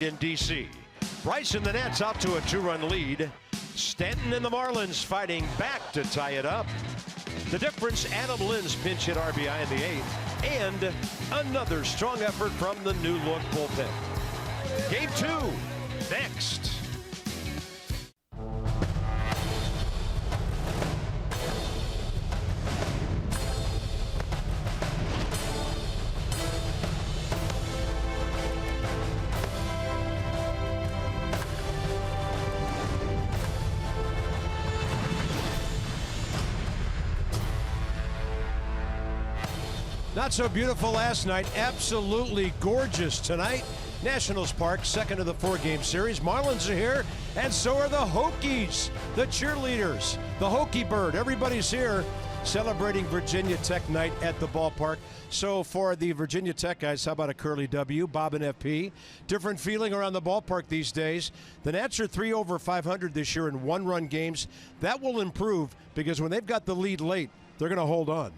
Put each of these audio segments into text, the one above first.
in D.C. Bryce and the Nats out to a 2-run lead. Stanton and the Marlins fighting back to tie it up. The difference, Adam Lynn's pinch hit RBI in the 8th, and another strong effort from the new-look bullpen. Game 2 next. Not so beautiful last night, absolutely gorgeous tonight. Nationals Park, second of the 4-game series. Marlins are here, and so are the Hokies, the cheerleaders, the Hokie Bird. Everybody's here celebrating Virginia Tech night at the ballpark. So for the Virginia Tech guys, how about a curly W? Bob and FP. Different feeling around the ballpark these days. The Nats are 3 over 500 this year in one-run games. That will improve because when they've got the lead late, they're going to hold on.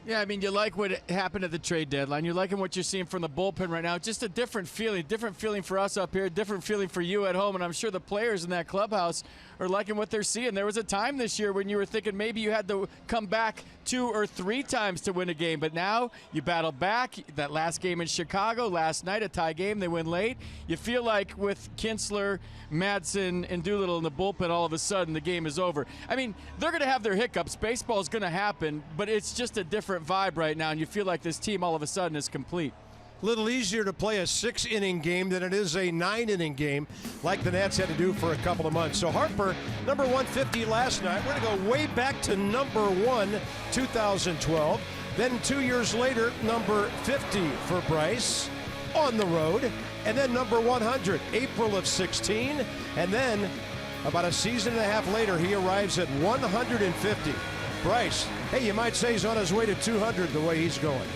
Yeah, I mean, you like what happened at the trade deadline. You're liking what you're seeing from the bullpen right now. Just a different feeling for us up here, different feeling for you at home, and I'm sure the players in that clubhouse are liking what they're seeing. There was a time this year when you were thinking maybe you had to come back 2 or 3 times to win a game, but now you battle back. That last game in Chicago, last night, a tie game, they win late. You feel like with Kinsler, Madsen, and Doolittle in the bullpen, all of a sudden the game is over. I mean, they're going to have their hiccups. Baseball is going to happen, but it's just a different vibe right now, and you feel like this team all of a sudden is complete. A little easier to play a 6-inning game than it is a 9-inning game like the Nats had to do for a couple of months. So Harper, number 150 last night. We're going to go way back to number 1, 2012. Then 2 years later, number 50 for Bryce on the road. And then number 100, April of 16. And then about a season and a half later, he arrives at 150. Bryce, hey, you might say he's on his way to 200 the way he's going.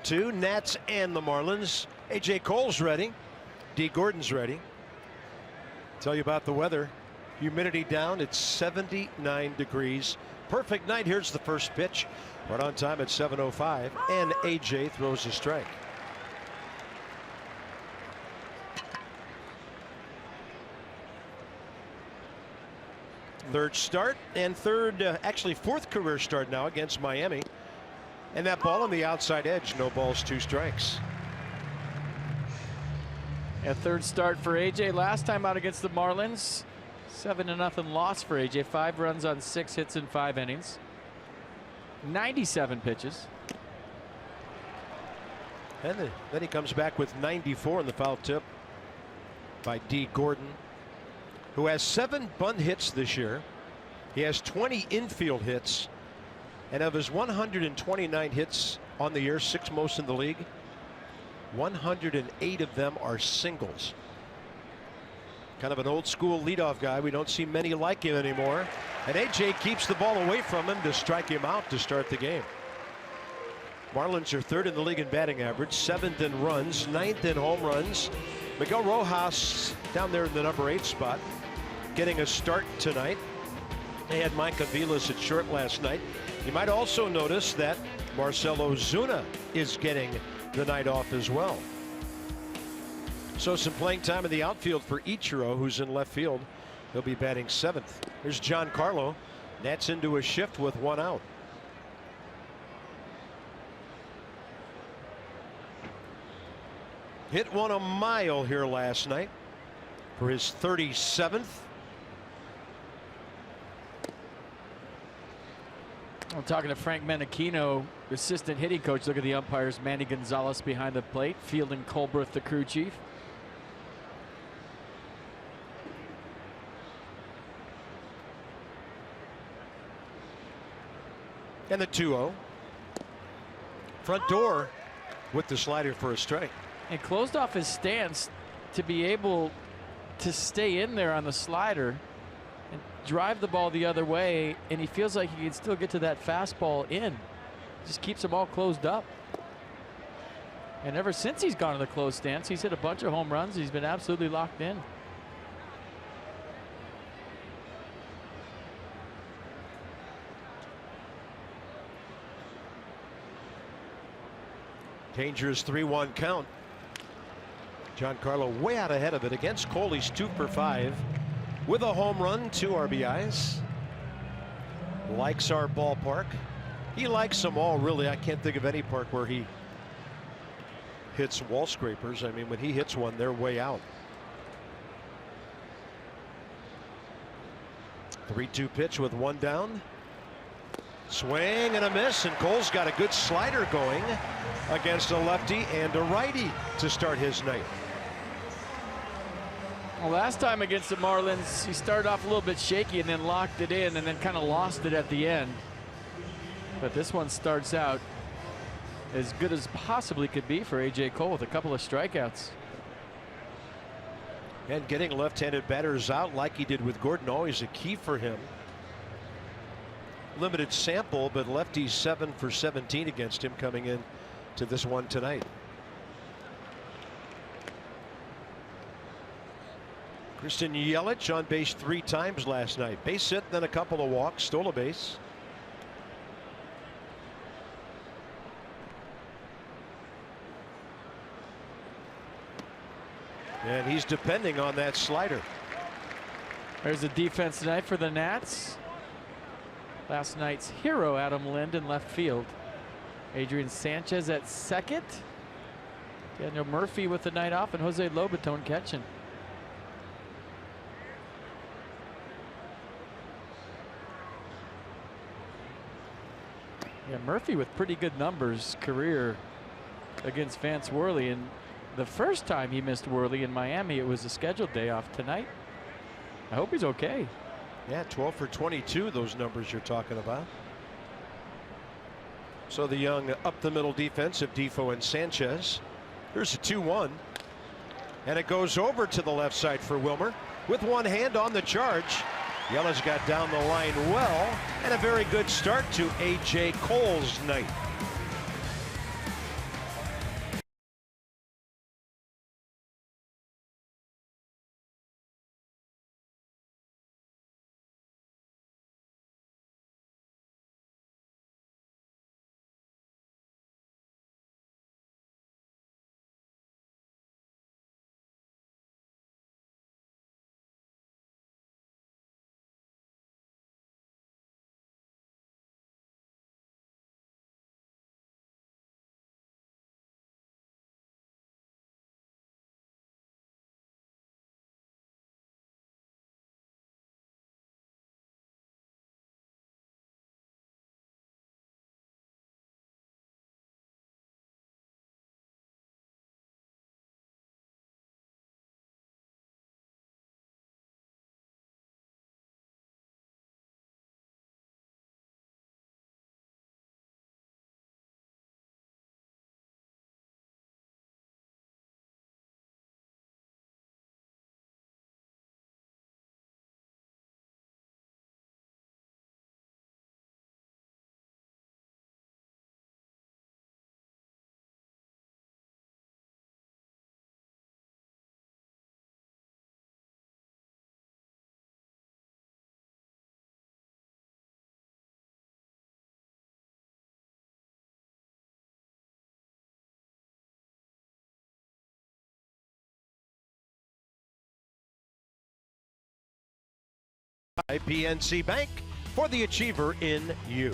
Two Nats and the Marlins. A.J. Cole's ready. D. Gordon's ready. Tell you about the weather. Humidity down. It's 79 degrees. Perfect night. Here's the first pitch. Right on time at 7:05. And A.J. throws a strike. Third start and actually fourth career start now against Miami. And that ball on the outside edge. No balls, 2 strikes. A third start for A.J. Last time out against the Marlins. 7-0 loss for A.J. 5 runs on 6 hits in 5 innings. 97 pitches. And then he comes back with 94 in the foul tip by D. Gordon, who has 7 bunt hits this year. He has 20 infield hits. And of his 129 hits on the year, 6 most in the league, 108 of them are singles. Kind of an old school leadoff guy. We don't see many like him anymore. And A.J. keeps the ball away from him to strike him out to start the game. Marlins are 3rd in the league in batting average, 7th in runs, 9th in home runs. Miguel Rojas down there in the number 8 spot, getting a start tonight. They had Mike Aviles at short last night. You might also notice that Marcell Ozuna is getting the night off as well. So some playing time in the outfield for Ichiro, who's in left field. He'll be batting 7th. Here's Giancarlo. Nats into a shift with 1 out. Hit one a mile here last night for his 37th. I'm talking to Frank Menachino, assistant hitting coach. Look at the umpires. Manny Gonzalez behind the plate. Fielding Colbreth, the crew chief. And the 2-0. Front door with the slider for a strike. And closed off his stance to be able to stay in there on the slider and drive the ball the other way, and he feels like he can still get to that fastball in. Just keeps them all closed up. And ever since he's gone to the closed stance, he's hit a bunch of home runs. He's been absolutely locked in. Dangerous 3-1 count. Giancarlo way out ahead of it against Cole. He's 2 for 5 with a home run, 2 RBIs. Likes our ballpark. He likes them all, really. I can't think of any park where he hits wall scrapers. I mean, when he hits one, they're way out. 3-2 pitch with 1 down. Swing and a miss, and Cole's got a good slider going against a lefty and a righty to start his night. Well, last time against the Marlins, he started off a little bit shaky and then locked it in and then kind of lost it at the end. But this one starts out as good as possibly could be for A.J. Cole with a couple of strikeouts. And getting left-handed batters out like he did with Gordon, always a key for him. Limited sample, but lefties 7 for 17 against him coming in to this one tonight. Christian Yelich on base 3 times last night. Base hit, then a couple of walks, stole a base. And he's depending on that slider. There's the defense tonight for the Nats. Last night's hero, Adam Lind, in left field. Adrian Sanchez at second. Daniel Murphy with the night off, and Jose Lobaton catching. Yeah, Murphy with pretty good numbers career against Vance Worley, and the first time he missed Worley in Miami, it was a scheduled day off. Tonight, I hope he's okay. Yeah, 12 for 22, those numbers you're talking about. So the young up the middle defense of Difo and Sanchez. Here's a 2-1. And it goes over to the left side for Wilmer with one hand on the charge. Yelich got down the line well, and a very good start to A.J. Cole's night. by PNC Bank for the achiever in you.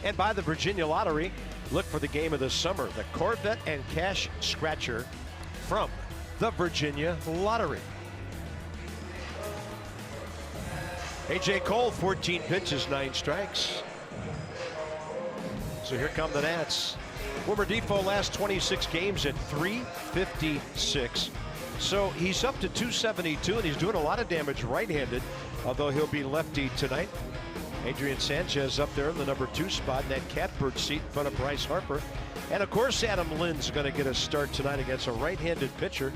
And by the Virginia Lottery, look for the game of the summer, the Corvette and Cash Scratcher from the Virginia Lottery. A.J. Cole, 14 pitches, 9 strikes. So here come the Nats. Wilmer Difo last 26 games at .356. So he's up to .272, and he's doing a lot of damage right-handed, although he'll be lefty tonight. Adrian Sanchez up there in the number 2 spot in that catbird seat in front of Bryce Harper. And of course, Adam Lynn's going to get a start tonight against a right-handed pitcher.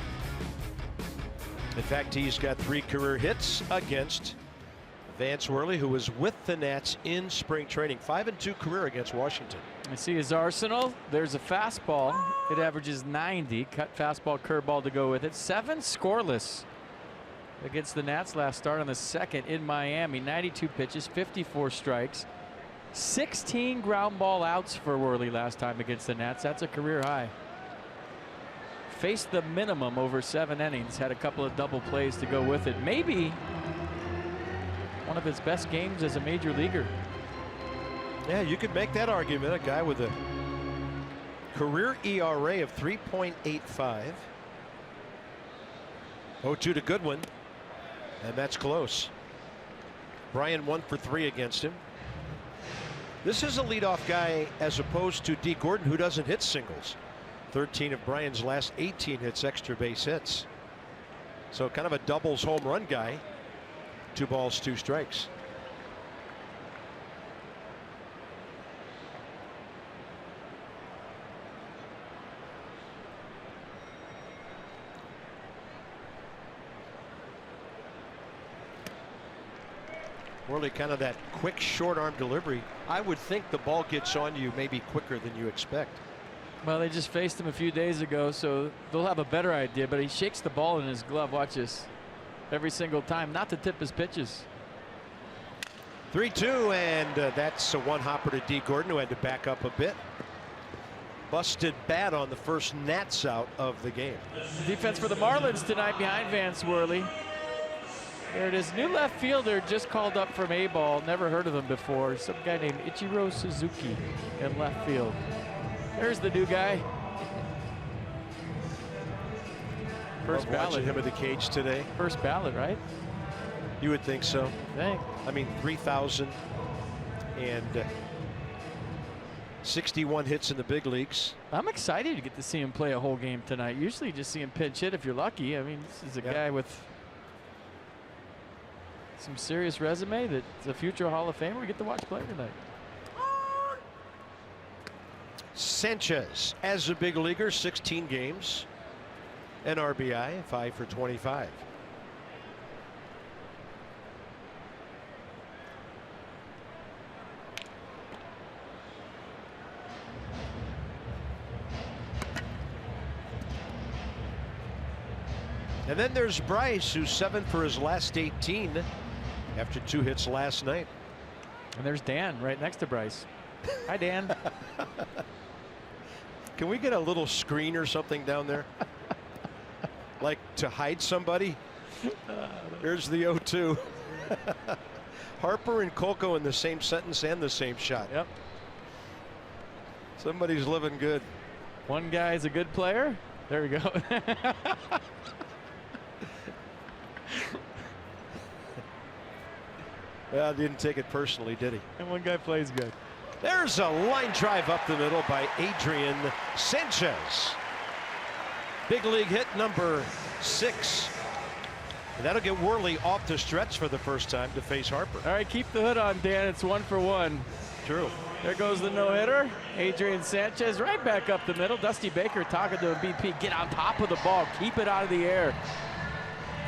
In fact, he's got 3 career hits against Vance Worley, who was with the Nats in spring training. 5-2 career against Washington. I see his arsenal. There's a fastball. It averages 90. Cut fastball, curveball to go with it. 7 scoreless against the Nats last start on the 2nd in Miami. 92 pitches, 54 strikes. 16 ground ball outs for Worley last time against the Nats. That's a career high. Faced the minimum over 7 innings. Had a couple of double plays to go with it. Maybe one of his best games as a major leaguer. Yeah, you could make that argument. A guy with a career ERA of 3.85. 0-2 to Goodwin, and that's close. Bryan 1 for 3 against him. This is a leadoff guy as opposed to D. Gordon, who doesn't hit singles. 13 of Bryan's last 18 hits extra base hits. So kind of a doubles home run guy. 2 balls, 2 strikes. Worley, kind of that quick short arm delivery. I would think the ball gets on you maybe quicker than you expect. Well, they just faced him a few days ago, so they'll have a better idea, but he shakes the ball in his glove. Watch this. Every single time, not to tip his pitches. 3-2, and that's a one hopper to D. Gordon, who had to back up a bit. Busted bat on the first Nats out of the game. Defense for the Marlins tonight behind Vance Worley. There it is. New left fielder just called up from A-ball. Never heard of him before. Some guy named Ichiro Suzuki in left field. There's the new guy. First ballot. Watching him at the cage today. First ballot, right? You would think so. Dang. I mean, 3,061 hits in the big leagues. I'm excited to get to see him play a whole game tonight. Usually you just see him pinch hit if you're lucky. I mean, this is a guy with some serious resume that's a future Hall of Famer. We get to watch play tonight. Sanchez, as a big leaguer, 16 games. An RBI, 5 for 25. And then there's Bryce, who's 7 for his last 18 after 2 hits last night. And there's Dan right next to Bryce. Hi, Dan. Can we get a little screen or something down there? Like to hide somebody? Here's the 0-2. Harper and Colco in the same sentence and the same shot. Yep. Somebody's living good. One guy's a good player. There we go. Well, didn't take it personally, did he? And one guy plays good. There's a line drive up the middle by Adrian Sanchez. Big league hit number 6. And that'll get Worley off the stretch for the first time to face Harper. All right, keep the hood on, Dan. It's 1 for 1. True. There goes the no-hitter. Adrian Sanchez right back up the middle. Dusty Baker talking to a BP. Get on top of the ball. Keep it out of the air.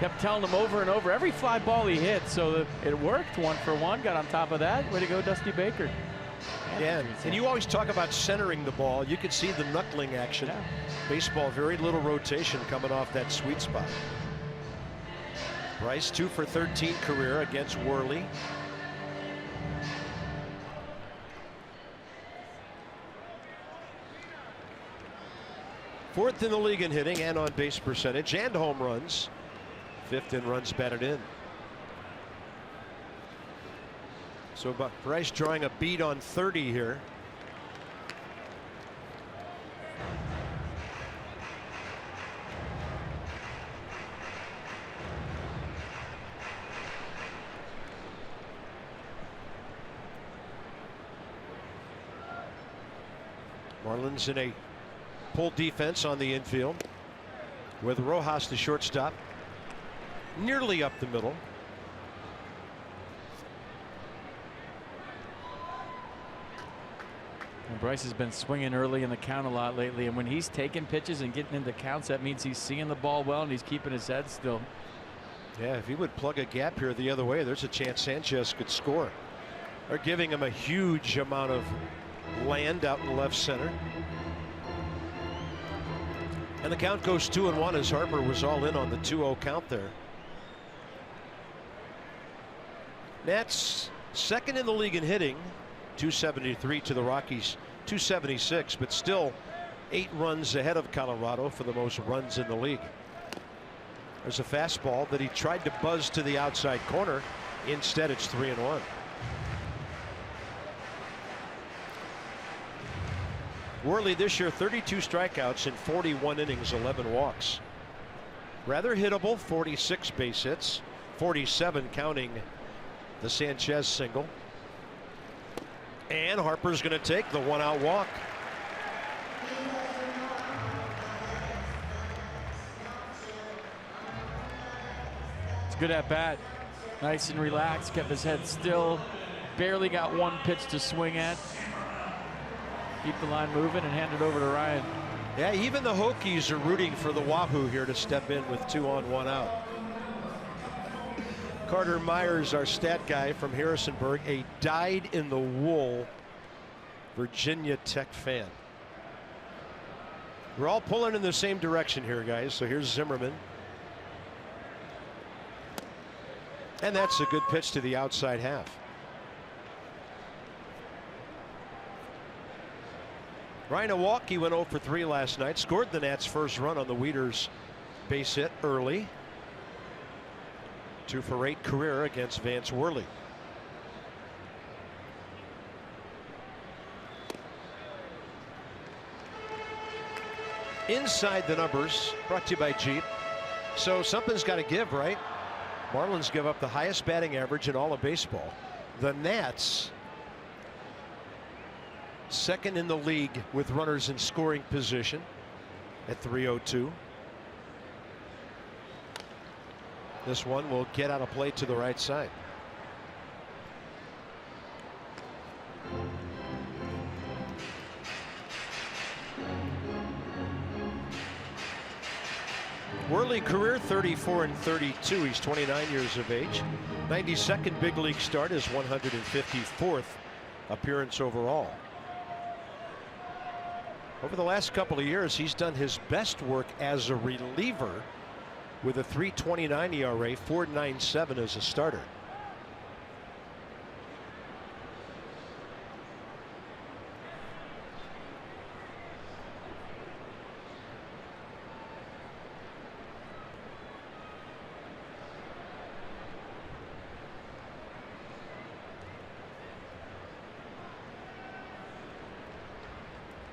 Kept telling him over and over. Every fly ball he hit. So it worked. 1 for 1. Got on top of that. Way to go, Dusty Baker. Yeah, and you always talk about centering the ball. You can see the knuckling action. Yeah. Baseball, very little rotation coming off that sweet spot. Bryce 2 for 13 career against Worley. Fourth in the league in hitting and on base percentage and home runs. 5th in runs batted in. So Bryce drawing a beat on 30 here. Marlins in a pull defense on the infield with Rojas the shortstop, nearly up the middle. And Bryce has been swinging early in the count a lot lately, and when he's taking pitches and getting into counts, that means he's seeing the ball well and he's keeping his head still. Yeah, if he would plug a gap here the other way, there's a chance Sanchez could score. They're giving him a huge amount of land out in left center. And the count goes 2-1 as Harper was all in on the 2-0 count there. Nats second in the league in hitting, 273 to the Rockies 276, but still 8 runs ahead of Colorado for the most runs in the league. There's a fastball that he tried to buzz to the outside corner. Instead, it's 3-1. Worley this year 32 strikeouts in 41 innings, 11 walks. Rather hittable, 46 base hits, 47 counting the Sanchez single. And Harper's going to take the 1-out walk. It's good at bat. Nice and relaxed, kept his head still, barely got one pitch to swing at. Keep the line moving and hand it over to Ryan. Yeah, even the Hokies are rooting for the Wahoo here to step in with 2 on, 1 out. Carter Myers, our stat guy from Harrisonburg, a dyed-in-the-wool Virginia Tech fan. We're all pulling in the same direction here, guys. So here's Zimmerman. And that's a good pitch to the outside half. Ryan Milwaukee went 0 for 3 last night. Scored the Nats' first run on the Wieters base hit early. 2 for 8 career against Vance Worley. Inside the numbers, brought to you by Jeep. So something's got to give, right? Marlins give up the highest batting average in all of baseball. The Nats second in the league with runners in scoring position at 302. This one will get out of play to the right side. Worley career 34 and 32. He's 29 years of age. 92nd big league start, his 154th appearance overall. Over the last couple of years, he's done his best work as a reliever with a 3.29 ERA, 4.97 as a starter.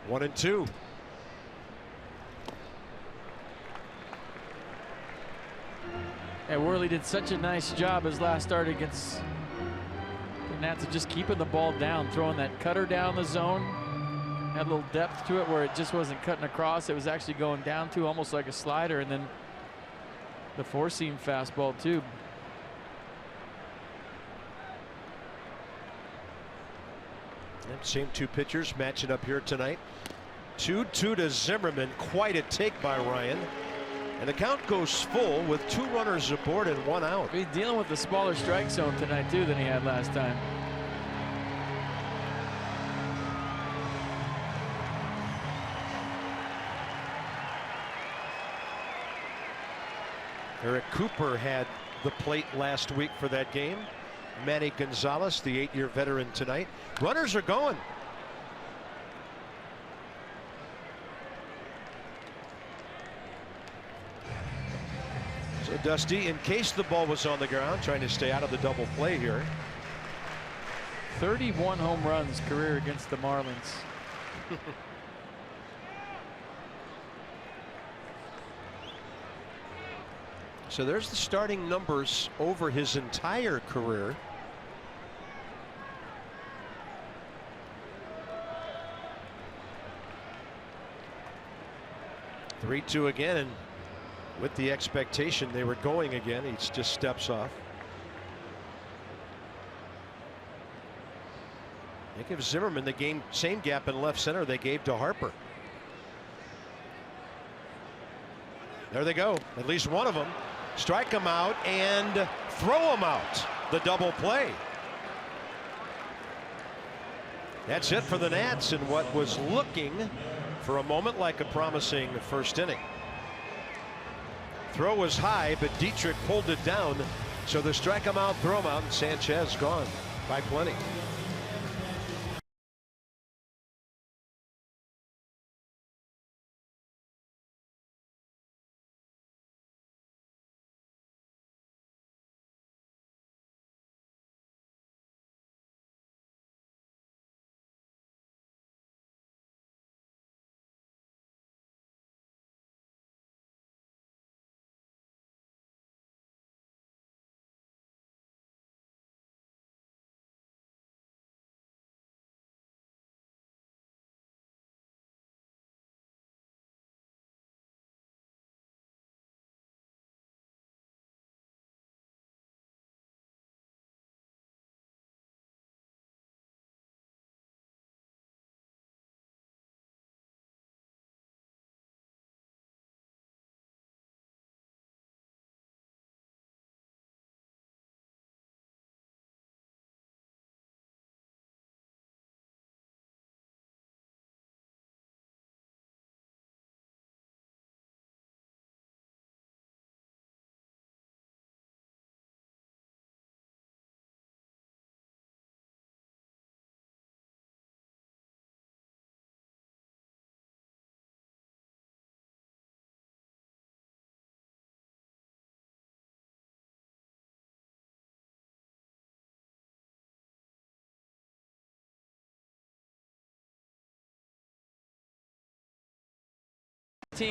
One and two. And Worley did such a nice job his last start against the Nats of just keeping the ball down, throwing that cutter down the zone. Had a little depth to it where it just wasn't cutting across. It was actually going down to almost like a slider, and then the four-seam fastball too. Same two pitchers matching up here tonight. 2-2 to Zimmerman. Quite a take by Ryan. And the count goes full with 2 runners aboard and 1 out. He's dealing with the smaller strike zone tonight too than he had last time. Eric Cooper had the plate last week for that game. Manny Gonzalez, the 8-year veteran, tonight. Runners are going. So Dusty, in case the ball was on the ground, trying to stay out of the double play here. 31 home runs career against the Marlins. So there's the starting numbers over his entire career. Three-two again, and with the expectation they were going again, he just steps off. They give Zimmerman the same gap in left center they gave to Harper. There they go, at least one of them. Strike him out and throw him out. The double play. That's it for the Nats in what was looking for a moment like a promising first inning. Throw was high, but Dietrich pulled it down. So the strike him out, throw him out, and Sanchez gone by plenty.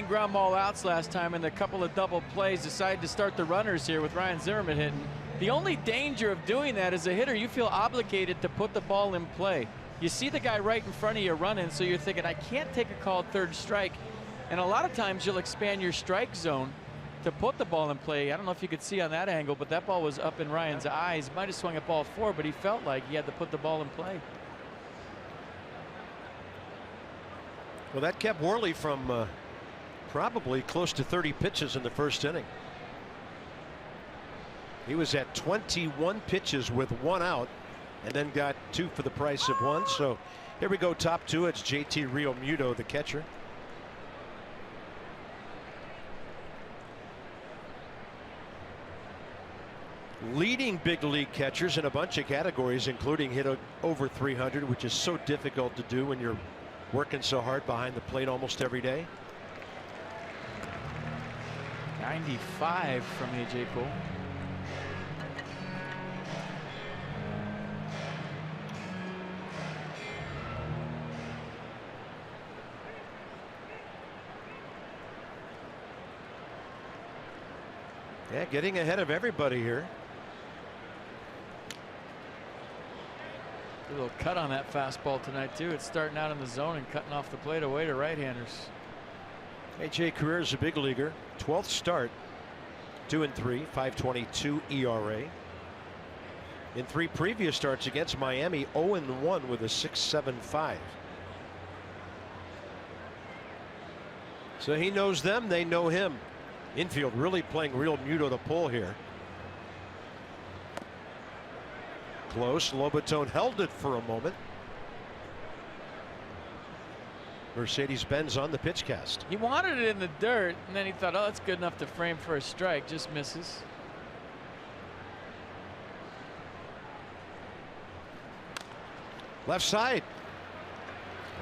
Ground ball outs last time, and a couple of double plays. Decided to start the runners here with Ryan Zimmerman hitting. The only danger of doing that as a hitter, you feel obligated to put the ball in play. You see the guy right in front of you running, so you're thinking, I can't take a called third strike. And a lot of times you'll expand your strike zone to put the ball in play. I don't know if you could see on that angle, but that ball was up in Ryan's eyes. Might have swung at ball 4, but he felt like he had to put the ball in play. Well, that kept Worley from probably close to 30 pitches in the first inning. He was at 21 pitches with 1 out, and then got 2 for the price of 1. So here we go, top 2. It's JT Realmuto, the catcher. Leading big league catchers in a bunch of categories, including hit over 300, which is so difficult to do when you're working so hard behind the plate almost every day. 95 from A.J. Cole. Yeah, getting ahead of everybody here. A little cut on that fastball tonight too. It's starting out in the zone and cutting off the plate away to right-handers. A.J. career is a big leaguer. 12th start, 2-3, 5.22 ERA. In 3 previous starts against Miami, 0-1 with a 6.75. So he knows them, they know him. Infield really playing Realmuto the pull here. Close. Lobaton held it for a moment. Mercedes-Benz on the pitch cast. He wanted it in the dirt, and then he thought, oh, it's good enough to frame for a strike. Just misses. Left side.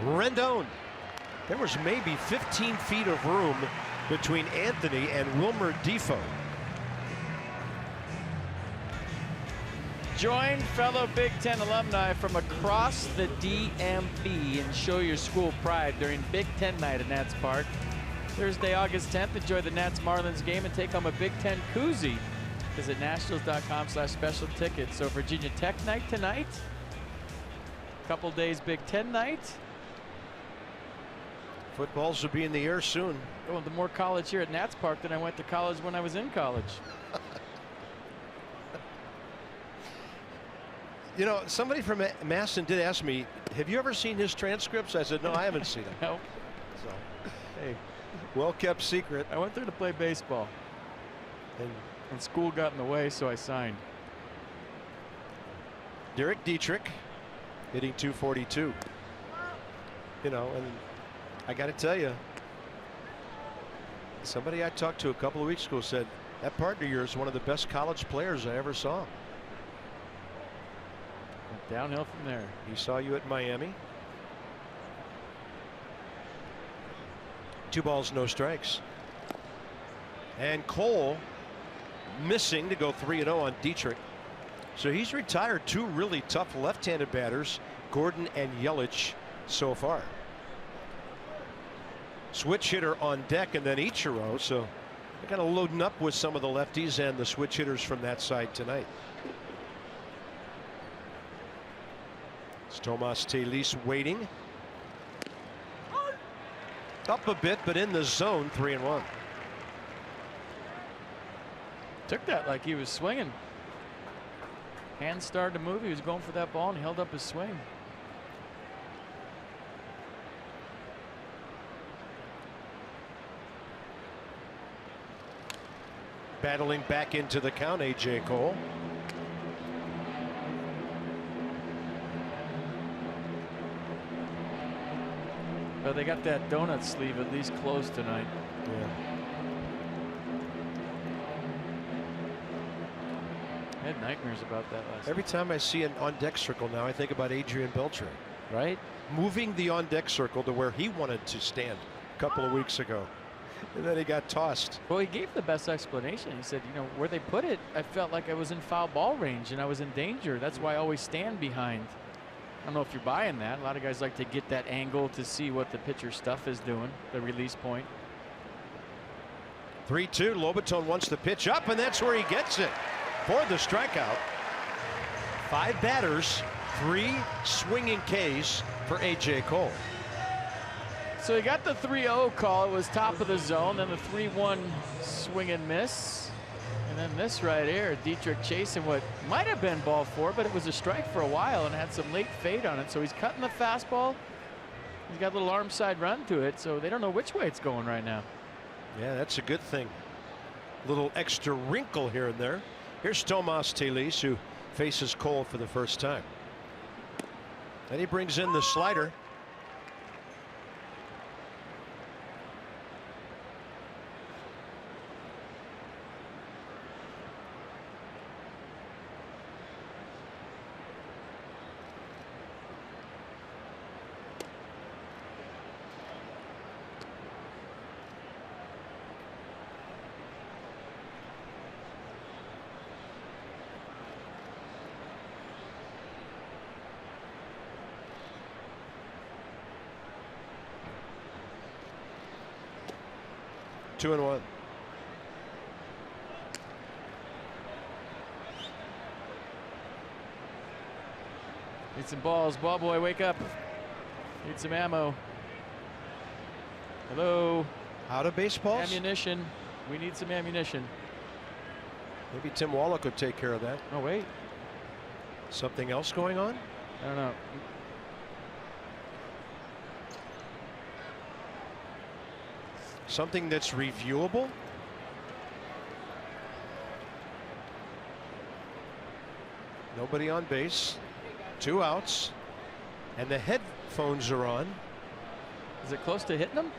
Rendon. There was maybe 15 feet of room between Anthony and Wilmer Defoe. Join fellow Big Ten alumni from across the DMV and show your school pride during Big Ten night at Nats Park. Thursday, August 10th, enjoy the Nats-Marlins game and take home a Big Ten koozie. Visit nationals.com/special tickets. So Virginia Tech night tonight. Couple days Big Ten night. Footballs will be in the air soon. Oh, the more college here at Nats Park than I went to college when I was in college. You know, somebody from Masson did ask me, have you ever seen his transcripts? I said, no, I haven't seen them. No. So, hey, well-kept secret. I went there to play baseball. And school got in the way, so I signed. Derek Dietrich hitting .242. You know, and I got to tell you, somebody I talked to a couple of weeks ago said, that partner of yours is one of the best college players I ever saw. Downhill from there. He saw you at Miami. 2 balls, no strikes. And Cole missing to go 3-0 on Dietrich. So he's retired 2 really tough left-handed batters, Gordon and Yelich, so far. Switch hitter on deck, and then Ichiro. So they're kind of loading up with some of the lefties and the switch hitters from that side tonight. It's Tomas Telis waiting. Up a bit, but in the zone, 3-1. Took that like he was swinging. Hands started to move. He was going for that ball and he held up his swing. Battling back into the count, A.J. Cole. But they got that donut sleeve at least close tonight. Yeah. I had nightmares about that last Every time I see an on-deck circle now, I think about Adrian Beltre. right? Moving the on-deck circle to where he wanted to stand a couple of weeks ago. And then he got tossed. Well, he gave the best explanation. He said, you know, where they put it, I felt like I was in foul ball range and I was in danger. That's why I always stand behind. I don't know if you're buying that. A lot of guys like to get that angle to see what the pitcher stuff is doing, the release point. 3-2. Lobaton wants to pitch up, and that's where he gets it for the strikeout. 5 batters, 3 swinging Ks for A.J. Cole. So he got the 3-0 call. It was top of the zone. Then the 3-1 swing and miss. And then this right here, Dietrich chasing what might have been ball 4, but it was a strike for a while and had some late fade on it. So he's cutting the fastball. He's got a little arm side run to it, so they don't know which way it's going right now. Yeah, that's a good thing. Little extra wrinkle here and there. Here's Tomas Telis, who faces Cole for the first time. And he brings in the slider. Two and 1. Need some balls. Ball boy, wake up. Need some ammo. Hello. Out of baseballs? Ammunition. We need some ammunition. Maybe Tim Wallach could take care of that. Oh, wait. Something else going on? I don't know. Something that's reviewable? Nobody on base. 2 outs. And the headphones are on. Is it close to hitting him?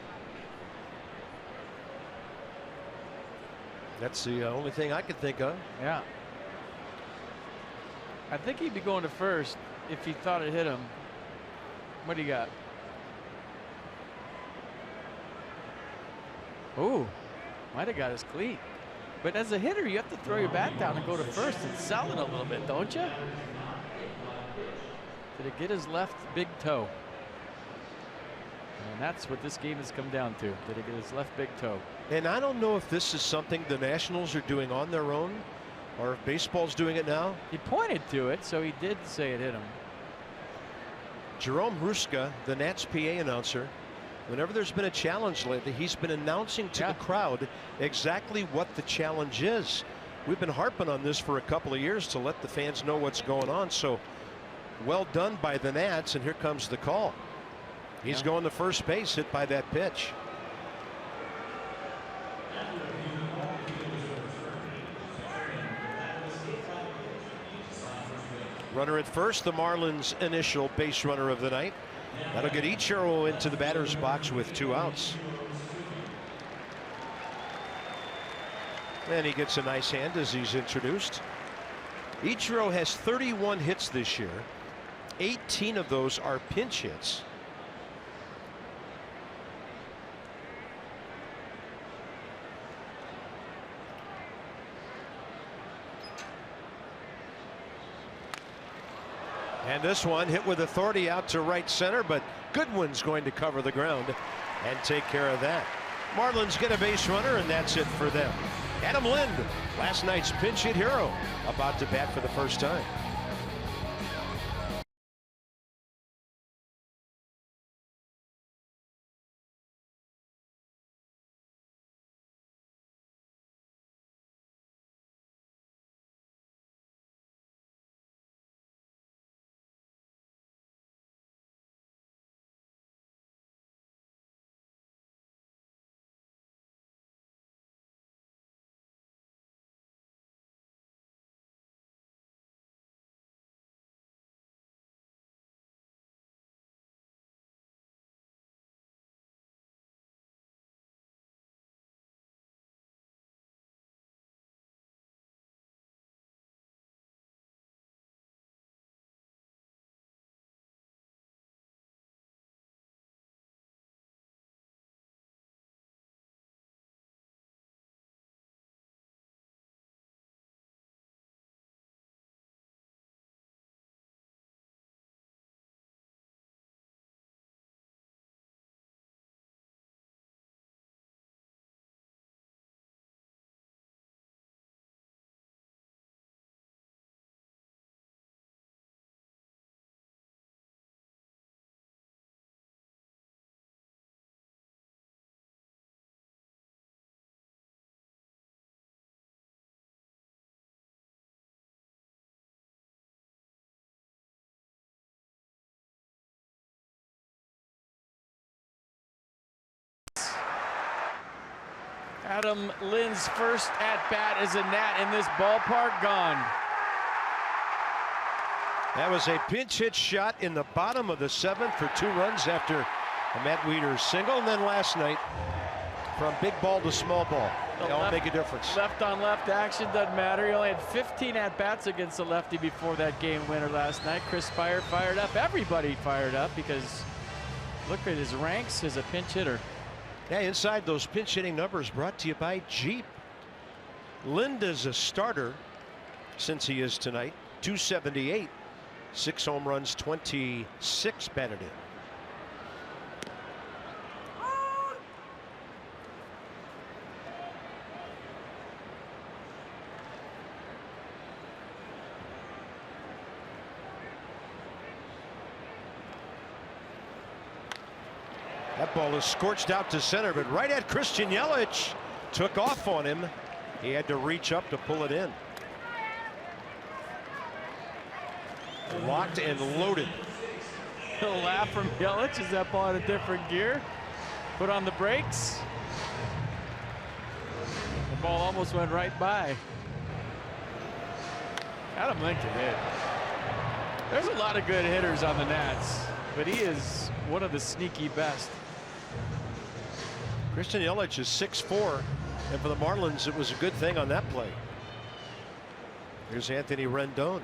That's the only thing I could think of. Yeah. I think he'd be going to first if he thought it hit him. What do you got? Ooh, might have got his cleat. But as a hitter, you have to throw your bat down and go to first and sell it a little bit, don't you? Did it get his left big toe? And that's what this game has come down to. Did it get his left big toe? And I don't know if this is something the Nationals are doing on their own or if baseball's doing it now. He pointed to it, so he did say it hit him. Jerome Hruska, the Nats PA announcer, whenever there's been a challenge lately, he's been announcing to the crowd exactly what the challenge is. We've been harping on this for a couple of years to let the fans know what's going on. So well done by the Nats, and here comes the call. He's going to first base, hit by that pitch. Runner at first, the Marlins' initial base runner of the night. That'll get Ichiro into the batter's box with 2 outs. And he gets a nice hand as he's introduced. Ichiro has 31 hits this year. 18 of those are pinch hits. And this one hit with authority out to right center, but Goodwin's going to cover the ground and take care of that. Marlins get a base runner, and that's it for them. Adam Lind, last night's pinch hit hero, about to bat for the first time. Adam Lind's first at-bat as a Nat in this ballpark gone. That was a pinch hit shot in the bottom of the 7th for 2 runs after a Matt Wieters single. And then last night, from big ball to small ball, they all make a difference. Left on left action doesn't matter. He only had 15 at-bats against the lefty before that game winner last night. Chris Spire fired up. Everybody fired up because look at his ranks as a pinch hitter. Yeah, inside those pinch hitting numbers brought to you by Jeep. Lind is a starter since he is tonight. 278, 6 home runs, 26 batted in. That ball is scorched out to center, but right at Christian Yelich. Took off on him. He had to reach up to pull it in. Locked and loaded. A laugh from Yelich as that ball in a different gear. Put on the brakes. The ball almost went right by. Adam Lind can hit. There's a lot of good hitters on the Nats, but he is one of the sneaky best. Christian Yelich is 6'4", and for the Marlins, it was a good thing on that play. Here's Anthony Rendon.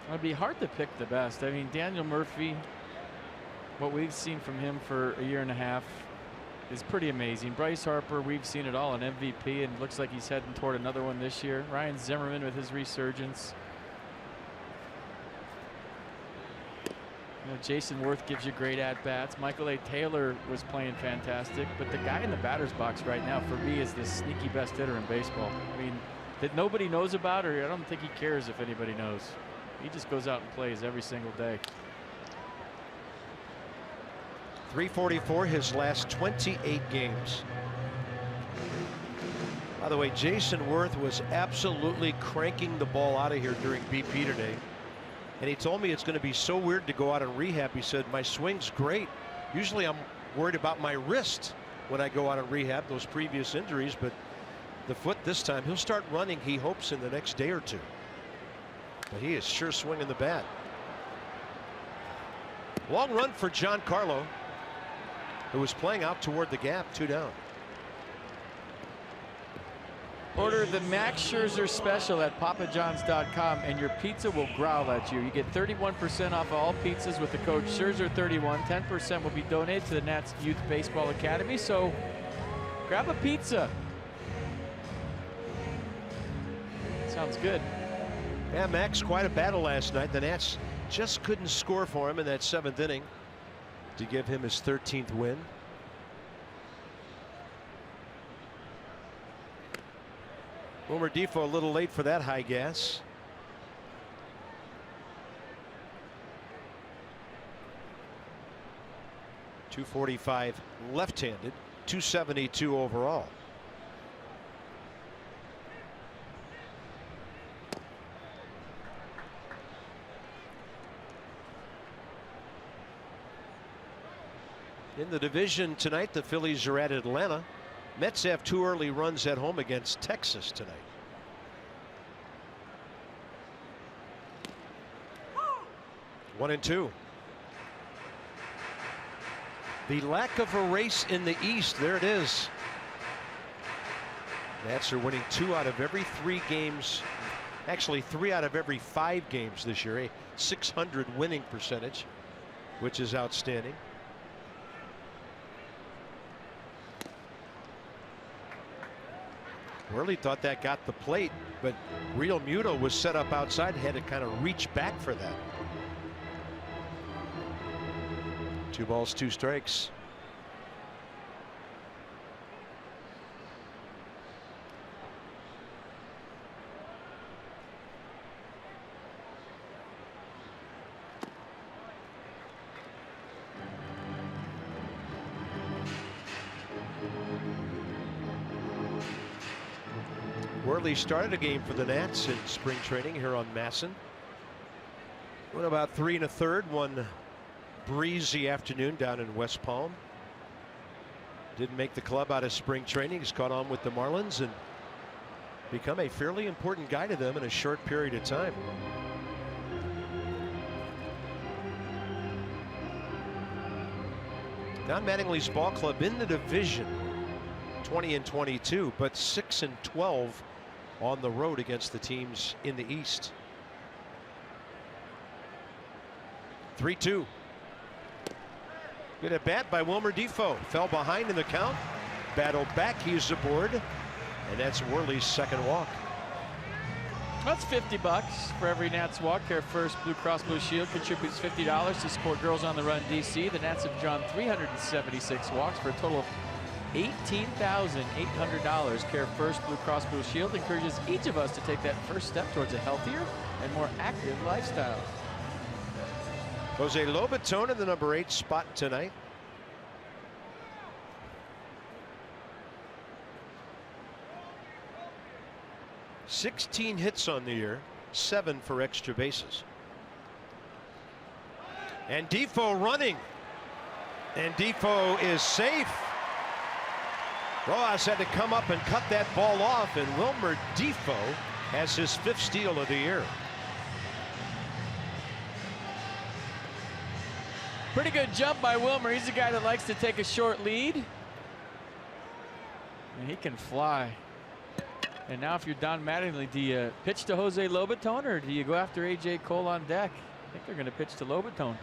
It'd be hard to pick the best. I mean, Daniel Murphy, what we've seen from him for a year and a half is pretty amazing. Bryce Harper, we've seen it all, an MVP, and looks like he's heading toward another one this year. Ryan Zimmerman with his resurgence. You know, Jason Worth gives you great at-bats. Michael A. Taylor was playing fantastic, but the guy in the batter's box right now, for me, is the sneaky best hitter in baseball. I mean, that nobody knows about, or I don't think he cares if anybody knows. He just goes out and plays every single day. 344 his last 28 games. By the way, Jason Worth was absolutely cranking the ball out of here during BP today. And he told me it's going to be so weird to go out on rehab. He said, my swing's great. Usually I'm worried about my wrist when I go out on rehab, those previous injuries, but the foot this time, he'll start running, he hopes, in the next day or two. But he is sure swinging the bat. Long run for Giancarlo, who was playing out toward the gap, 2 down. Order the Max Scherzer special at papajohns.com and your pizza will growl at you. You get 31% off all pizzas with the code Scherzer31. 10% will be donated to the Nats Youth Baseball Academy. So grab a pizza. Sounds good. Yeah, Max, quite a battle last night. The Nats just couldn't score for him in that 7th inning to give him his 13th win. Wilmer Difo a little late for that high gas. .245 left-handed, .272 overall. In the division tonight, the Phillies are at Atlanta. Mets have 2 early runs at home against Texas tonight. One and two. The lack of a race in the East. There it is. Nats are winning 2 out of every 3 games. Actually, 3 out of every 5 games this year. A .600 winning percentage, which is outstanding. Worley thought that got the plate, but Real Muto was set up outside, had to kind of reach back for that. 2 balls, 2 strikes. Worley started a game for the Nats in spring training here on Masson. Went about 3 1/3 one breezy afternoon down in West Palm. Didn't make the club out of spring training. He's caught on with the Marlins and become a fairly important guy to them in a short period of time. Don Mattingly's ball club in the division, 20-22, but 6-12 on the road against the teams in the East. 3-2. Good at bat by Wilmer Difo. Fell behind in the count. Battled back. He's aboard. And that's Worley's 2nd walk. That's $50 for every Nats walk. Care First Blue Cross Blue Shield contributes $50 to support Girls on the Run DC. The Nats have drawn 376 walks for a total of $18,800. Care First Blue Cross Blue Shield encourages each of us to take that first step towards a healthier and more active lifestyle. Jose Lobaton in the number 8 spot tonight. $16 hits on the year, 7 for extra bases. And Difo running. And Difo is safe. Rojas had to come up and cut that ball off, and Wilmer Difo has his 5th steal of the year. Pretty good jump by Wilmer. He's a guy that likes to take a short lead. And he can fly. And now if you're Don Mattingly, do you pitch to Jose Lobaton or do you go after A.J. Cole on deck? I think they're going to pitch to Lobaton.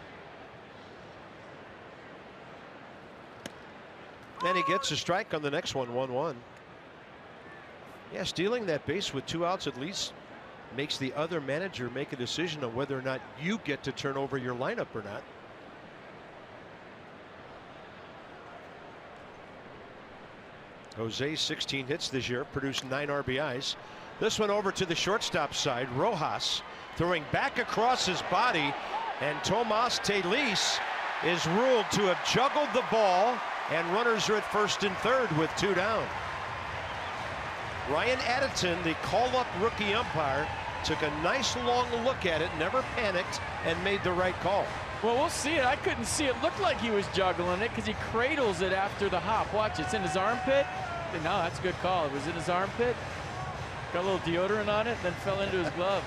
And he gets a strike on the next one, 1-1. Yeah, stealing that base with 2 outs at least makes the other manager make a decision on whether or not you get to turn over your lineup or not. Jose, 16 hits this year, produced 9 RBIs. This one over to the shortstop side. Rojas throwing back across his body, and Tomas Telis is ruled to have juggled the ball, and runners are at first and third with 2 down. Ryan Addington, the call-up rookie umpire, took a nice long look at it, never panicked, and made the right call. Well, we'll see it. I couldn't see it. Looked like he was juggling it because he cradles it after the hop. Watch, it's in his armpit. No, that's a good call. It was in his armpit. Got a little deodorant on it, then fell into his glove.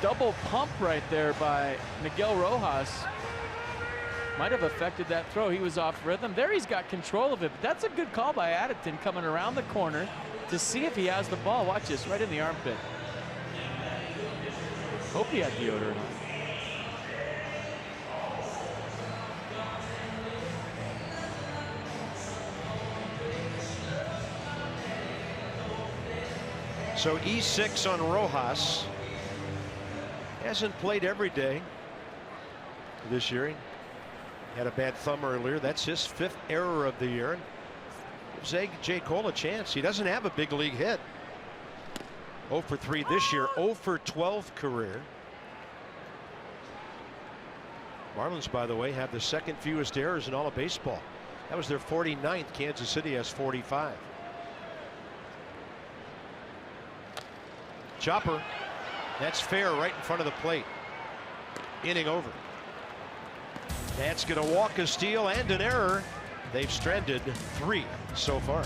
Double pump right there by Miguel Rojas. Might have affected that throw. He was off rhythm. There he's got control of it. But that's a good call by Addington coming around the corner to see if he has the ball. Watch this, right in the armpit. Hope he had deodorant on. So E6 on Rojas. Hasn't played every day this year. He had a bad thumb earlier. That's his 5th error of the year. And gives A.J. Cole a chance. He doesn't have a big league hit. 0 for 3 this year, 0 for 12 career. Marlins, by the way, have the 2nd fewest errors in all of baseball. That was their 49th. Kansas City has 45. Chopper, that's fair, right in front of the plate. Inning over. That's going to walk a steal and an error. They've stranded 3 so far.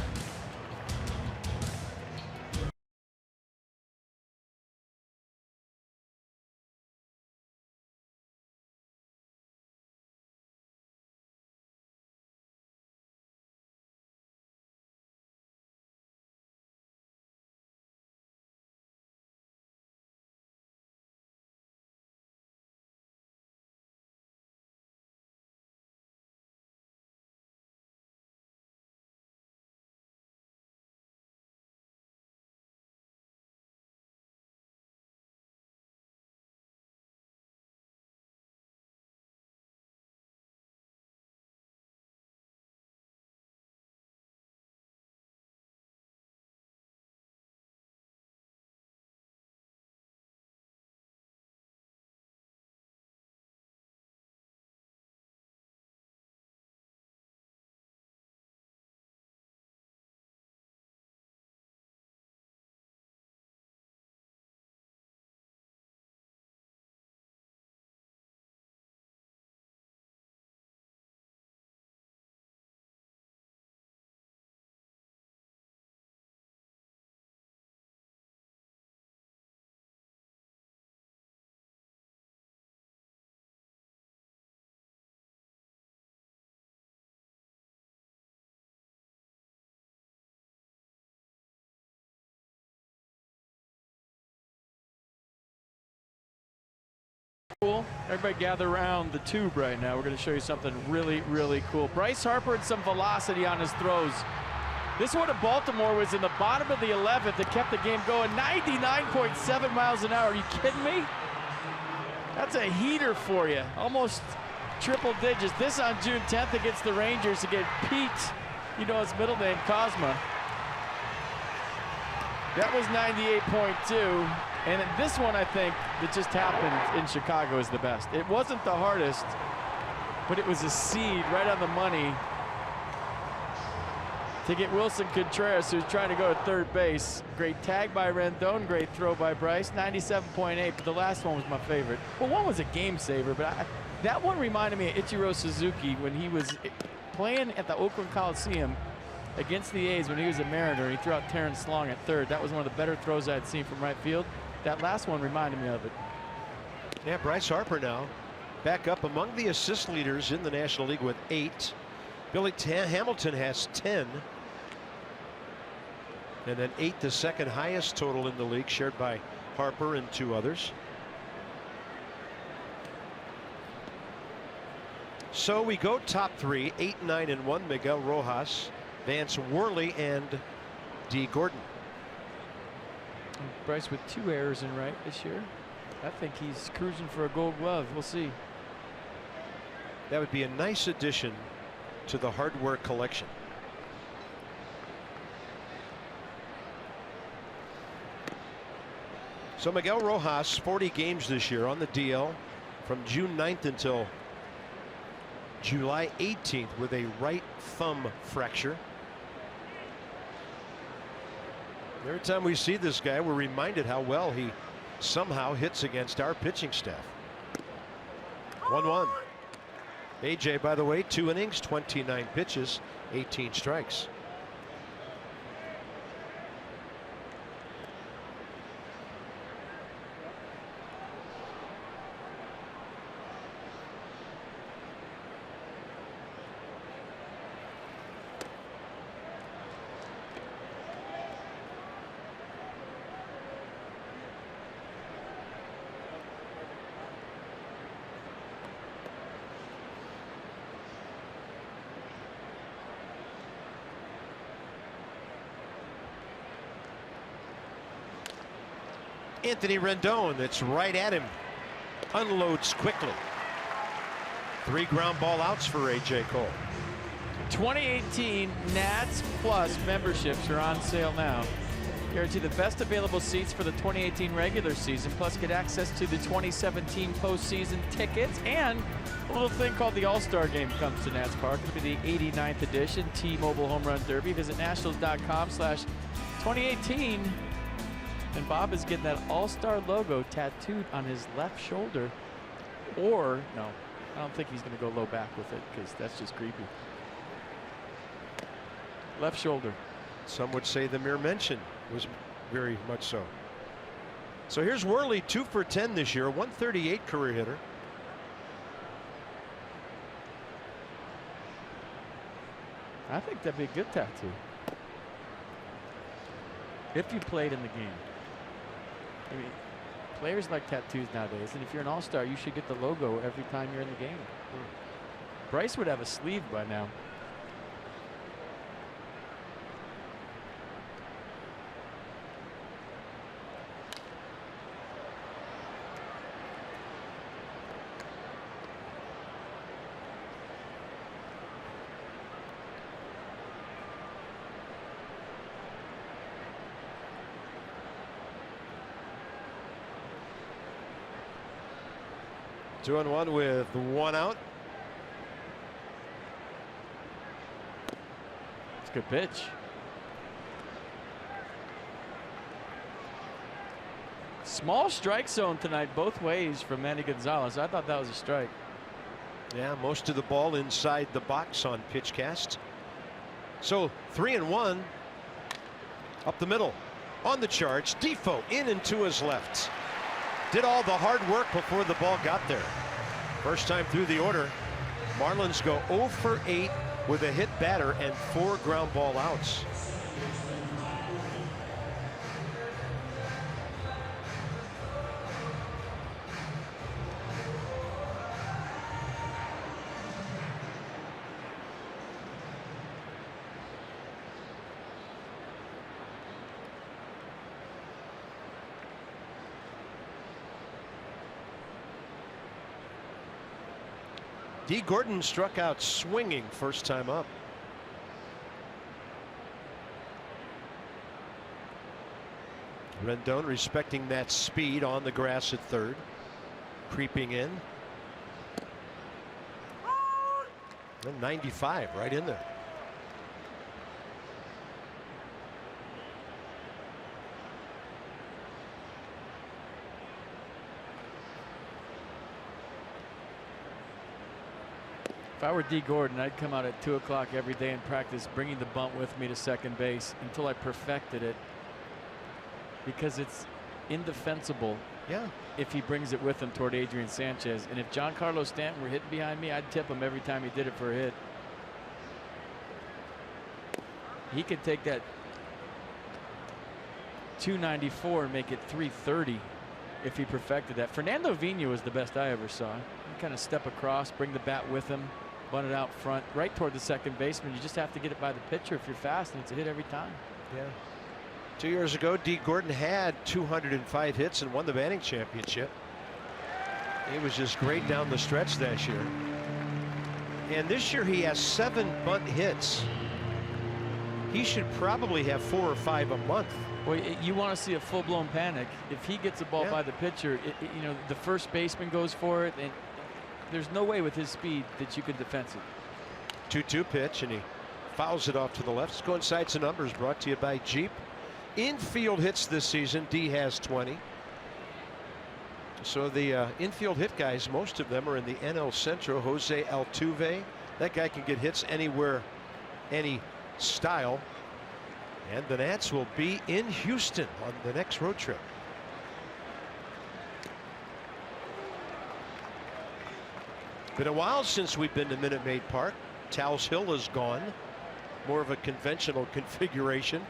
Everybody gather around the tube right now. We're going to show you something really, really cool. Bryce Harper had some velocity on his throws. This one at Baltimore was in the bottom of the 11th. It kept the game going 99.7 miles an hour. Are you kidding me? That's a heater for you. Almost triple digits. This on June 10th against the Rangers against Pete. You know his middle name, Cosma. That was 98.2. And this one, I think, that just happened in Chicago is the best. It wasn't the hardest, but it was a seed right on the money to get Wilson Contreras, who's trying to go to third base. Great tag by Rendon, great throw by Bryce, 97.8, but the last one was my favorite. Well, one was a game saver, but that one reminded me of Ichiro Suzuki when he was playing at the Oakland Coliseum against the A's when he was a Mariner. He threw out Terrence Long at third. That was one of the better throws I'd seen from right field. That last one reminded me of it. Yeah, Bryce Harper now back up among the assist leaders in the National League with 8. Billy Hamilton has 10. And then 8, the second highest total in the league, shared by Harper and 2 others. So we go top 3, 8, 9, and 1. Miguel Rojas, Vance Worley, and D. Gordon. And Bryce with 2 errors in right this year. I think he's cruising for a Gold Glove. We'll see. That would be a nice addition to the hardware collection. So Miguel Rojas, 40 games this year on the DL from June 9th until July 18th with a right thumb fracture. Every time we see this guy, we're reminded how well he somehow hits against our pitching staff. 1-1. AJ, by the way, 2 innings, 29 pitches, 18 strikes. Anthony Rendon, that's right at him, unloads quickly. 3 ground ball outs for AJ Cole. 2018 Nats Plus memberships are on sale now. Guarantee the best available seats for the 2018 regular season, plus get access to the 2017 postseason tickets, and a little thing called the All-Star Game comes to Nats Park. It'll be the 89th edition T-Mobile Home Run Derby. Visit nationals.com/2018. And Bob is getting that All-Star logo tattooed on his left shoulder. Or, no, I don't think he's going to go low back with it, because that's just creepy. Left shoulder. Some would say the mere mention was very much so. So here's Worley, 2 for 10 this year, 138 career hitter. I think that'd be a good tattoo. If you played in the game. I mean, players like tattoos nowadays, and if you're an all-star, you should get the logo every time you're in the game. Bryce would have a sleeve by now. Two on one with 1 out. It's a good pitch. Small strike zone tonight both ways from Manny Gonzalez. I thought that was a strike. Yeah, most of the ball inside the box on pitch cast. So 3-1 up the middle on the charge. Defoe in and to his left. Did all the hard work before the ball got there. First time through the order. Marlins go 0 for 8 with a hit batter and 4 ground ball outs. D. Gordon struck out swinging first time up. Rendon respecting that speed on the grass at third. Creeping in. And 95 right in there. If I were D. Gordon, I'd come out at 2 o'clock every day and practice bringing the bunt with me to second base until I perfected it, because it's indefensible. Yeah. If he brings it with him toward Adrian Sanchez, and if Giancarlo Stanton were hitting behind me, I'd tip him every time he did it for a hit. He could take that 294 and make it 330 if he perfected that. Fernando Vina was the best I ever saw. He kind of step across, bring the bat with him, bunt it out front, right toward the second baseman. You just have to get it by the pitcher if you're fast, and it's a hit every time. Yeah. 2 years ago, D. Gordon had 205 hits and won the batting championship. He was just great down the stretch that year. And this year he has 7 bunt hits. He should probably have 4 or 5 a month. Well, you want to see a full-blown panic. If he gets a ball by the pitcher, you know, the first baseman goes for it, and there's no way with his speed that you can defense it. 2-2 pitch, and he fouls it off to the left. Let's go inside some numbers, brought to you by Jeep. Infield hits this season, D has 20. So the infield hit guys, most of them are in the NL Centro. Jose Altuve, that guy can get hits anywhere, any style. And the Nats will be in Houston on the next road trip. Been a while since we've been to Minute Maid Park. Towles Hill is gone. More of a conventional configuration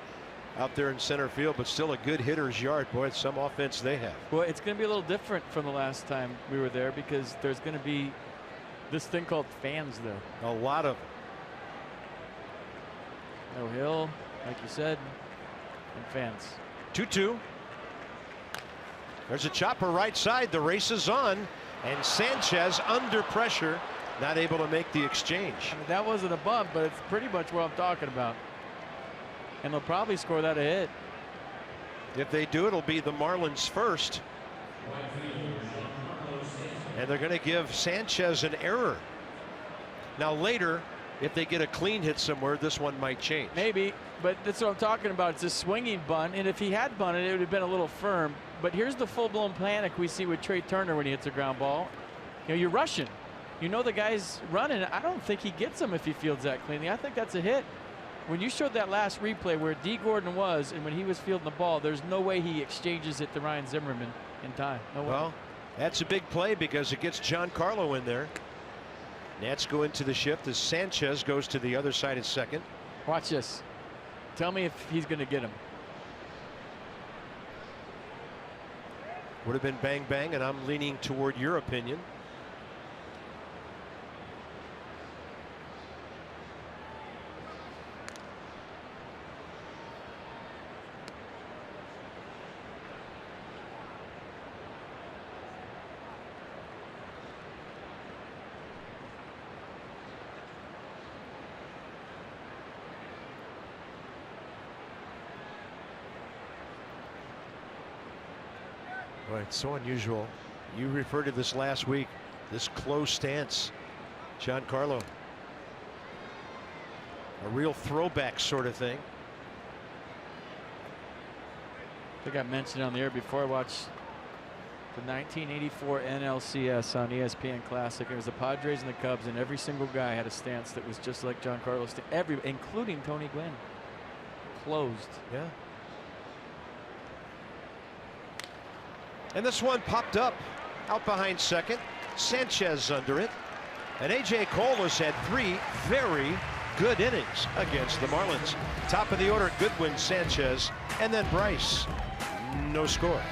out there in center field, but still a good hitter's yard. Boy, it's some offense they have. Well, it's going to be a little different from the last time we were there because there's going to be this thing called fans there. A lot of them. No hill, like you said, and fans. 2-2. There's a chopper right side. The race is on, and Sanchez under pressure, not able to make the exchange. I mean, that wasn't a bunt, but it's pretty much what I'm talking about. And they'll probably score that a hit. If they do, it'll be the Marlins first. And they're going to give Sanchez an error. Now later, if they get a clean hit somewhere, this one might change. Maybe, but that's what I'm talking about. It's a swinging bunt, and if he had bunted, it would have been a little firm. But here's the full-blown panic we see with Trey Turner when he hits a ground ball. You know, you're rushing. You know the guy's running. I don't think he gets him if he fields that cleanly. I think that's a hit. When you showed that last replay where D. Gordon was and when he was fielding the ball, there's no way he exchanges it to Ryan Zimmerman in time. No way. Well, that's a big play because it gets Giancarlo in there. Nats go into the shift as Sanchez goes to the other side at second. Watch this. Tell me if he's going to get him. Would have been bang bang, and I'm leaning toward your opinion. Boy, it's so unusual. You referred to this last week, this close stance. Giancarlo. A real throwback sort of thing. I think I mentioned on the air before, I watched the 1984 NLCS on ESPN Classic. It was the Padres and the Cubs, and every single guy had a stance that was just like Giancarlo's, including Tony Gwynn. Closed. Yeah. And this one popped up out behind second. Sanchez under it. And A.J. Cole has had 3 very good innings against the Marlins. Top of the order, Goodwin, Sanchez, and then Bryce. No score.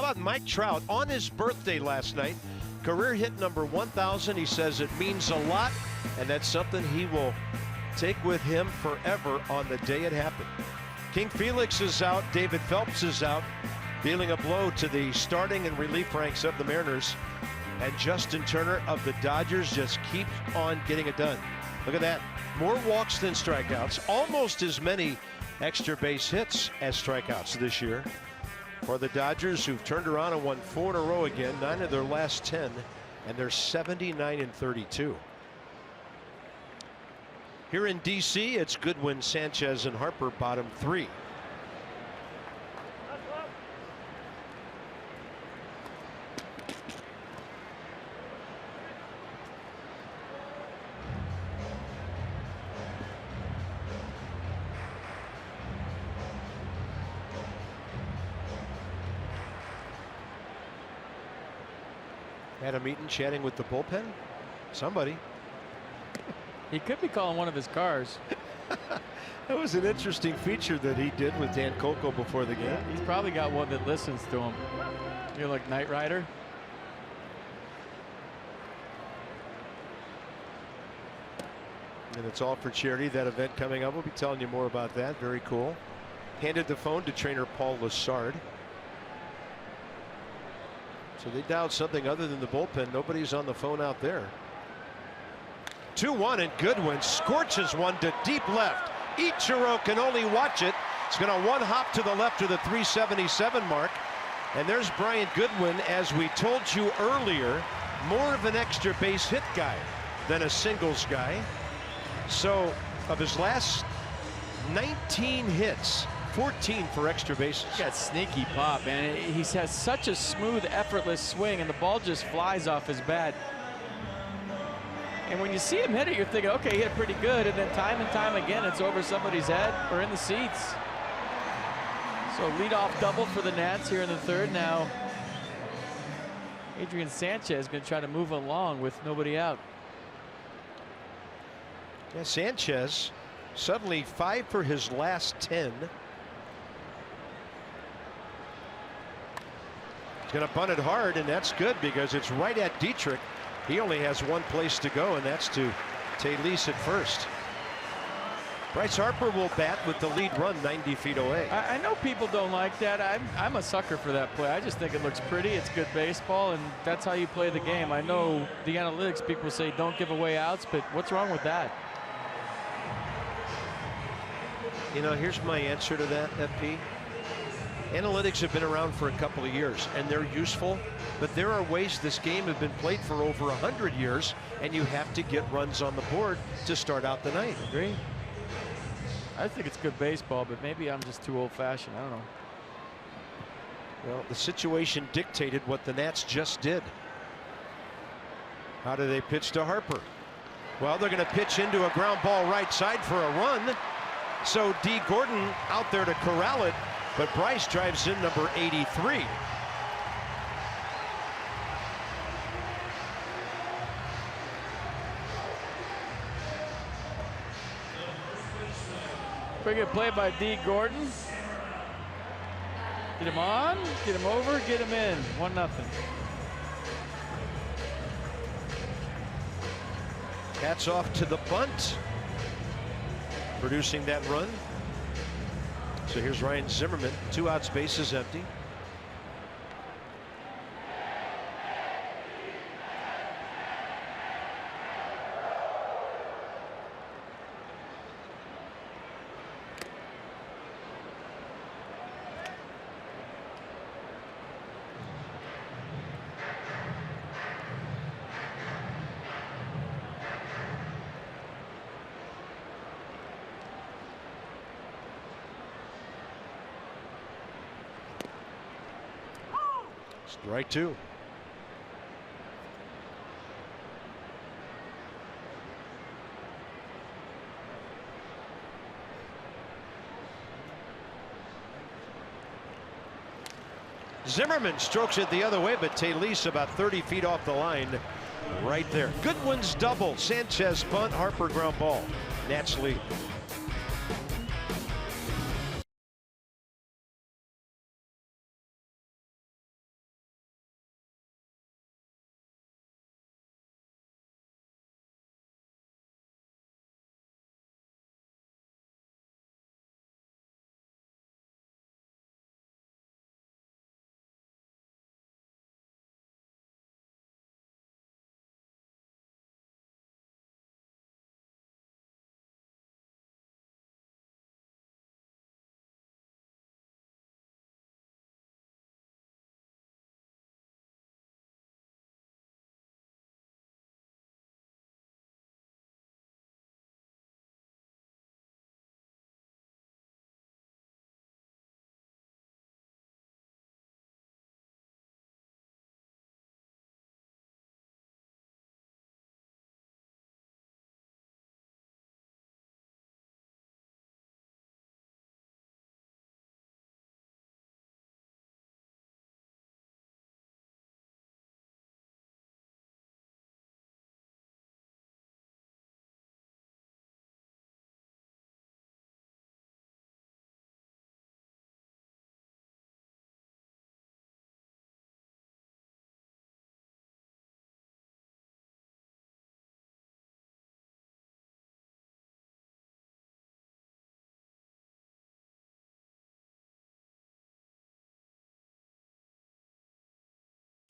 about Mike Trout on his birthday last night? Career hit number 1,000. He says it means a lot, and that's something he will take with him forever on the day it happened. King Felix is out. David Phelps is out, dealing a blow to the starting and relief ranks of the Mariners. And Justin Turner of the Dodgers just keeps on getting it done. Look at that. More walks than strikeouts. Almost as many extra base hits as strikeouts this year for the Dodgers, who've turned around and won 4 in a row again, 9 of their last 10, and they're 79-32. Here in D.C., it's Goodwin, Sanchez, and Harper, bottom 3. Adam Eaton chatting with the bullpen. Somebody. He could be calling one of his cars. That was an interesting feature that he did with Dan Coco before the game. He's probably got one that listens to him. You're like Knight Rider. And it's all for charity. That event coming up. We'll be telling you more about that. Very cool. Handed the phone to trainer Paul Lassard. So they dialed something other than the bullpen. Nobody's on the phone out there. 2-1, and Goodwin scorches one to deep left. Ichiro can only watch it. It's going to one hop to the left to the 377 mark. And there's Brian Goodwin, as we told you earlier, more of an extra base hit guy than a singles guy. So of his last 19 hits, 14 for extra bases. He's got sneaky pop, man. He has such a smooth, effortless swing, and the ball just flies off his bat. And when you see him hit it, you're thinking, okay, he hit pretty good. And then time and time again, it's over somebody's head or in the seats. So leadoff double for the Nats here in the third. Now, Adrian Sanchez is going to try to move along with nobody out. Yeah, Sanchez suddenly 5 for his last 10. He's going to bunt it hard, and that's good because it's right at Dietrich. He only has one place to go, and that's to Taylese at first. Bryce Harper will bat with the lead run 90 feet away. I know people don't like that. I'm a sucker for that play. I just think it looks pretty. It's good baseball, and that's how you play the game. I know the analytics people say don't give away outs, but what's wrong with that? You know, here's my answer to that, FP. Analytics have been around for a couple of years, and they're useful, but there are ways this game has been played for over 100 years, and you have to get runs on the board to start out the night. Agree. I think it's good baseball, but maybe I'm just too old-fashioned. I don't know. Well, the situation dictated what the Nats just did. How do they pitch to Harper? Well, they're going to pitch into a ground ball right side for a run. So D. Gordon out there to corral it, but Bryce drives in number 83. Pretty good play by D. Gordon. Get him on, get him over, get him in. 1-0. Hats off to the bunt, producing that run. So here's Ryan Zimmerman, 2 outs, bases empty. Strike 2. Zimmerman strokes it the other way, but Taylese about 30 feet off the line right there. Goodwin's double. Sanchez bunt, Harper ground ball. Nats lead.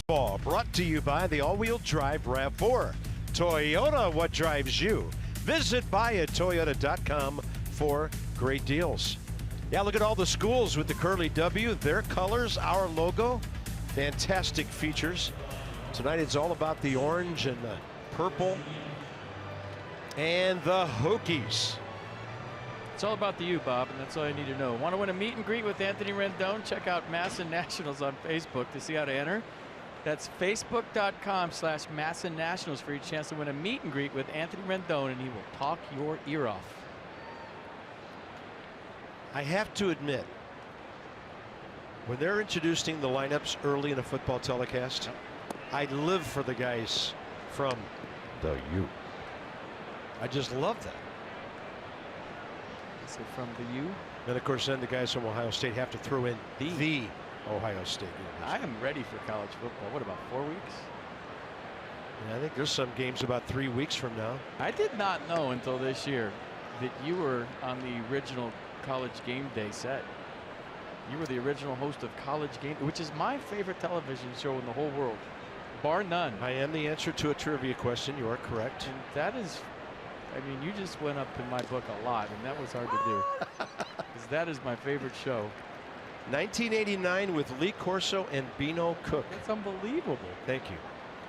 Ball brought to you by the all-wheel drive RAV4. Toyota, what drives you? Visit buyatoyota.com for great deals. Yeah, look at all the schools with the curly W, their colors, our logo. Fantastic features. Tonight it's all about the orange and the purple and the Hokies. It's all about the U, Bob, and that's all you need to know. Want to win a meet and greet with Anthony Rendon? Check out Masson Nationals on Facebook to see how to enter. That's facebook.com/Masson Nationals for your chance to win a meet and greet with Anthony Rendon, and he will talk your ear off. I have to admit, when they're introducing the lineups early in a football telecast, I live for the guys from the U. I just love that. So from the U. And of course, then the guys from Ohio State have to throw in the Ohio State University. I am ready for college football. What, about 4 weeks? Yeah, I think there's some games about 3 weeks from now. I did not know until this year that you were on the original College Game Day set. You were the original host of College Game, which is my favorite television show in the whole world, bar none. I am the answer to a trivia question. You are correct. And that is, I mean, you just went up in my book a lot, and that was hard to do. Because that is my favorite show. 1989 with Lee Corso and Beano Cook. That's unbelievable. Thank you.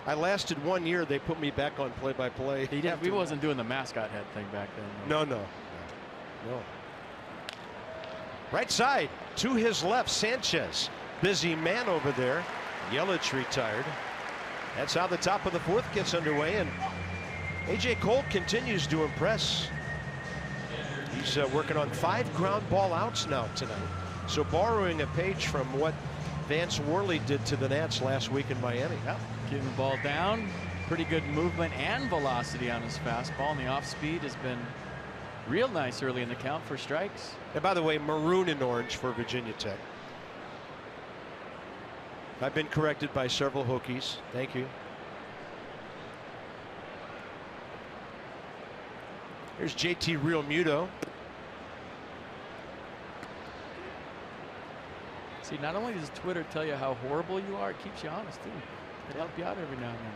I lasted 1 year. They put me back on play-by-play. We wasn't doing the mascot head thing back then. No. Right side to his left, Sanchez. Busy man over there. Yelich retired. That's how the top of the fourth gets underway, and A.J. Cole continues to impress. He's working on 5 ground ball outs now tonight. So borrowing a page from what Vance Worley did to the Nats last week in Miami. Yep. Getting the ball down. Pretty good movement and velocity on his fastball, and the off speed has been real nice early in the count for strikes. And by the way, maroon and orange for Virginia Tech. I've been corrected by several Hokies. Thank you. Here's JT Realmuto. See, not only does Twitter tell you how horrible you are, it keeps you honest too. It helps you out every now and then.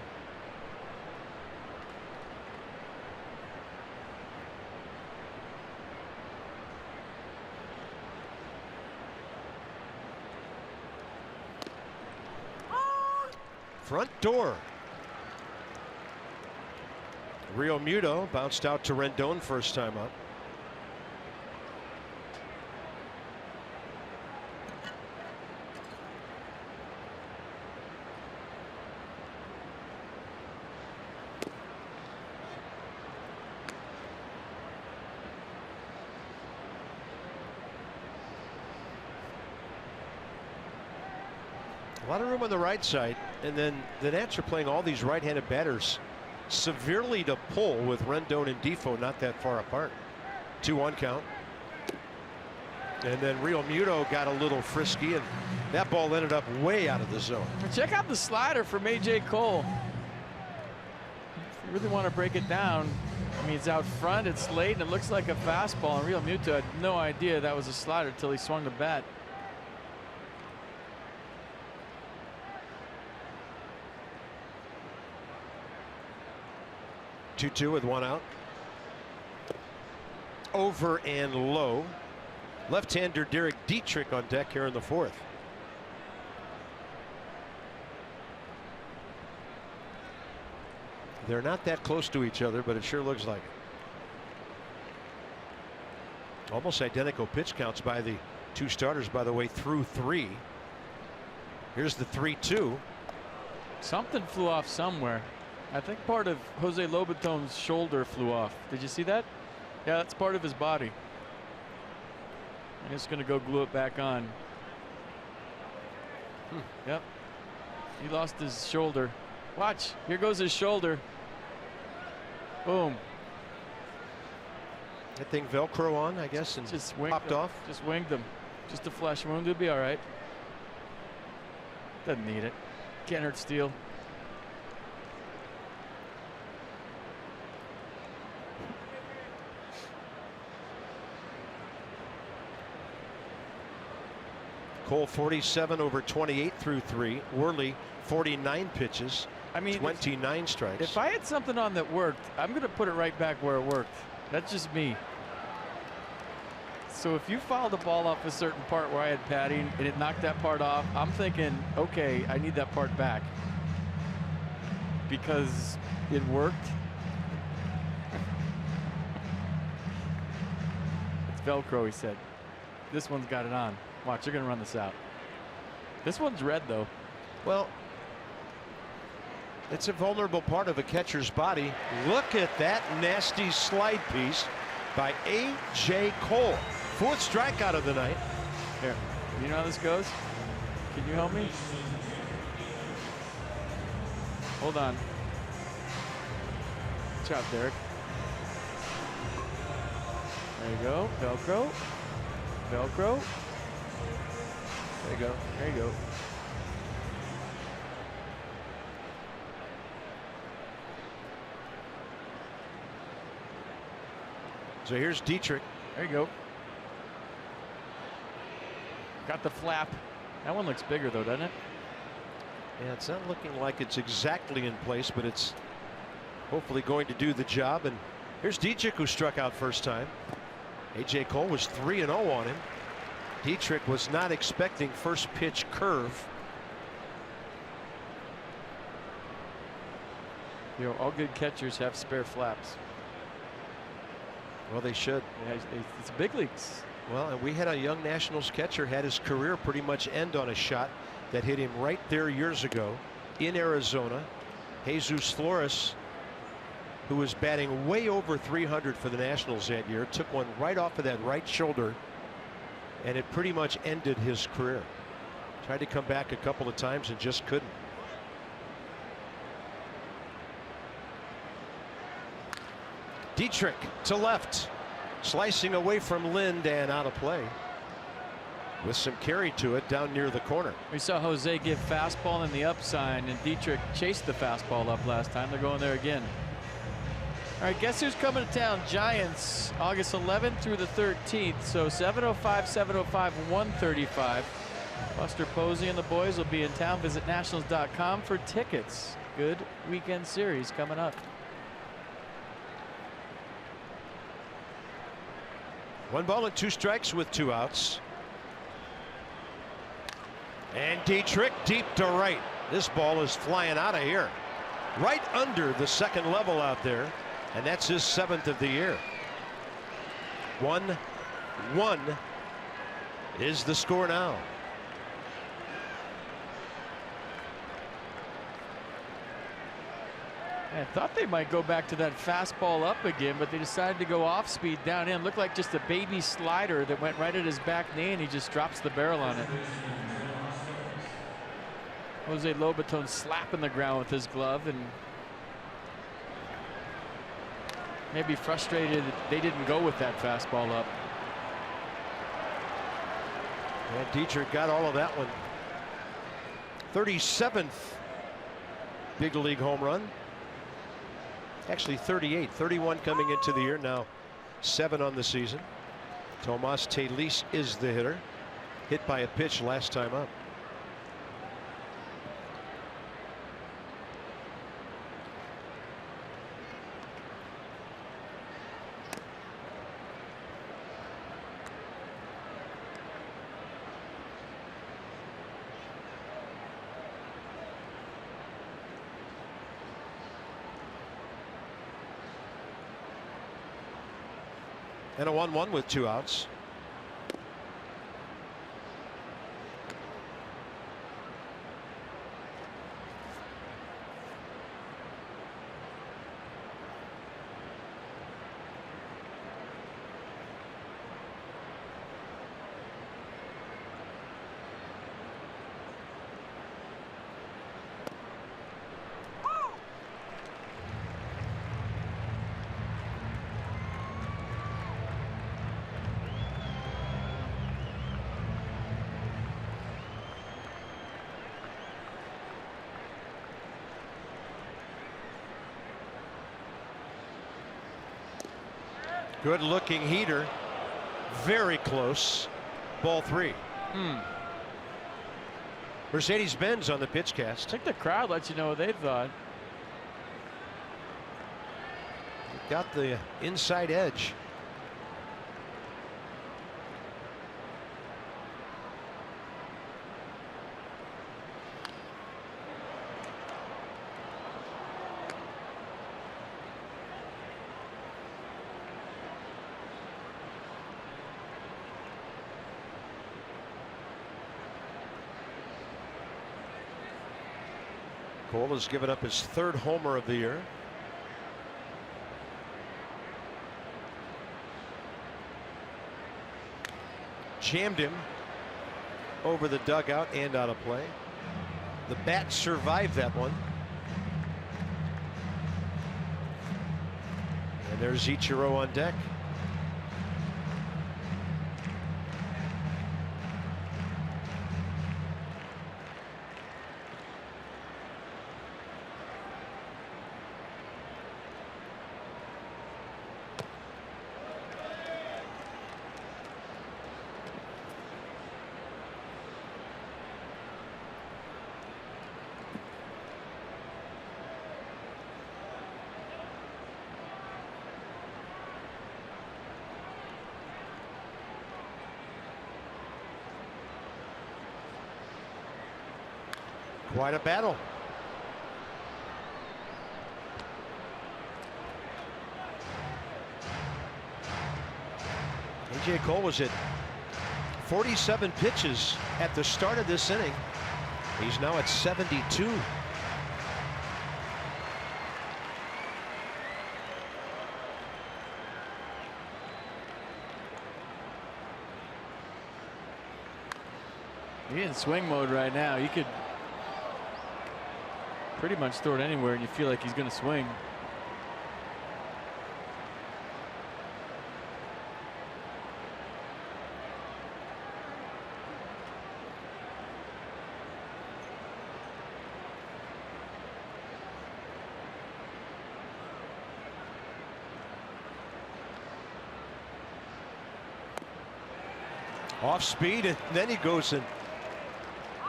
Front door. Realmuto bounced out to Rendon first time up. A lot of room on the right side, and then the Nats are playing all these right-handed batters severely to pull with Rendon and Defoe not that far apart. 2-1 count. And then Realmuto got a little frisky, and that ball ended up way out of the zone. Check out the slider from A.J. Cole. If you really want to break it down, I mean, it's out front, it's late, and it looks like a fastball, and Realmuto had no idea that was a slider until he swung the bat. Two with 1 out. Over and low. Left-hander Derek Dietrich on deck here in the fourth. They're not that close to each other, but it sure looks like it. Almost identical pitch counts by the two starters, by the way, through 3. Here's the 3-2. Something flew off somewhere. I think part of Jose Lobaton's shoulder flew off. Did you see that? Yeah, that's part of his body. I'm just going to go glue it back on. Yep. He lost his shoulder. Watch. Here goes his shoulder. Boom. That thing Velcro on, I guess, and just popped off. Just winged him. Just a flesh wound. It'll be all right. Doesn't need it. Can't hurt steel. Cole 47 over 28 through 3. Worley 49 pitches. I mean, 29 strikes. If I had something on that worked, I'm going to put it right back where it worked. That's just me. So if you fouled the ball off a certain part where I had padding and it knocked that part off, I'm thinking, okay, I need that part back because it worked. It's Velcro, he said. This one's got it on. Watch, they're going to run this out. This one's red, though. Well, it's a vulnerable part of a catcher's body. Look at that nasty slide piece by A.J. Cole. 4th strikeout of the night. Here, you know how this goes? Can you help me? Hold on. Chop, Derek. There you go. Velcro. Velcro. There you go. There you go. So here's Dietrich. There you go. Got the flap. That one looks bigger though, doesn't it? Yeah, it's not looking like it's exactly in place, but it's hopefully going to do the job. And here's Dietrich, who struck out first time. A.J. Cole was 3-0 on him. Dietrich was not expecting first pitch curve. You know, all good catchers have spare flaps. Well, they should. Yeah, it's big leagues. Well, and we had a young Nationals catcher had his career pretty much end on a shot that hit him right there years ago in Arizona. Jesus Flores, who was batting way over 300 for the Nationals that year, took one right off of that right shoulder, and it pretty much ended his career. Tried to come back a couple of times and just couldn't. Dietrich to left, slicing away from Lind and out of play with some carry to it down near the corner. We saw Jose give fastball in the up sign, and Dietrich chased the fastball up last time. They're going there again. All right, guess who's coming to town? Giants, August 11th through the 13th. So 7:05, 7:05, 1:35. Buster Posey and the boys will be in town. Visit nationals.com for tickets. Good weekend series coming up. 1 ball and 2 strikes with 2 outs. And Dietrich deep to right. This ball is flying out of here. Right under the second level out there. And that's his 7th of the year. 1-1 is the score now. I thought they might go back to that fastball up again, but they decided to go off speed down in. Looked like just a baby slider that went right at his back knee, and he just drops the barrel on it. Jose Lobaton slapping the ground with his glove, and maybe frustrated that they didn't go with that fastball up. And Dietrich got all of that one. 37th big league home run. Actually 38, 31 coming into the year, now 7 on the season. Tomas Telis is the hitter. Hit by a pitch last time up. And a 1-1 with 2 outs. Good looking heater. Very close. Ball 3. Mercedes-Benz on the pitch I cast. think the crowd lets you know what they thought. Got the inside edge. Cole has given up his 3rd homer of the year. Jammed him over the dugout and out of play. The bat survived that one. And there's Ichiro on deck. Quite a battle. A.J. Cole was at 47 pitches at the start of this inning. He's now at 72. You're in swing mode right now. You could pretty much throw it anywhere and you feel like he's going to swing. Off speed, and then he goes and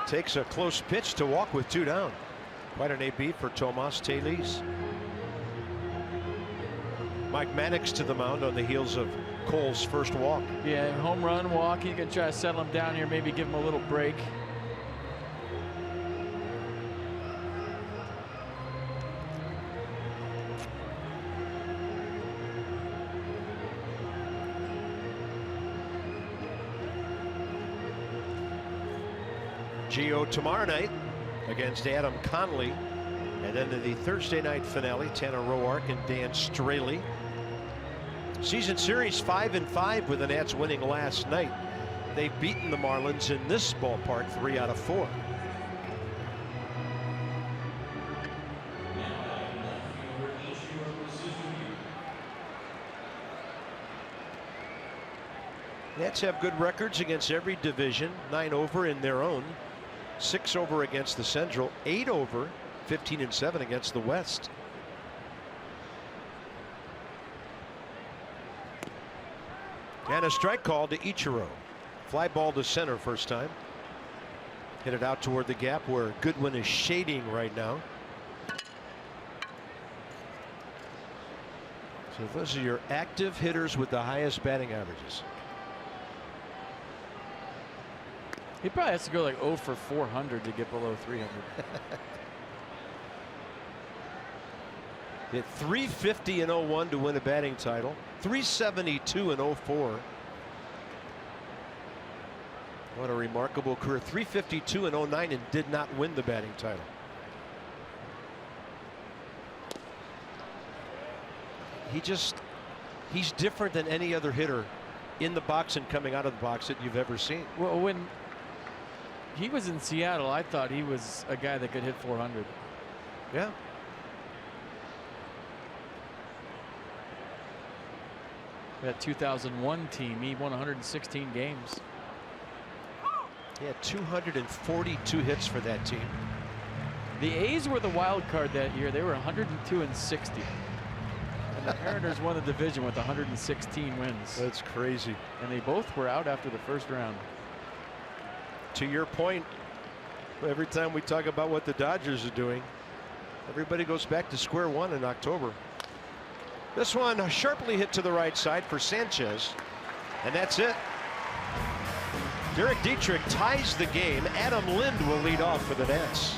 takes a close pitch to walk with 2 down. Quite an AB for Tomas Telis. Mike Mannix to the mound on the heels of Cole's first walk. Yeah, home run, walk. You can try to settle him down here, maybe give him a little break. Gio tomorrow night against Adam Conley, and then the Thursday night finale, Tanner Roark and Dan Straley. Season series 5-5 with the Nats winning last night. They've beaten the Marlins in this ballpark 3 out of 4. Nats have good records against every division. 9 over in their own, 6 over against the Central, 8 over, 15-7 against the West. And a strike call to Ichiro. Fly ball to center first time. Hit it out toward the gap where Goodwin is shading right now. So those are your active hitters with the highest batting averages. He probably has to go like 0 for 400 to get below 300. Hit 350 in 01 to win a batting title. 372 in 04. What a remarkable career. 352 in 09 and did not win the batting title. He's different than any other hitter in the box and coming out of the box that you've ever seen. Well, when he was in Seattle, I thought he was a guy that could hit 400. Yeah. That 2001 team, he won 116 games. He had 242 hits for that team. The A's were the wild card that year. They were 102-60. And the Mariners won the division with 116 wins. That's crazy. And they both were out after the first round. To your point, Every time we talk about what the Dodgers are doing, everybody goes back to square one in October. This one sharply hit to the right side for Sanchez, and that's it. Derek Dietrich ties the game. Adam Lind will lead off for the Nats.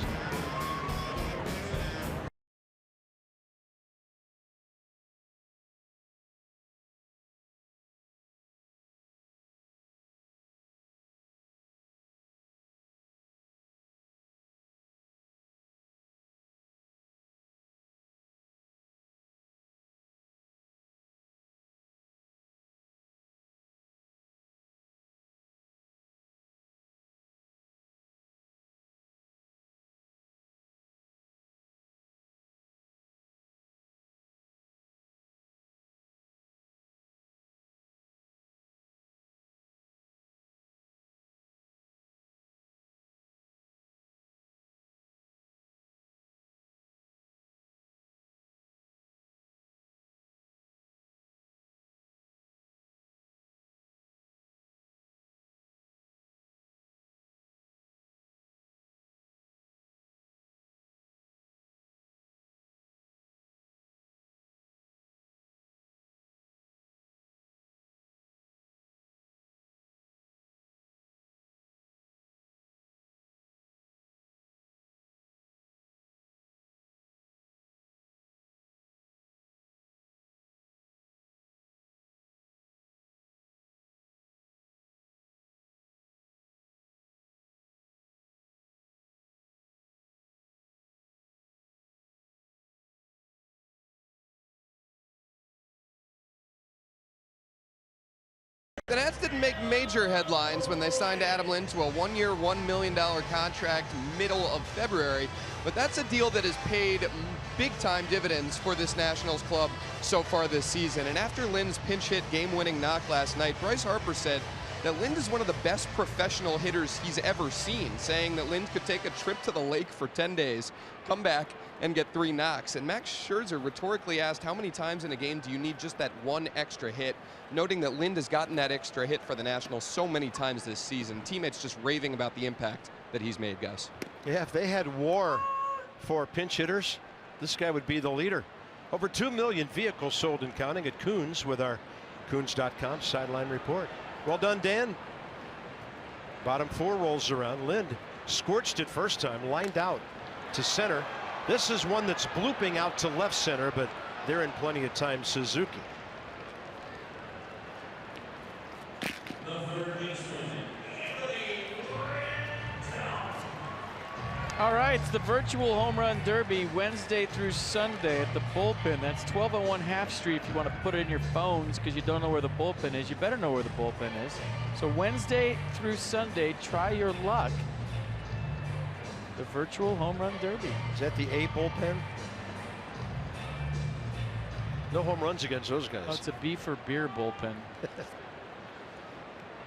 The Nats didn't make major headlines when they signed Adam Lind to a one-year, $1 million contract middle of February, but that's a deal that has paid big-time dividends for this Nationals club so far this season. And after Lind's pinch hit game-winning knock last night, Bryce Harper said that Lind is one of the best professional hitters he's ever seen, saying that Lind could take a trip to the lake for 10 days, come back, and get 3 knocks. And Max Scherzer rhetorically asked, how many times in a game do you need just that one extra hit? Noting that Lind has gotten that extra hit for the Nationals so many times this season. Teammates just raving about the impact that he's made, guys. Yeah, if they had war for pinch hitters, this guy would be the leader. Over 2 million vehicles sold and counting at Coons with our Coons.com sideline report. Well done, Dan. Bottom 4 rolls around. Lind scorched it first time, lined out to center. This is one that's blooping out to left center, but they're in plenty of time. Suzuki. All right, it's the virtual home run derby Wednesday through Sunday at the bullpen. That's 1201 Half Street if you want to put it in your phones because you don't know where the bullpen is. You better know where the bullpen is. So Wednesday through Sunday, try your luck. The virtual home run derby. Is that the A bullpen? No home runs against those guys. Oh, it's a B for beer bullpen.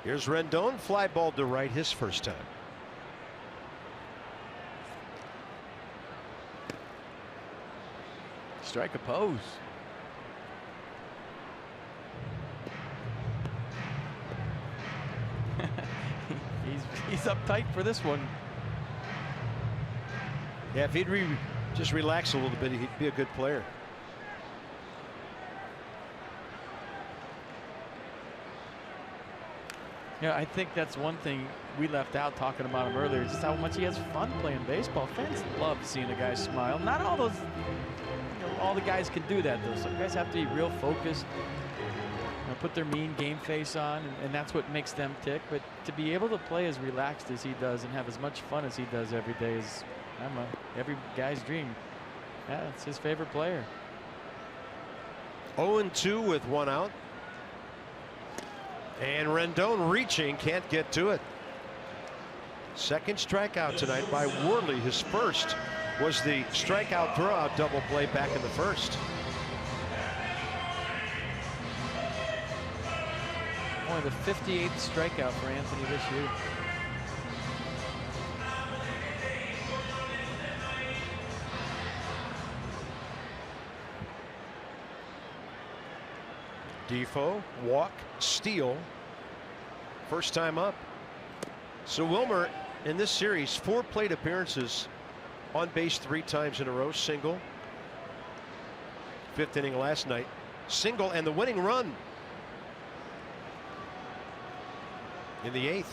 Here's Rendon, fly ball to right, his first time. Strike a pose. he's uptight for this one. Yeah, if he'd just relax a little bit, he'd be a good player. Yeah, I think that's one thing we left out talking about him earlier, just how much he has fun playing baseball. Fans love seeing a guy smile. Not all those, all the guys can do that though. Some guys have to be real focused, put their mean game face on, and that's what makes them tick. But to be able to play as relaxed as he does and have as much fun as he does every day is every guy's dream. Yeah, it's his favorite player. 0-2 with 1 out. And Rendon reaching, can't get to it. Second strikeout tonight by Worley. His first was the strikeout throwout double play back in the first. Only the 58th strikeout for Anthony this year. Defoe, walk, steal. First time up. So Wilmer in this series, 4 plate appearances, on base 3 times in a row, single. 5th inning last night, single, and the winning run in the 8th.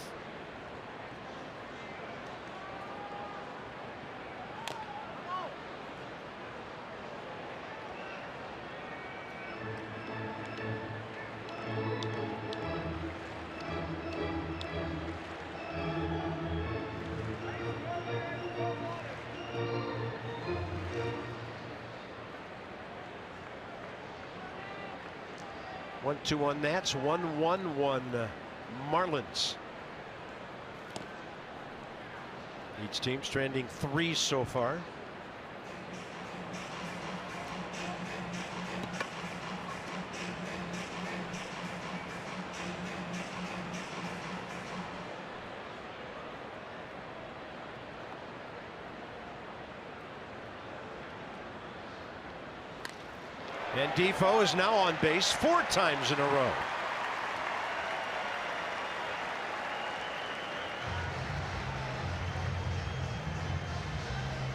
One, 2 on Nats, 1-1-1 Marlins. Each team stranding 3 so far. And Defoe is now on base 4 times in a row.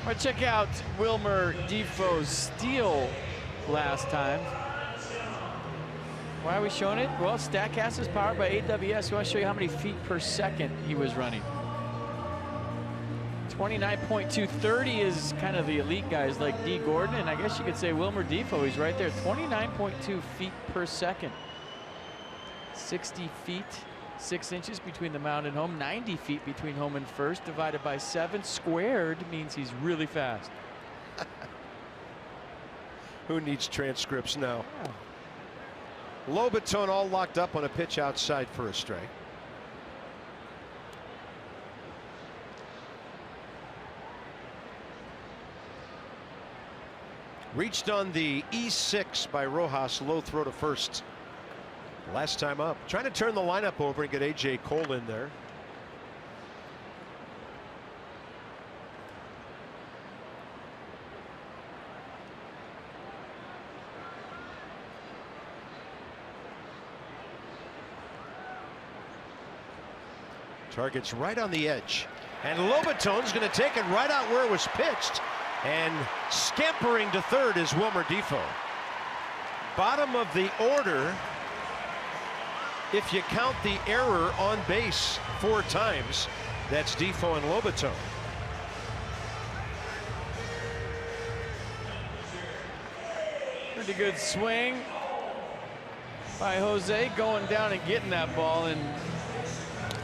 Well, check out Wilmer Defoe's steal last time. Why are we showing it? Well, Statcast is powered by AWS. We want to show you how many feet per second he was running. 29.2, 30 is kind of the elite guys like D. Gordon, and I guess you could say Wilmer Defoe, he's right there, 29.2 feet per second. 60 feet, 6 inches between the mound and home, 90 feet between home and first, divided by 7 squared means he's really fast. Who needs transcripts now? Yeah. Lobaton all locked up on a pitch outside for a strike. Reached on the E6 by Rojas, low throw to first. Last time up, trying to turn the lineup over and get A.J. Cole in there. Target's right on the edge, and Lobaton's going to take it right out where it was pitched. And scampering to third is Wilmer Defoe. Bottom of the order if you count the error on base 4 times. That's Defoe and Lobaton. Pretty good swing by Jose, going down and getting that ball, and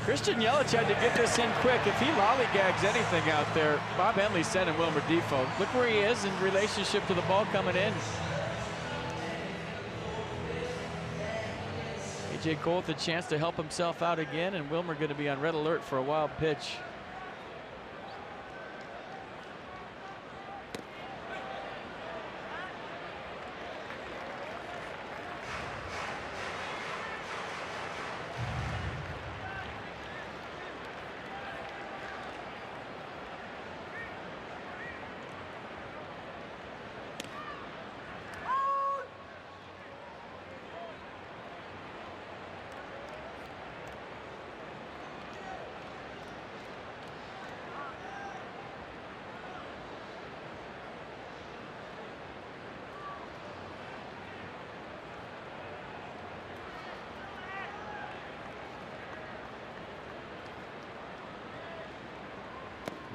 Christian Yelich had to get this in quick. If he lollygags anything out there, Bob Henley's sending Wilmer Defoe. Look where he is in relationship to the ball coming in. A.J. Cole with a chance to help himself out again, and Wilmer going to be on red alert for a wild pitch.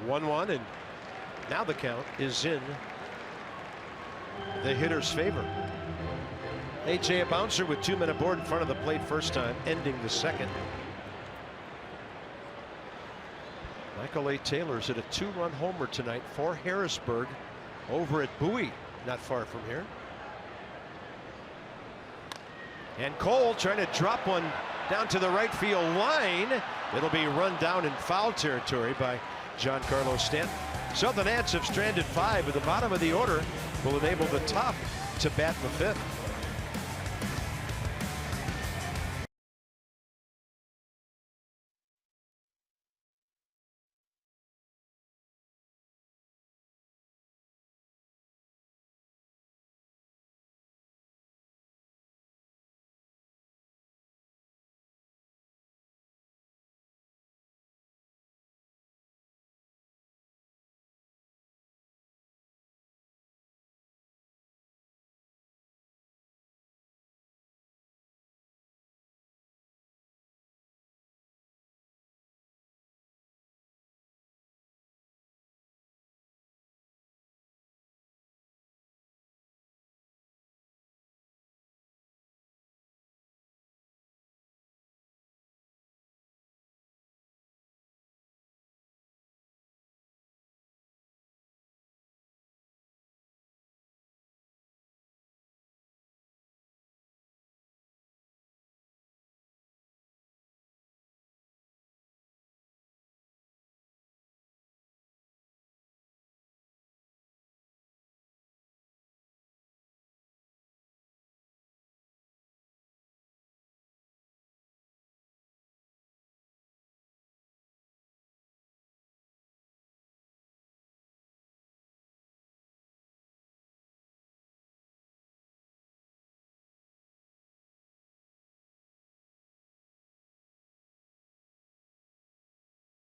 One, and now the count is in the hitter's favor. A.J. a bouncer with 2 men aboard in front of the plate first time, ending the second. Michael A. Taylor's at a 2-run homer tonight for Harrisburg over at Bowie, not far from here. And Cole trying to drop one down to the right field line. It'll be run down in foul territory by Giancarlo Stanton. So the Nats have stranded 5, but the bottom of the order will enable the top to bat in the 5th.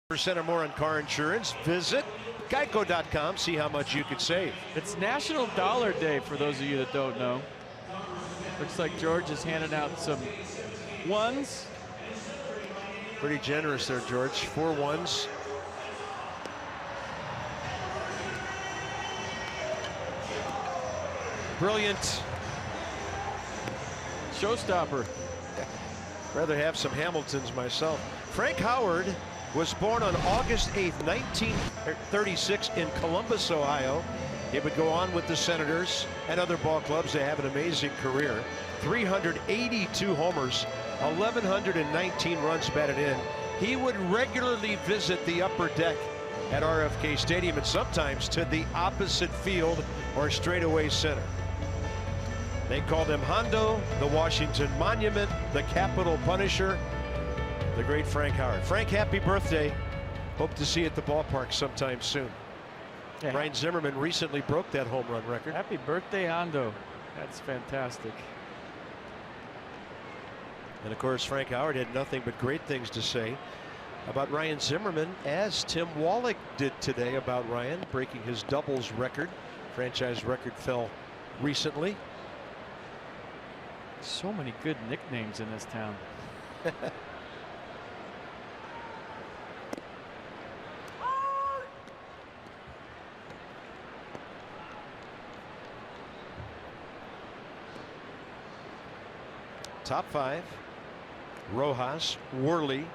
% or more on car insurance. Visit geico.com. See how much you could save. It's National Dollar Day for those of you that don't know. Looks like George is handing out some ones. Pretty generous there, George. 4 ones. Brilliant. Showstopper. Rather have some Hamiltons myself. Frank Howard was born on August 8th, 1936 in Columbus, Ohio. He would go on with the Senators and other ball clubs to have an amazing career. 382 homers, 1,119 runs batted in. He would regularly visit the upper deck at RFK Stadium and sometimes to the opposite field or straightaway center. They called him Hondo, the Washington Monument, the Capitol Punisher, the great Frank Howard. Frank, happy birthday. Hope to see you at the ballpark sometime soon. Yeah. Ryan Zimmerman recently broke that home run record. Happy birthday, Hondo. That's fantastic. And of course, Frank Howard had nothing but great things to say about Ryan Zimmerman, as Tim Wallach did today about Ryan, breaking his doubles record. Franchise record fell recently. So many good nicknames in this town. Top 5: Rojas, Worley,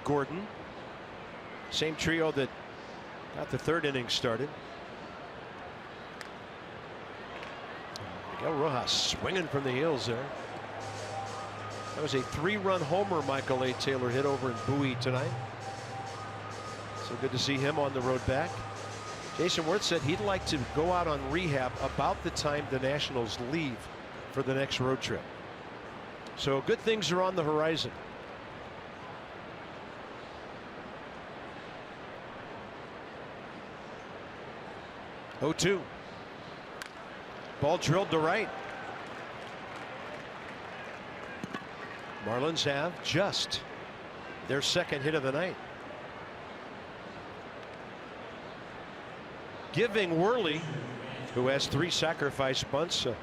Gordon. Same trio that got the 3rd inning started. Miguel Rojas swinging from the heels there. That was a 3-run homer Michael A. Taylor hit over in Bowie tonight. So good to see him on the road back. Jason Wirth said he'd like to go out on rehab about the time the Nationals leave for the next road trip. So good things are on the horizon. Oh, 2. Ball drilled to right. Marlins have just their 2nd hit of the night. Giving Worley, who has 3 sacrifice bunts, a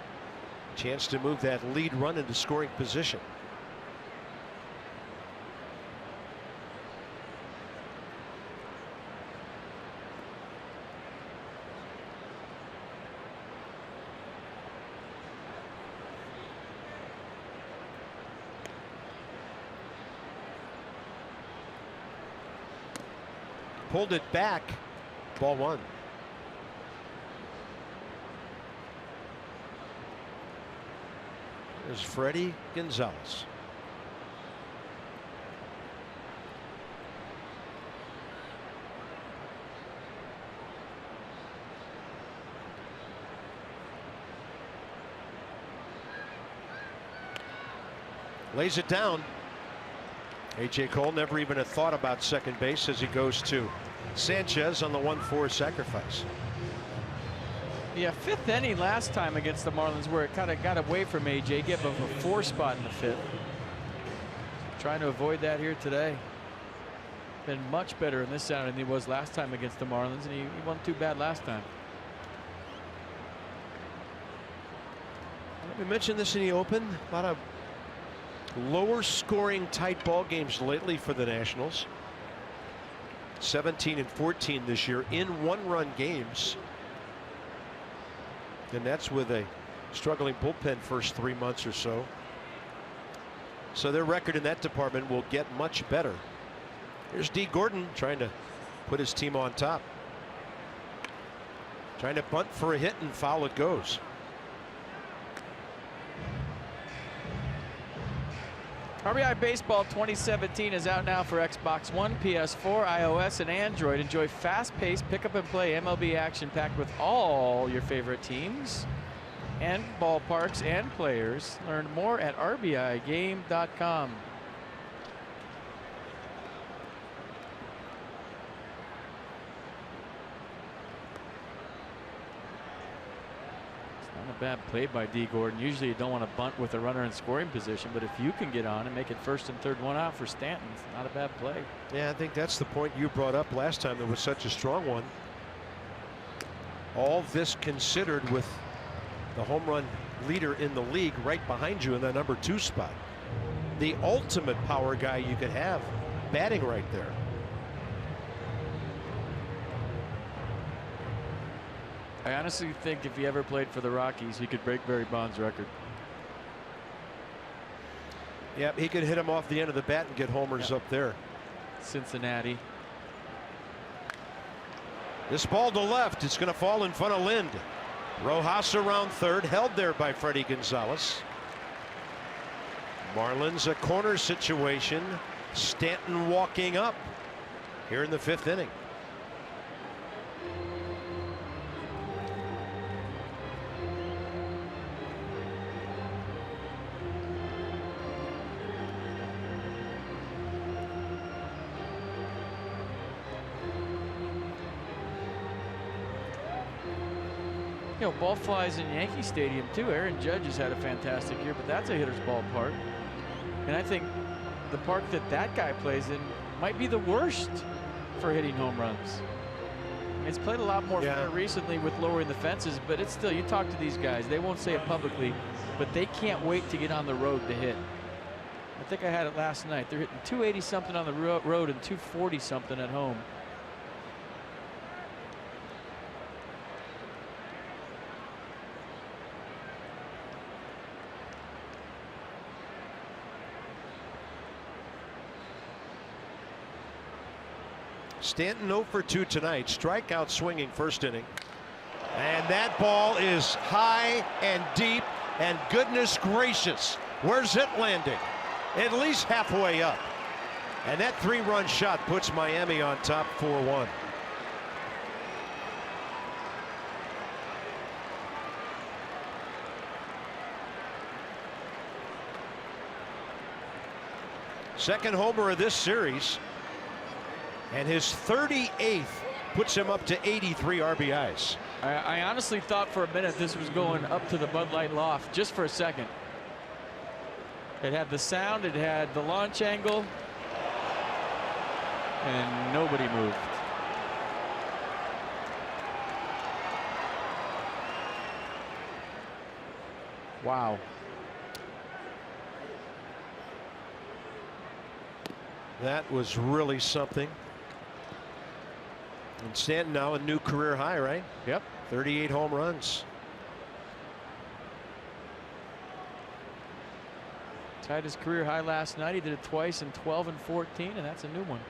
chance to move that lead run into scoring position. Pulled it back. Ball 1. There's Freddie Gonzalez. Lays it down. A.J. Cole never even a thought about second base as he goes to Sanchez on the 1-4 sacrifice. Yeah, 5th inning last time against the Marlins where it kind of got away from A.J. Give him a 4 spot in the 5th. Trying to avoid that here today. Been much better in this outing than he was last time against the Marlins, and he wasn't too bad last time. We mentioned this in the open. A lot of lower scoring tight ball games lately for the Nationals. 17 and 14 this year in 1-run games. And that's with a struggling bullpen first 3 months or so. So their record in that department will get much better. Here's D. Gordon trying to put his team on top. Trying to bunt for a hit, and foul it goes. RBI Baseball 2017 is out now for Xbox One, PS4, iOS, and Android. Enjoy fast-paced pick-up-and-play MLB action packed with all your favorite teams and ballparks and players. Learn more at rbigame.com. Not a bad play by D. Gordon. Usually you don't want to bunt with a runner in scoring position, but if you can get on and make it first and third, one out for Stanton, it's not a bad play. Yeah, I think that's the point you brought up last time. There was such a strong one. All this considered, with the home run leader in the league right behind you in the number 2 spot. The ultimate power guy you could have batting right there. I honestly think if he ever played for the Rockies, he could break Barry Bonds' record. Yep, he could hit him off the end of the bat and get homers up there. Cincinnati. This ball to left. It's going to fall in front of Lind. Rojas around third, held there by Freddie Gonzalez. Marlins a corner situation. Stanton walking up here in the 5th inning. You know, ball flies in Yankee Stadium too. Aaron Judge has had a fantastic year, but that's a hitter's ballpark. And I think the park that guy plays in might be the worst for hitting home runs. It's played a lot more fair recently with lowering the fences, but it's still, you talk to these guys, they won't say it publicly, but they can't wait to get on the road to hit. I think I had it last night. They're hitting 280 something on the road and 240 something at home. Stanton 0 for 2 tonight. Strikeout swinging first inning. And that ball is high and deep, and goodness gracious, where's it landing? At least halfway up. And that 3-run shot puts Miami on top 4-1. Second homer of this series. And his 38th puts him up to 83 RBIs. I honestly thought for a minute this was going up to the Bud Light loft, just for a second. It had the sound, it had the launch angle, and nobody moved. Wow. That was really something. And Stanton now a new career high, right? Yep. 38 home runs. Tied his career high last night. He did it twice in 12 and 14, and that's a new one.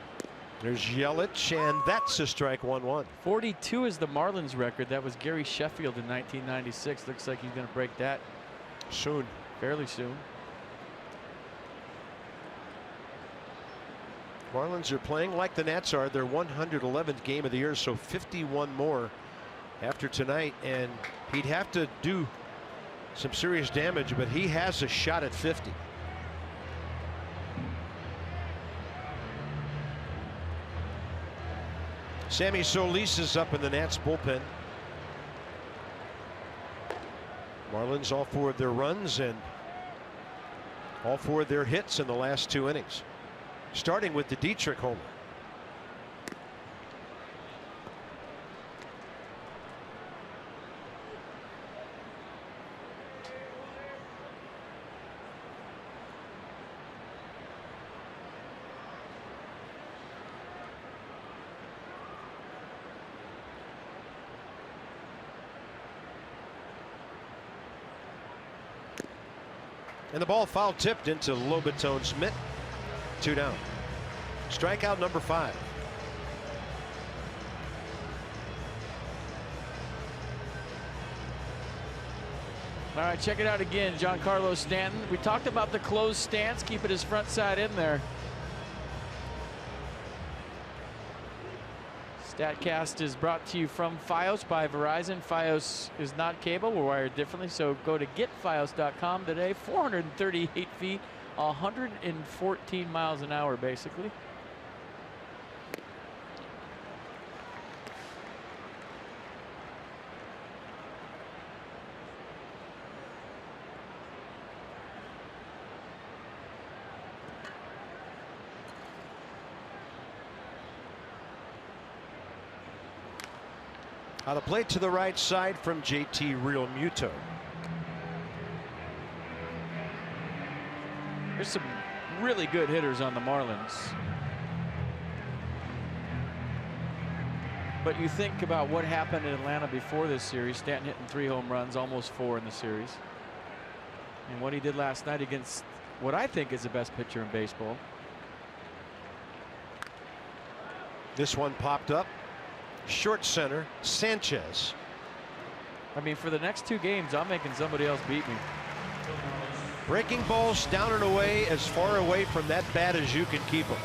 There's Yelich, and that's a strike 1-1. 42 is the Marlins record. That was Gary Sheffield in 1996. Looks like he's going to break that soon. Fairly soon. Marlins are playing like the Nats are. Their 111th game of the year, so 51 more after tonight, and he'd have to do some serious damage, but he has a shot at 50. Sammy Solis is up in the Nats bullpen. Marlins all 4 of their runs and all 4 of their hits in the last 2 innings. Starting with the Dietrich homer. And the ball foul tipped into Lobitone's mitt. 2 down. Strikeout number 5. All right, check it out again. Giancarlo Stanton. We talked about the closed stance, keeping his front side in there. StatCast is brought to you from Fios by Verizon. Fios is not cable. We're wired differently, so go to getfios.com today. 438 feet, 114 miles an hour, basically. The plate to the right side from JT Realmuto. There's some really good hitters on the Marlins. But you think about what happened in Atlanta before this series. Stanton hitting 3 home runs, almost 4 in the series. And what he did last night against what I think is the best pitcher in baseball. This one popped up. Short center, Sanchez. I mean, for the next 2 games, I'm making somebody else beat me. Breaking balls down and away, as far away from that bat as you can keep them.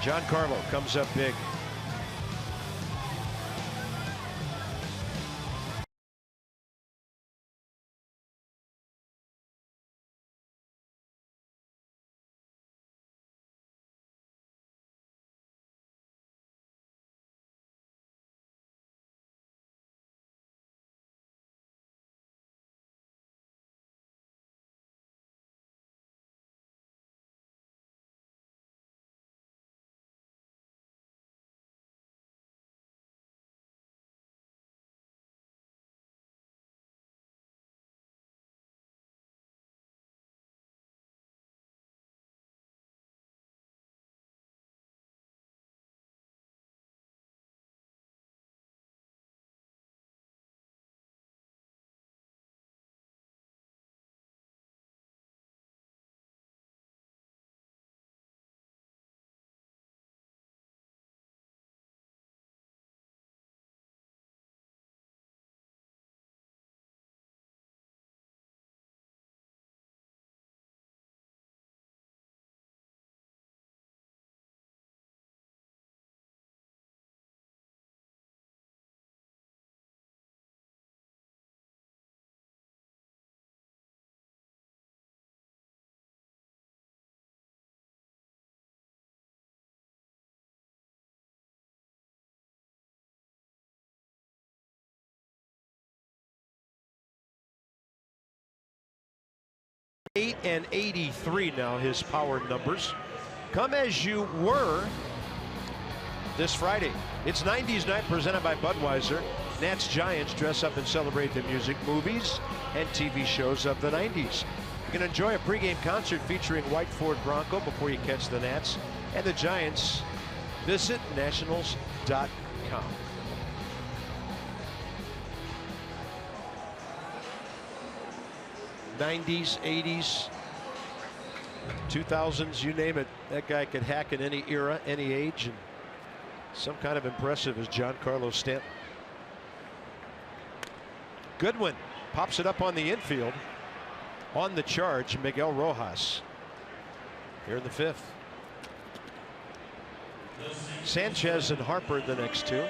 Giancarlo comes up big. And 83 now, his power numbers. Come as you were this Friday. It's 90s night presented by Budweiser. Nats Giants dress up and celebrate the music, movies, and TV shows of the 90s. You can enjoy a pregame concert featuring White Ford Bronco before you catch the Nats and the Giants. Visit nationals.com. 90s, 80s, 2000s, you name it. That guy could hack in any era, any age, and some kind of impressive as Giancarlo Stanton. Goodwin pops it up on the infield. On the charge, Miguel Rojas. Here in the 5th. Sanchez and Harper the next 2.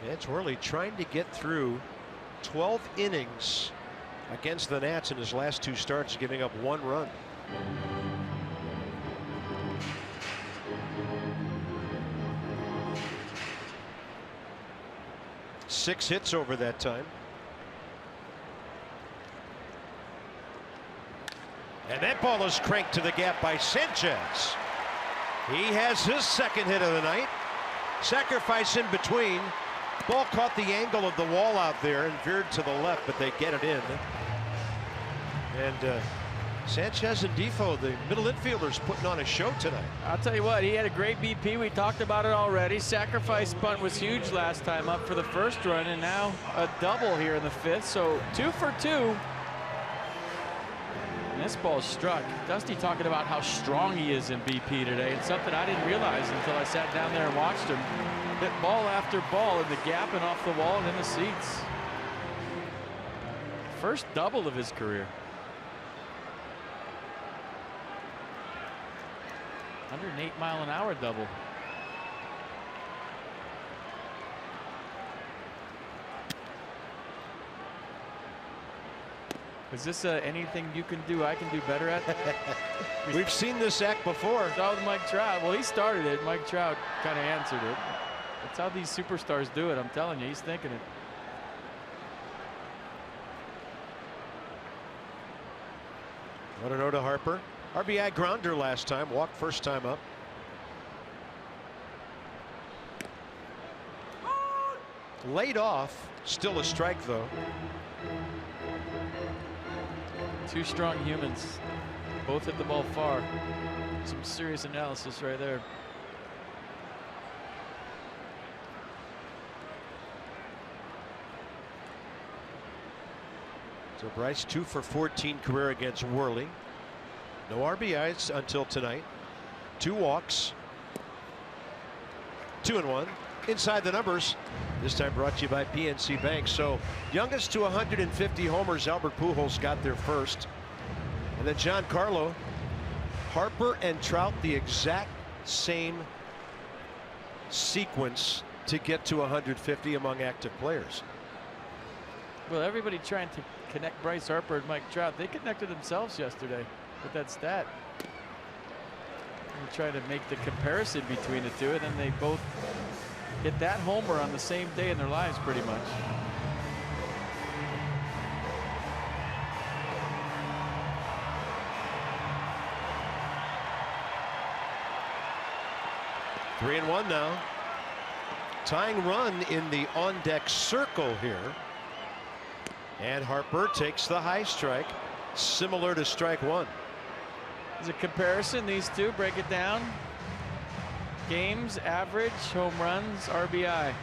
It's Worley trying to get through 12 innings against the Nats in his last 2 starts, giving up 1 run. Six hits over that time. And that ball is cranked to the gap by Sanchez. He has his 2nd hit of the night. Sacrifice in between. Ball caught the angle of the wall out there and veered to the left, but they get it in. And Sanchez and Defoe, the middle infielders, putting on a show tonight. I'll tell you what, he had a great BP. We talked about it already. Sacrifice bunt was huge last time up for the 1st run, and now a double here in the 5th. So 2 for 2. And this ball struck. Dusty talking about how strong he is in BP today, and something I didn't realize until I sat down there and watched him. Hit ball after ball in the gap and off the wall and in the seats. First double of his career. 108-mile-an-hour double. Is this anything you can do, I can do better at? We've seen this act before. Saw with Mike Trout. Well, he started it. Mike Trout kind of answered it. That's how these superstars do it. I'm telling you, he's thinking it. What a note to Harper. RBI grounder last time. Walked first time up. Laid off. Still a strike, though. Two strong humans. Both hit the ball far. Some serious analysis right there. So Bryce 2 for 14 career against Worley. No RBIs until tonight. 2 walks. 2-1. Inside the numbers. This time brought to you by PNC Bank. So youngest to 150 homers, Albert Pujols got there first. And then Giancarlo, Harper and Trout, the exact same sequence to get to 150 among active players. Well, everybody trying to connect Bryce Harper and Mike Trout. They connected themselves yesterday with that stat. We're trying to make the comparison between the two, and then they both hit that homer on the same day in their lives pretty much. Three and one now. Tying run in the on-deck circle here. And Harper takes the high strike, similar to strike one. As a comparison, these two, break it down. Games, average, home runs, RBI.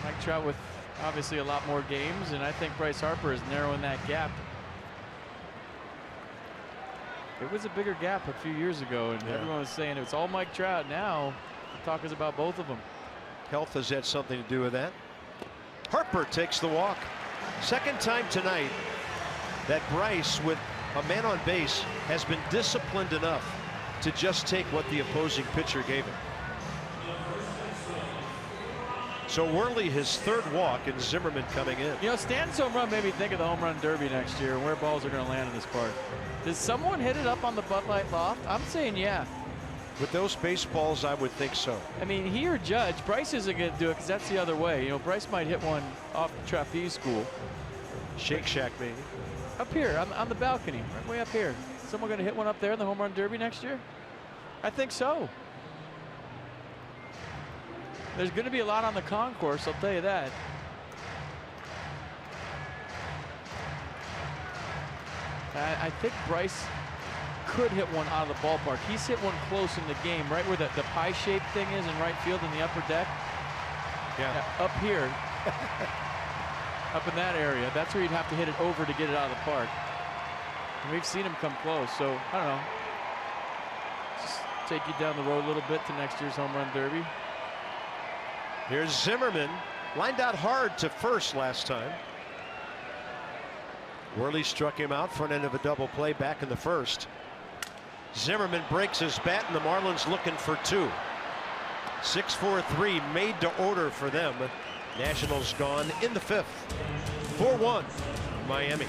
Mike Trout with obviously a lot more games, and I think Bryce Harper is narrowing that gap. It was a bigger gap a few years ago, and everyone was saying it's all Mike Trout. Now the talk is about both of them. Health has had something to do with that. Harper takes the walk. Second time tonight that Bryce, with a man on base, has been disciplined enough to just take what the opposing pitcher gave him. So Worley, his third walk, and Zimmerman coming in. You know, Stanton's home run made me think of the home run derby next year and where balls are going to land in this park. Does someone hit it up on the Bud Light loft? I'm saying yeah. With those baseballs, I would think so. I mean, he or Judge. Bryce isn't going to do it because that's the other way. You know, Bryce might hit one off the trapeze school. Shake Shack, maybe. Up here on the balcony, right way up here. Someone going to hit one up there in the home run derby next year? I think so. There's going to be a lot on the concourse, I'll tell you that. I think Bryce could hit one out of the ballpark. He's hit one close in the game, right where the pie-shaped thing is in right field in the upper deck. Yeah. Up here. Up in that area. That's where you'd have to hit it over to get it out of the park. And we've seen him come close, so I don't know. Just take you down the road a little bit to next year's home run derby. Here's Zimmerman, lined out hard to first last time. Worley struck him out front end of a double play back in the first. Zimmerman breaks his bat, and the Marlins looking for two. 6-4-3 made to order for them. Nationals gone in the fifth. 4-1 Miami.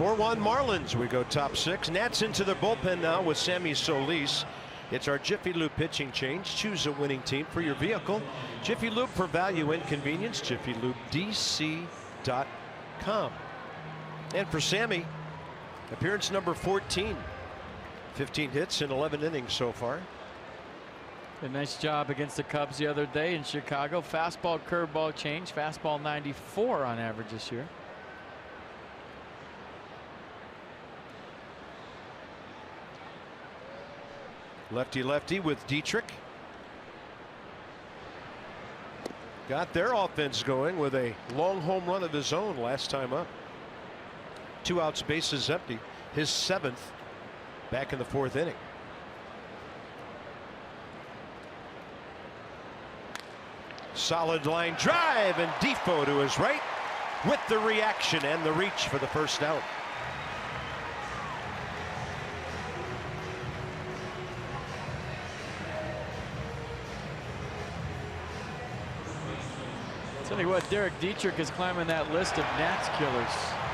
4-1 Marlins. We go top 6. Nats into the bullpen now with Sammy Solis. It's our Jiffy Lube pitching change. Choose a winning team for your vehicle. Jiffy Lube for value and convenience. JiffyLubeDC.com. And for Sammy, appearance number 14. 15 hits in 11 innings so far. A nice job against the Cubs the other day in Chicago. Fastball, curveball change. Fastball 94 on average this year. Lefty with Dietrich. Got their offense going with a long home run of his own last time up. 2 outs, bases empty. His 7th back in the 4th inning. Solid line drive, and Defoe to his right with the reaction and the reach for the first out. Tell you what, Derek Dietrich is climbing that list of Nats killers.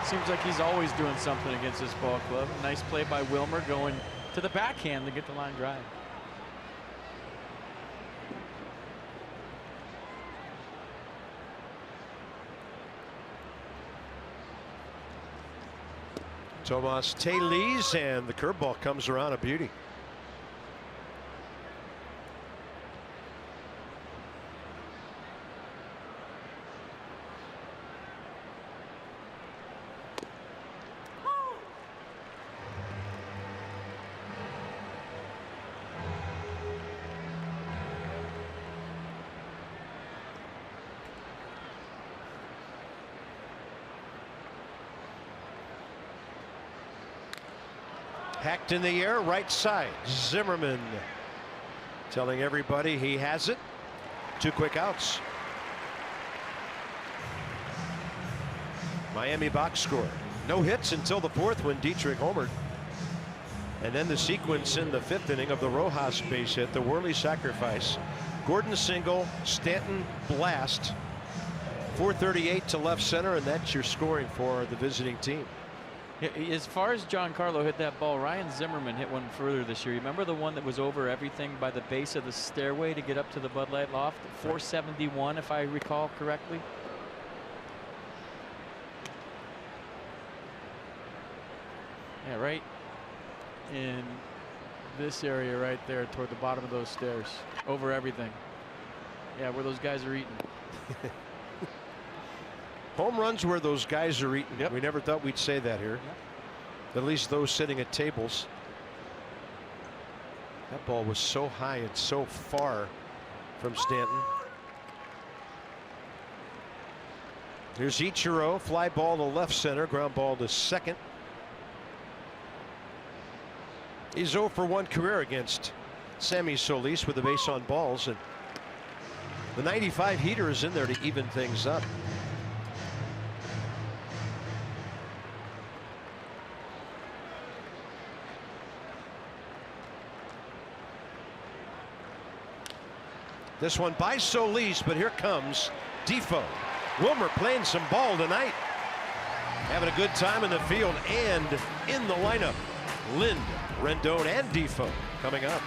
Seems like he's always doing something against this ball club. Nice play by Wilmer going to the backhand to get the line drive. Tomas Taylor, and the curveball comes around a beauty. Hacked in the air, right side. Zimmerman telling everybody he has it. 2 quick outs. Miami box score. No hits until the 4th when Dietrich homered. And then the sequence in the 5th inning of the Rojas base hit, the Worley sacrifice. Gordon single, Stanton blast. 438 to left center, and that's your scoring for the visiting team. As far as Giancarlo hit that ball, Ryan Zimmerman hit one further this year. You remember the one that was over everything by the base of the stairway to get up to the Bud Light loft? 471, if I recall correctly. Yeah, right in this area right there toward the bottom of those stairs. Over everything. Yeah, where those guys are eating. Home runs where those guys are eating. Yep. We never thought we'd say that here. Yep. At least those sitting at tables. That ball was so high and so far from Stanton. Here's Ichiro. Fly ball to left center. Ground ball to second. He's 0 for 1 career against Sammy Solis with the base on balls. And the 95 heater is in there to even things up. This one by Solis, but here comes Defoe. Wilmer playing some ball tonight. Having a good time in the field and in the lineup. Lind, Rendon, and Defoe coming up.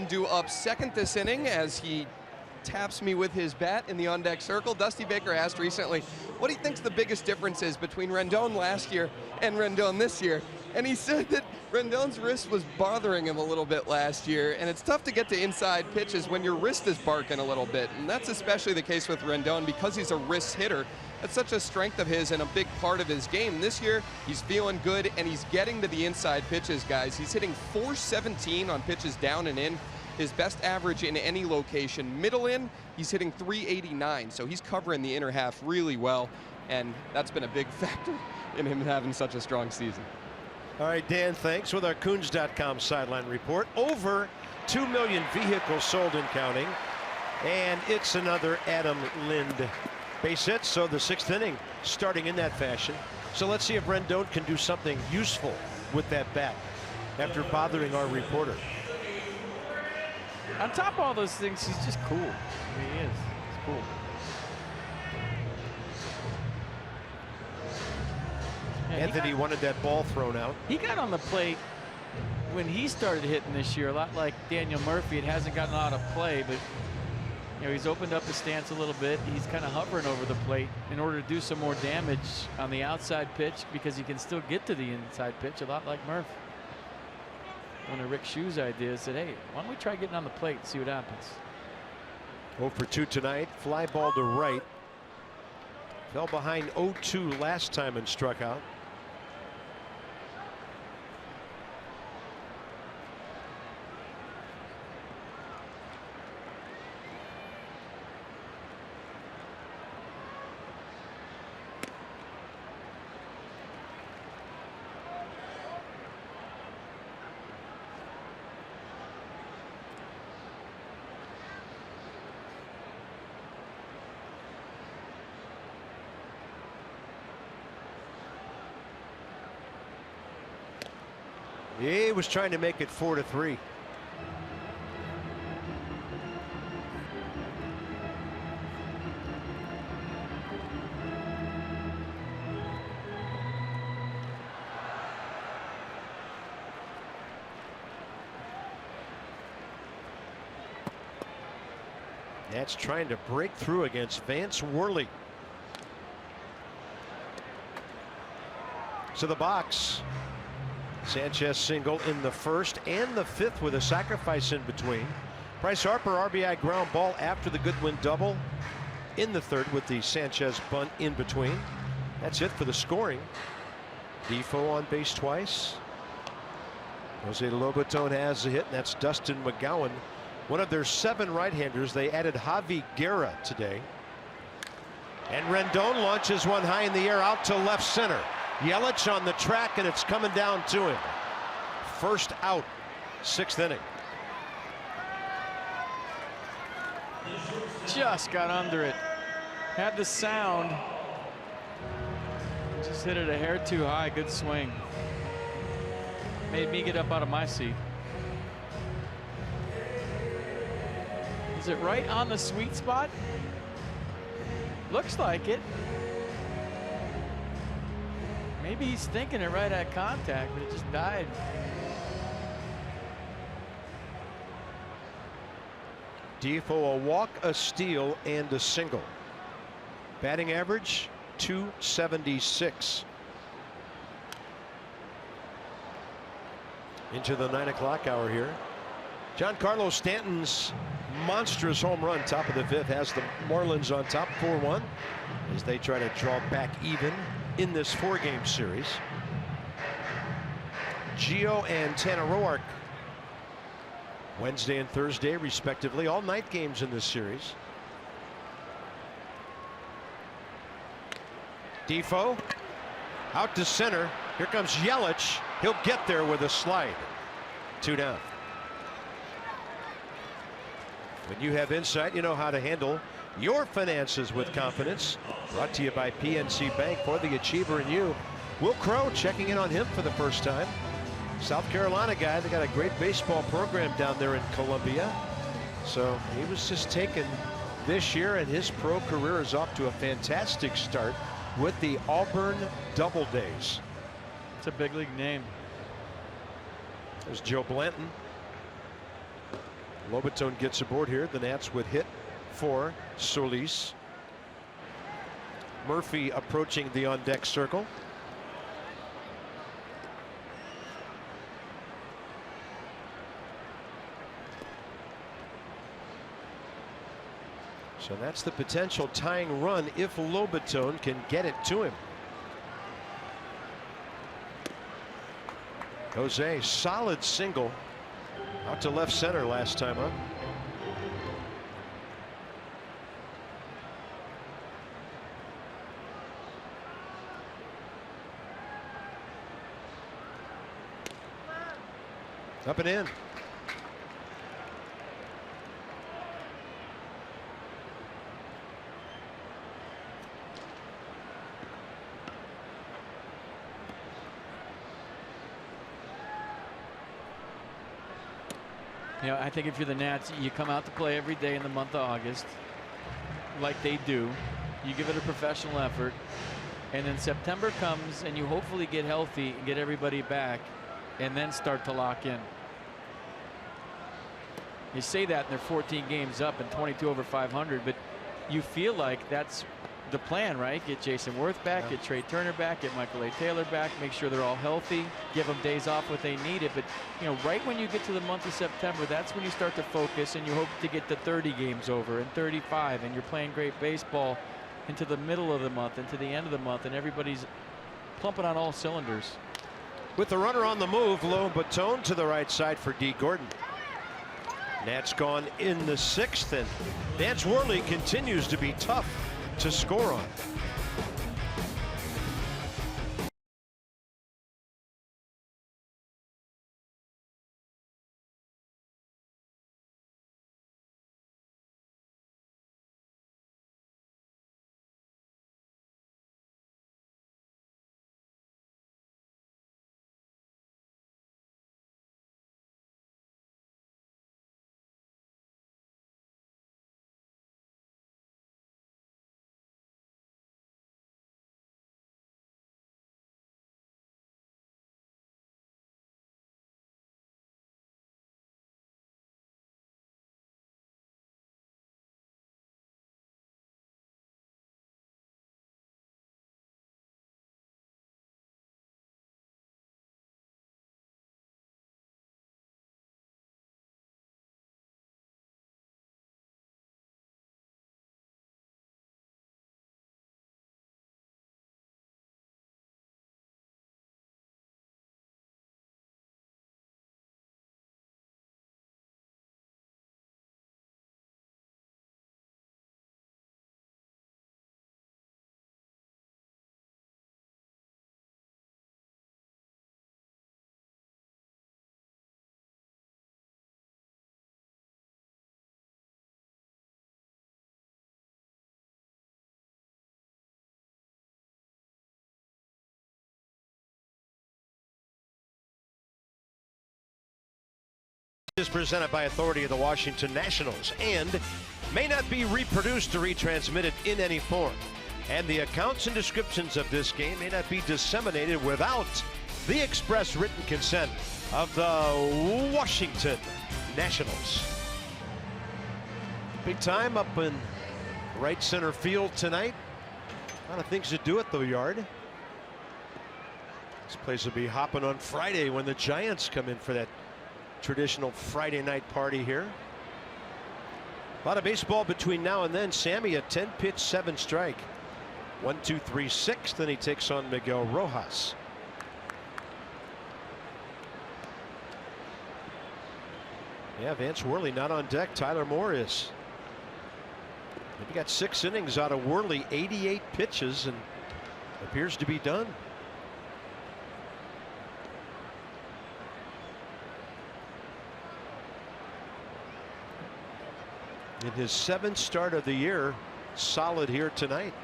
Due up second this inning as he taps me with his bat in the on-deck circle. Dusty Baker asked recently what he thinks the biggest difference is between Rendon last year and Rendon this year. And he said that Rendon's wrist was bothering him a little bit last year, and it's tough to get to inside pitches when your wrist is barking a little bit. And that's especially the case with Rendon because he's a wrist hitter. That's such a strength of his and a big part of his game. This year, he's feeling good, and he's getting to the inside pitches, guys. He's hitting .417 on pitches down and in, his best average in any location. Middle in, he's hitting .389, so he's covering the inner half really well, and that's been a big factor in him having such a strong season. All right, Dan, thanks. With our Coons.com sideline report, over 2 million vehicles sold and counting, and it's another Adam Lind base hit, so the sixth inning starting in that fashion. So let's see if Rendon can do something useful with that bat after bothering our reporter. On top of all those things, he's just cool. I mean, he is. He's cool. Yeah, Anthony wanted that ball thrown out. He got on the plate when he started hitting this year, a lot like Daniel Murphy. It hasn't gotten a lot of play, but you know, he's opened up his stance a little bit. He's kind of hovering over the plate in order to do some more damage on the outside pitch because he can still get to the inside pitch, a lot like Murphy. One of Rick Shue's ideas said, hey, why don't we try getting on the plate and see what happens. 0 for 2 tonight. Fly ball to right. Fell behind 0-2 last time and struck out. He was trying to make it 4-3. That's trying to break through against Vance Worley. To the box. Sanchez single in the first and the fifth with a sacrifice in between. Bryce Harper RBI ground ball after the Goodwin double in the third with the Sanchez bunt in between. That's it for the scoring. Defoe on base twice. Jose Lobaton has a hit, and that's Dustin McGowan, one of their 7 right-handers. They added Javi Guerra today. And Rendon launches one high in the air out to left center. Yelich on the track, and it's coming down to him. First out, 6th inning. Just got under it. Had the sound. Just hit it a hair too high. Good swing. Made me get up out of my seat. Is it right on the sweet spot? Looks like it. Maybe he's thinking it right at contact, but it just died. Defoe, a walk, a steal, and a single. Batting average, .276. Into the 9 o'clock hour here. Giancarlo Stanton's monstrous home run, top of the 5th, has the Marlins on top 4-1 as they try to draw back even in this 4-game series. Gio and Tanner Roark Wednesday and Thursday respectively, all night games in this series. Defoe out to center. Here comes Yelich. He'll get there with a slide. 2 down. When you have insight, you know how to handle your finances with confidence. Brought to you by PNC Bank. For the achiever in you. Will Crow checking in on him for the first time. South Carolina guy. They got a great baseball program down there in Columbia. So he was just taken this year, and his pro career is off to a fantastic start with the Auburn Double Days. It's a big league name. There's Joe Blanton. Lobaton gets aboard here. The Nats would hit for Solis. Murphy approaching the on deck circle. So that's the potential tying run if Lobaton can get it to him. Jose, solid single out to left center last time up. Up and in. You know, I think if you're the Nats, you come out to play every day in the month of August, like they do. You give it a professional effort, and then September comes, and you hopefully get healthy and get everybody back, and then start to lock in. You say that, and they're 14 games up and 22 over 500, but you feel like that's the plan, right? Get Jason Worth back, get Trey Turner back, get Michael A. Taylor back, make sure they're all healthy, give them days off when they need it. But, you know, right when you get to the month of September, that's when you start to focus, and you hope to get the 30 games over and 35, and you're playing great baseball into the middle of the month, into the end of the month, and everybody's pumping on all cylinders. With the runner on the move, Lobaton to the right side for D. Gordon. Nats gone in the 6th, and Vance Worley continues to be tough to score on. Is presented by authority of the Washington Nationals and may not be reproduced or retransmitted in any form. And the accounts and descriptions of this game may not be disseminated without the express written consent of the Washington Nationals. Big time up in right center field tonight. A lot of things to do at the yard. This place will be hopping on Friday when the Giants come in for that traditional Friday night party here. A lot of baseball between now and then. Sammy, a 10-pitch, 7-strike. 1-2-3, 6. Then he takes on Miguel Rojas. Yeah, Vance Worley not on deck. Tyler Moore is. He got 6 innings out of Worley, 88 pitches, and appears to be done. In his 7th start of the year, solid here tonight.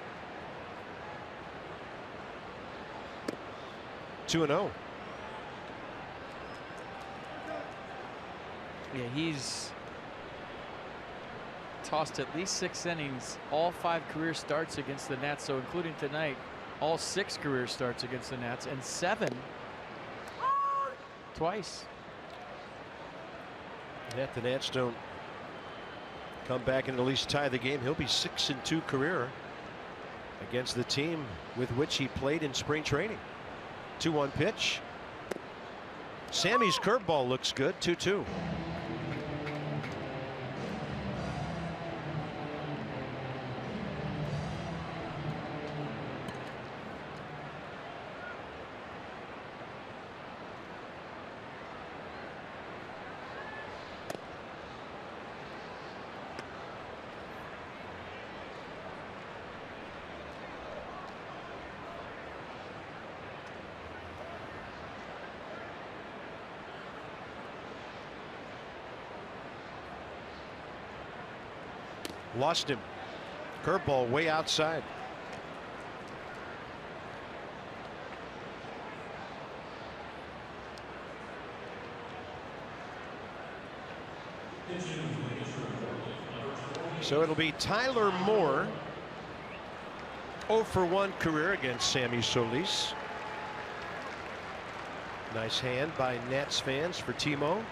2-0. Yeah, he's tossed at least 6 innings, all 5 career starts against the Nats, so including tonight, all 6 career starts against the Nats, and 7 twice. Yeah, the Nats don't come back and at least tie the game. He'll be 6-2 career against the team with which he played in spring training. 2-1 pitch. Sammy's curveball looks good. 2-2. Lost him. Curveball way outside. So it'll be Tyler Moore, 0 for 1 career against Sammy Solis. Nice hand by Nats fans for Timo.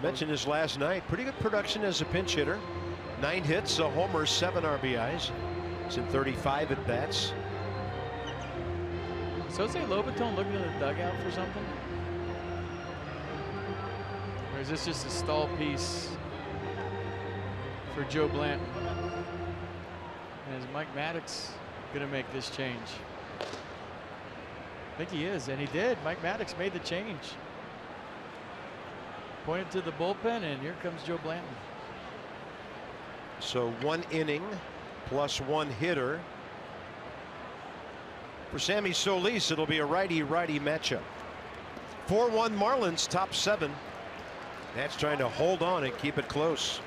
Mentioned his last night. Pretty good production as a pinch hitter. 9 hits, a homer, 7 RBIs. It's in 35 at bats. So is Lobaton looking in the dugout for something? Or is this just a stall piece for Joe Blanton? And is Mike Maddox going to make this change? I think he is, and he did. Mike Maddox made the change. Pointed to the bullpen, and here comes Joe Blanton. So 1 inning plus 1 hitter. For Sammy Solis, it'll be a righty-righty matchup. 4-1 Marlins, top 7. That's trying to hold on and keep it close.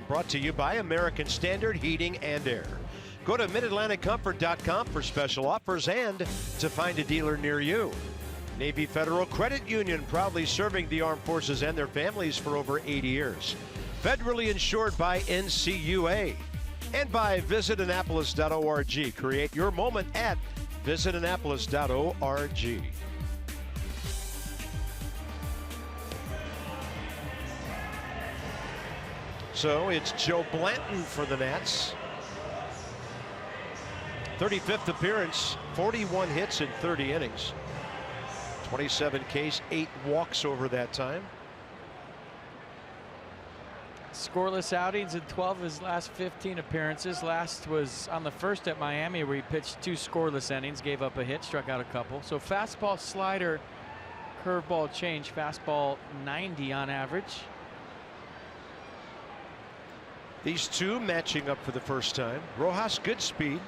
Brought to you by American Standard Heating and Air. Go to MidAtlanticComfort.com for special offers and to find a dealer near you. Navy Federal Credit Union, proudly serving the armed forces and their families for over 80 years. Federally insured by NCUA. And by visitannapolis.org. Create your moment at visitannapolis.org. So it's Joe Blanton for the Nats. 35th appearance, 41 hits in 30 innings. 27 Ks, 8 walks over that time. Scoreless outings in 12 of his last 15 appearances. Last was on the first at Miami, where he pitched 2 scoreless innings, gave up a hit, struck out a couple. So fastball, slider, curveball change. Fastball 90 on average. These two matching up for the first time. Rojas, good speed.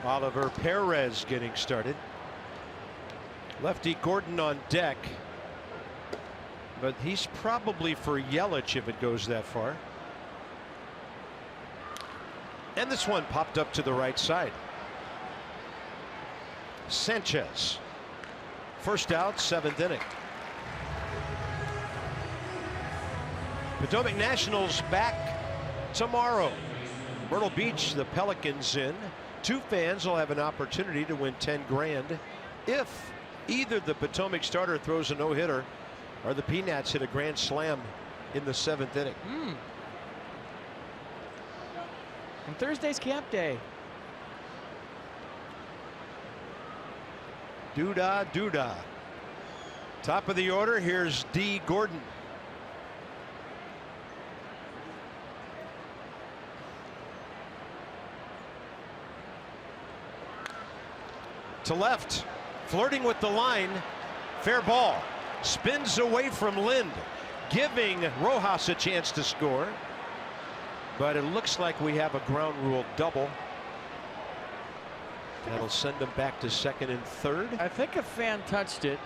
Oliver Perez getting started. Lefty Gordon on deck, but he's probably for Yelich if it goes that far. And this one popped up to the right side. Sanchez. First out, 7th inning. Potomac Nationals back tomorrow. Myrtle Beach, the Pelicans in. 2 fans will have an opportunity to win 10 grand if either the Potomac starter throws a no-hitter or the Peanuts hit a grand slam in the 7th inning. And Thursday's camp day. Doo-dah, doo-dah. Top of the order, here's D. Gordon. To left, flirting with the line, fair ball. Spins away from Lind, giving Rojas a chance to score. But it looks like we have a ground rule double. That'll send them back to 2nd and 3rd. I think a fan touched it.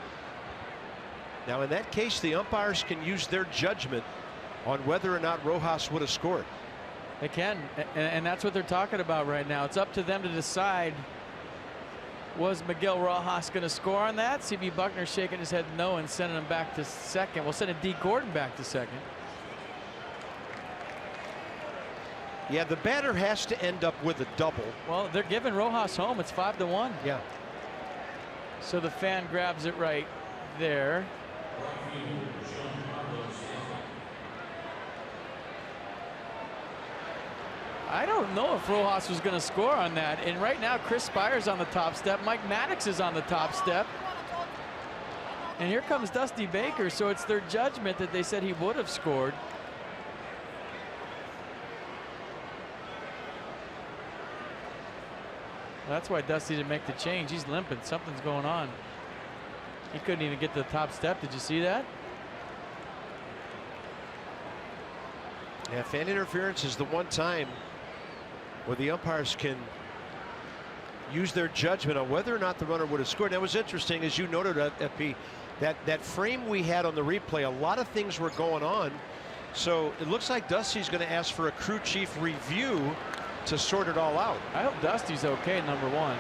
Now, in that case, the umpires can use their judgment on whether or not Rojas would have scored. They can, and that's what they're talking about right now. It's up to them to decide. Was Miguel Rojas going to score on that? C.B. Buckner shaking his head no and sending him back to 2nd. We'll send D. Gordon back to 2nd. Yeah, the batter has to end up with a double. Well, they're giving Rojas home. It's 5-1. Yeah. So the fan grabs it right there. I don't know if Rojas was going to score on that. And right now, Chris Spire's on the top step. Mike Maddox is on the top step. And here comes Dusty Baker. So it's their judgment that they said he would have scored. That's why Dusty didn't make the change. He's limping. Something's going on. He couldn't even get to the top step. Did you see that? Yeah, fan interference is the one time where the umpires can use their judgment on whether or not the runner would have scored. That was interesting, as you noted, FP, that frame we had on the replay, a lot of things were going on. So it looks like Dusty's going to ask for a crew chief review to sort it all out. I hope Dusty's okay, number one.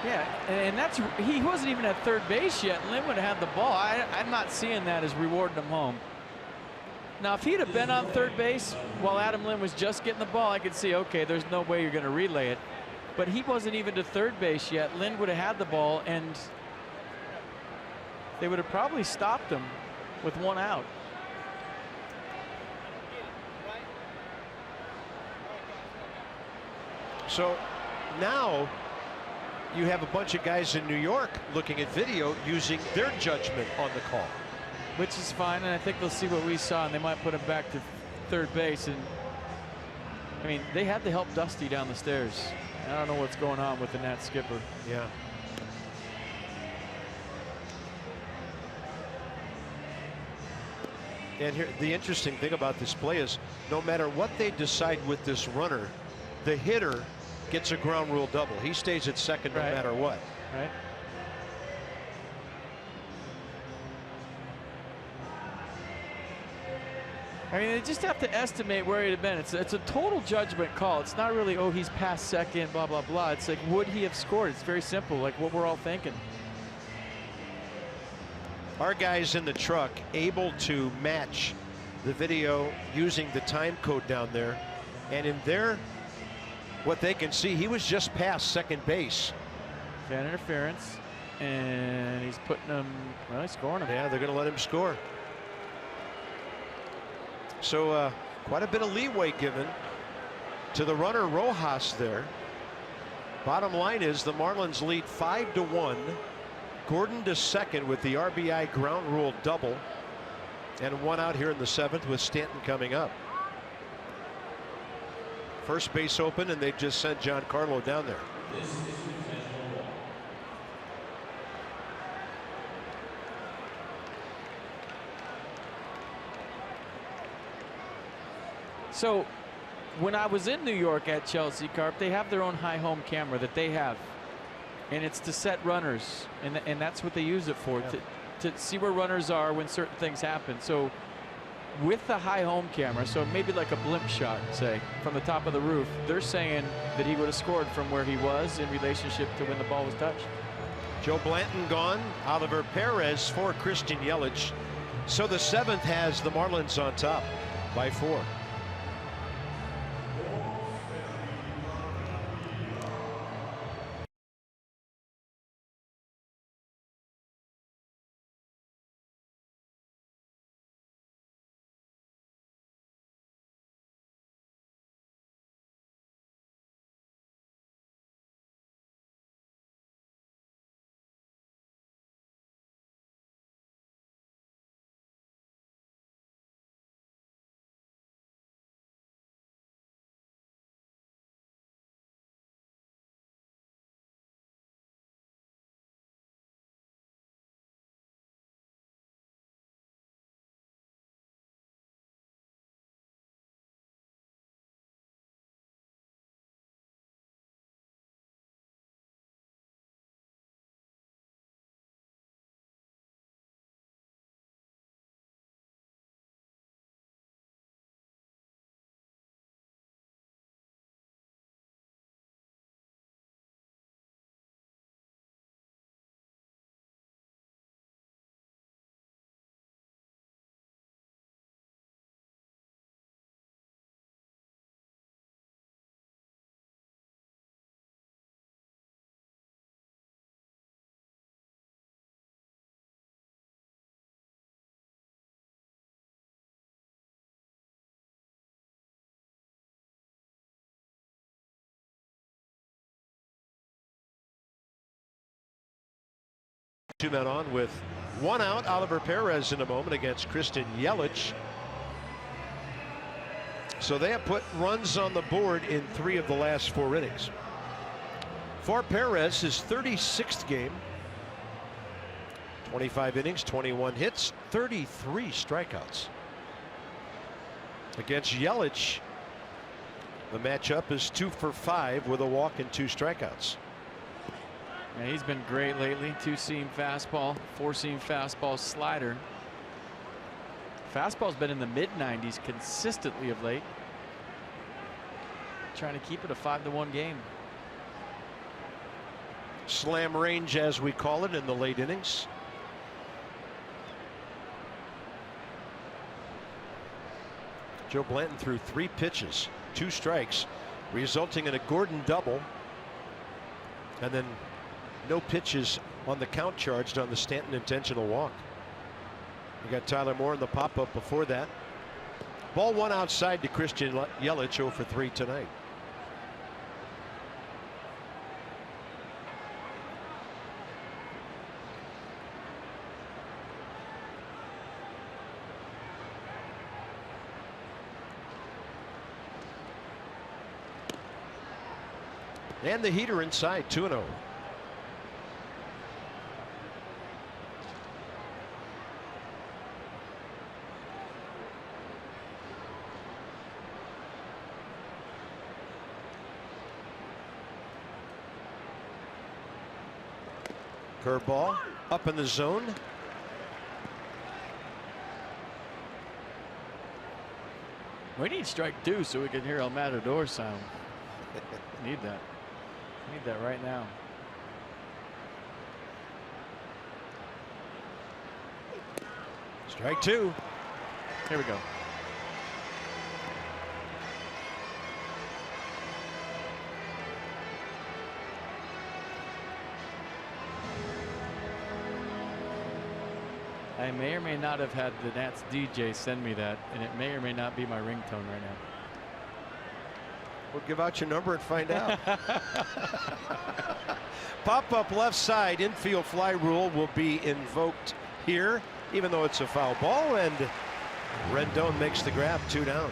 Yeah, and that's, he wasn't even at 3rd base yet. Lynn would have had the ball. I'm not seeing that as rewarding him home. Now, if he'd have been on 3rd base while Adam Lynn was just getting the ball, I could see, okay, there's no way you're going to relay it. But he wasn't even to 3rd base yet. Lynn would have had the ball, and they would have probably stopped him with 1 out. So now you have a bunch of guys in New York looking at video using their judgment on the call. Which is fine, and I think they'll see what we saw, and they might put him back to 3rd base. And I mean, they had to help Dusty down the stairs. I don't know what's going on with the Nat skipper. Yeah. And here, the interesting thing about this play is no matter what they decide with this runner, the hitter gets a ground rule double. He stays at 2nd no matter what. Right. I mean, they just have to estimate where he'd have been. It's a total judgment call. It's not really, oh, he's past 2nd, blah, blah, blah. It's like, would he have scored? It's very simple, like what we're all thinking. Our guys in the truck able to match the video using the time code down there. And in their, what they can see, he was just past 2nd base. Fan interference. And he's putting him, well, he's scoring him. Yeah, they're going to let him score. So quite a bit of leeway given to the runner Rojas there. Bottom line is the Marlins lead 5-1. Gordon to 2nd with the RBI ground rule double. And 1 out here in the 7th with Stanton coming up. First base open, and they just sent Giancarlo down there. So when I was in New York at Chelsea, Carp, they have their own high home camera that they have, and it's to set runners, and that's what they use it for, to see where runners are when certain things happen. So with the high home camera, so maybe like a blimp shot, say, from the top of the roof, they're saying that he would have scored from where he was in relationship to when the ball was touched. Joe Blanton gone, Oliver Perez for Christian Yelich. So the 7th has the Marlins on top by 4. Two men on with 1 out. Oliver Perez in a moment against Christian Yelich. So they have put runs on the board in 3 of the last 4 innings. For Perez, his 36th game. 25 innings, 21 hits, 33 strikeouts. Against Yelich, the matchup is 2 for 5 with a walk and 2 strikeouts. Yeah, he's been great lately. 2-seam fastball, 4-seam fastball, slider. Fastball's been in the mid-90s consistently of late. Trying to keep it a 5-1 game. Slam range, as we call it, in the late innings. Joe Blanton threw 3 pitches, 2 strikes, resulting in a Gordon double, and then no pitches on the count charged on the Stanton intentional walk. We got Tyler Moore in the pop-up before that. Ball 1 outside to Christian Yelich, 0 for 3 tonight. And the heater inside, 2-0. Curveball up in the zone. We need strike 2 so we can hear El Matador sound. Need that. Need that right now. Strike 2. Here we go. I may or may not have had the Nats DJ send me that, and it may or may not be my ringtone right now. We'll give out your number and find out. Pop up left side, infield fly rule will be invoked here, even though it's a foul ball, and Rendon makes the grab, 2 down.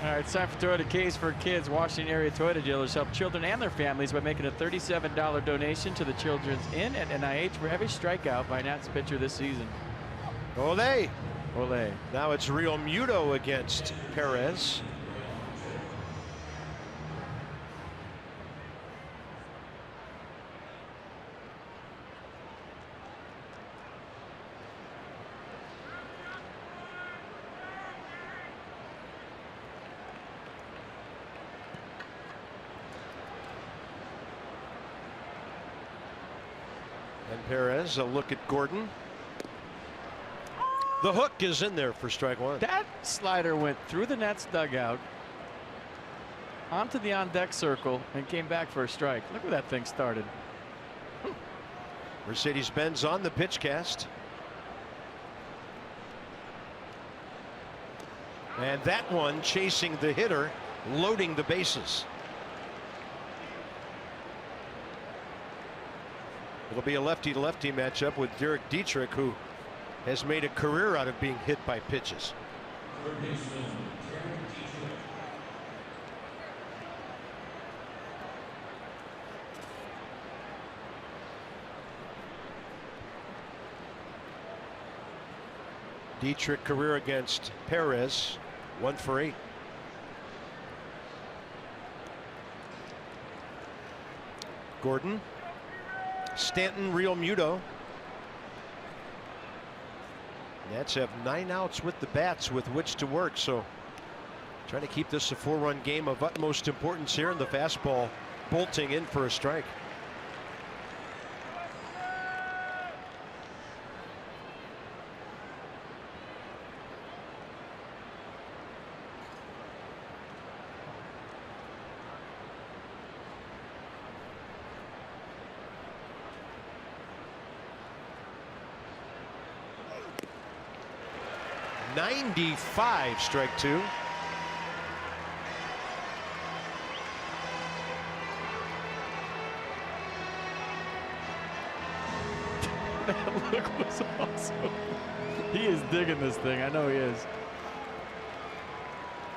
All right, it's time for Toyota Case for Kids. Washington area Toyota dealers help children and their families by making a $37 donation to the Children's Inn at NIH for every strikeout by Nats pitcher this season. Ole. Ole. Now it's Real Muto against Perez. And Perez, a look at Gordon. The hook is in there for strike one. That slider went through the Nets dugout, onto the on-deck circle, and came back for a strike. Look where that thing started. Mercedes-Benz on the pitch cast. And that one chasing the hitter, loading the bases. It'll be a lefty-lefty matchup with Derek Dietrich, who has made a career out of being hit by pitches. Dietrich career against Perez, 1 for 8. Gordon, Stanton, Real Muto. Nats have 9 outs with the bats with which to work, so trying to keep this a 4-run game of utmost importance here, and the fastball bolting in for a strike. .95, strike 2. That look was awesome. He is digging this thing. I know he is.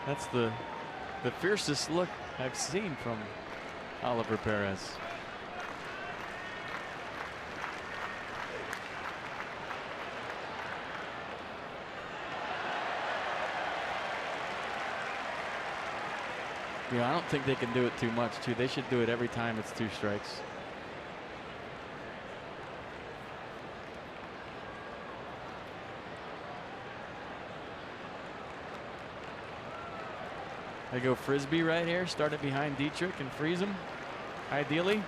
That's the fiercest look I've seen from Oliver Perez. You know, I don't think they can do it too much, too. They should do it every time it's 2 strikes. I go frisbee right here. Start it behind Dietrich and freeze him, ideally.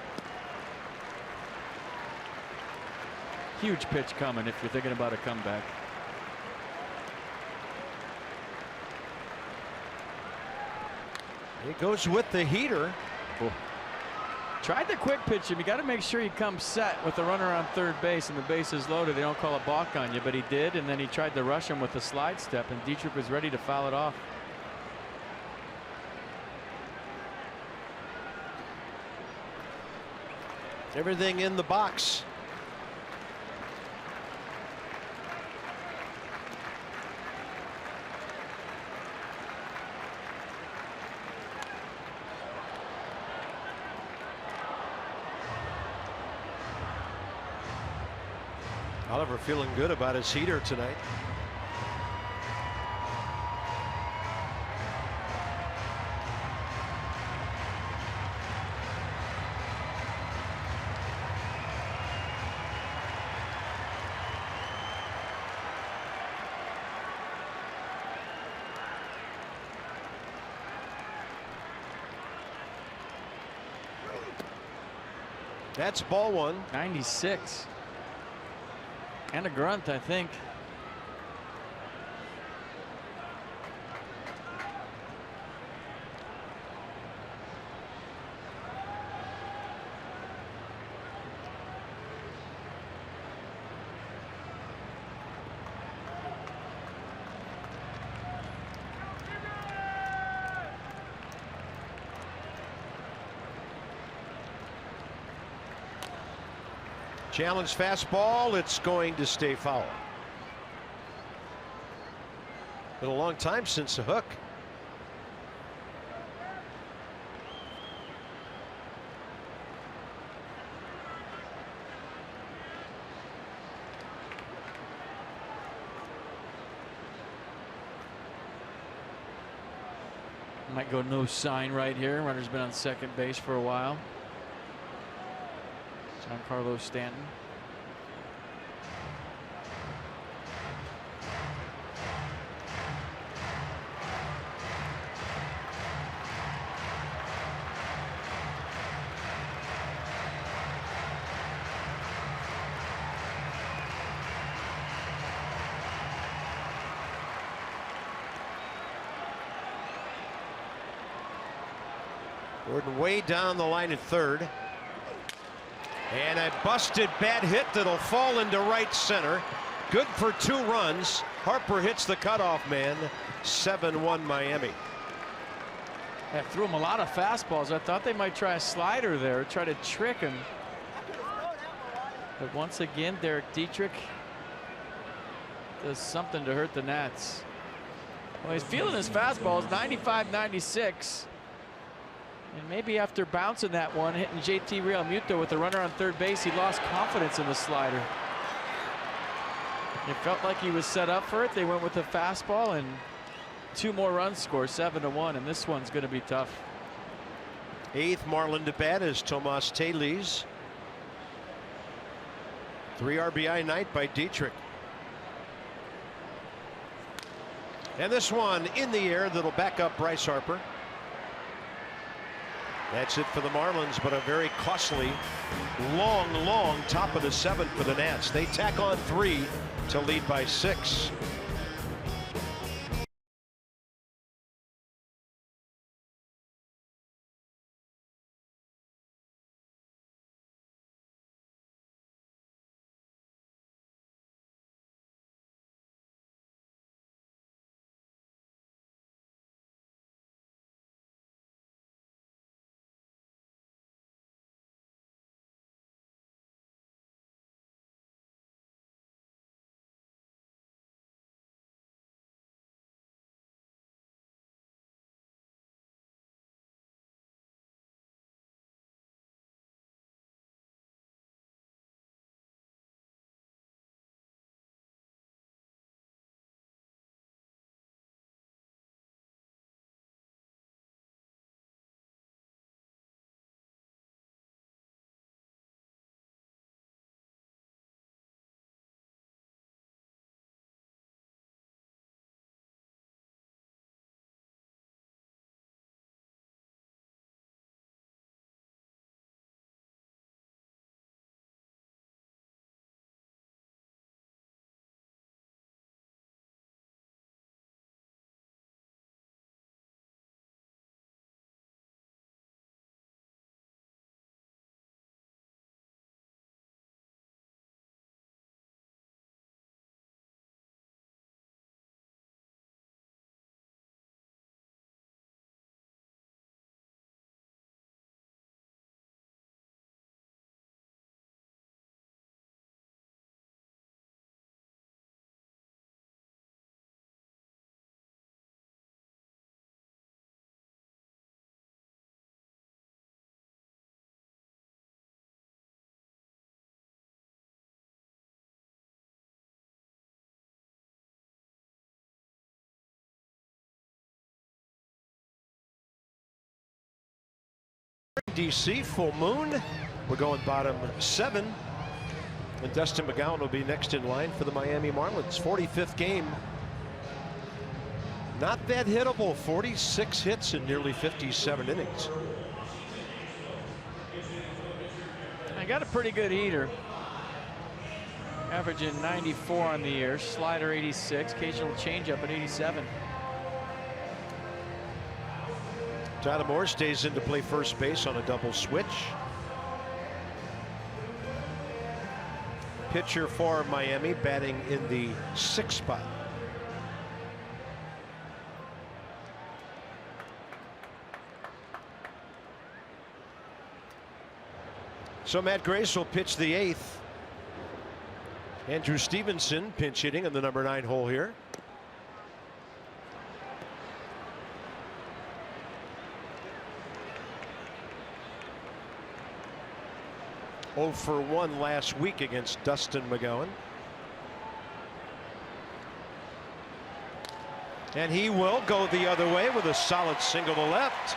Huge pitch coming if you're thinking about a comeback. He goes with the heater. Cool. Tried to quick pitch him. You got to make sure you come set with the runner on third base and the base is loaded. They don't call a balk on you, but he did, and then he tried to rush him with the slide step, and Dietrich was ready to foul it off. Everything in the box. Oliver feeling good about his heater tonight. That's ball 1. 96. And a grunt, I think. Challenge fastball. It's going to stay foul. Been a long time since the hook. Might go no sign right here. Runner's been on second base for a while. Giancarlo Stanton. Gordon way down the line at third. And a busted bad hit that'll fall into right center. Good for 2 runs. Harper hits the cutoff man. 7-1 Miami. I threw him a lot of fastballs. I thought they might try a slider there, try to trick him. But once again, Derek Dietrich does something to hurt the Nats. Well, he's feeling his fastballs, 95-96. And maybe after bouncing that one, hitting JT Realmuto with the runner on third base, he lost confidence in the slider. It felt like he was set up for it. They went with a fastball, and 2 more runs score, 7-1, and this one's going to be tough. 8th Marlin to bat is Tomas Teles. 3 RBI night by Dietrich. And this one in the air that'll back up Bryce Harper. That's it for the Marlins, but a very costly, long top of the 7th for the Nats. They tack on 3 to lead by 6. DC full moon. We're going bottom 7. And Dustin McGowan will be next in line for the Miami Marlins. 45th game. Not that hittable. 46 hits in nearly 57 innings. I got a pretty good heater. Averaging 94 on the year. Slider 86. Occasional changeup at 87. Tyler Moore stays in to play first base on a double switch. Pitcher for Miami batting in the 6th spot. So Matt Grace will pitch the 8th. Andrew Stevenson pinch hitting in the number 9 hole here. Oh for 1 last week against Dustin McGowan. And he will go the other way with a solid single to left.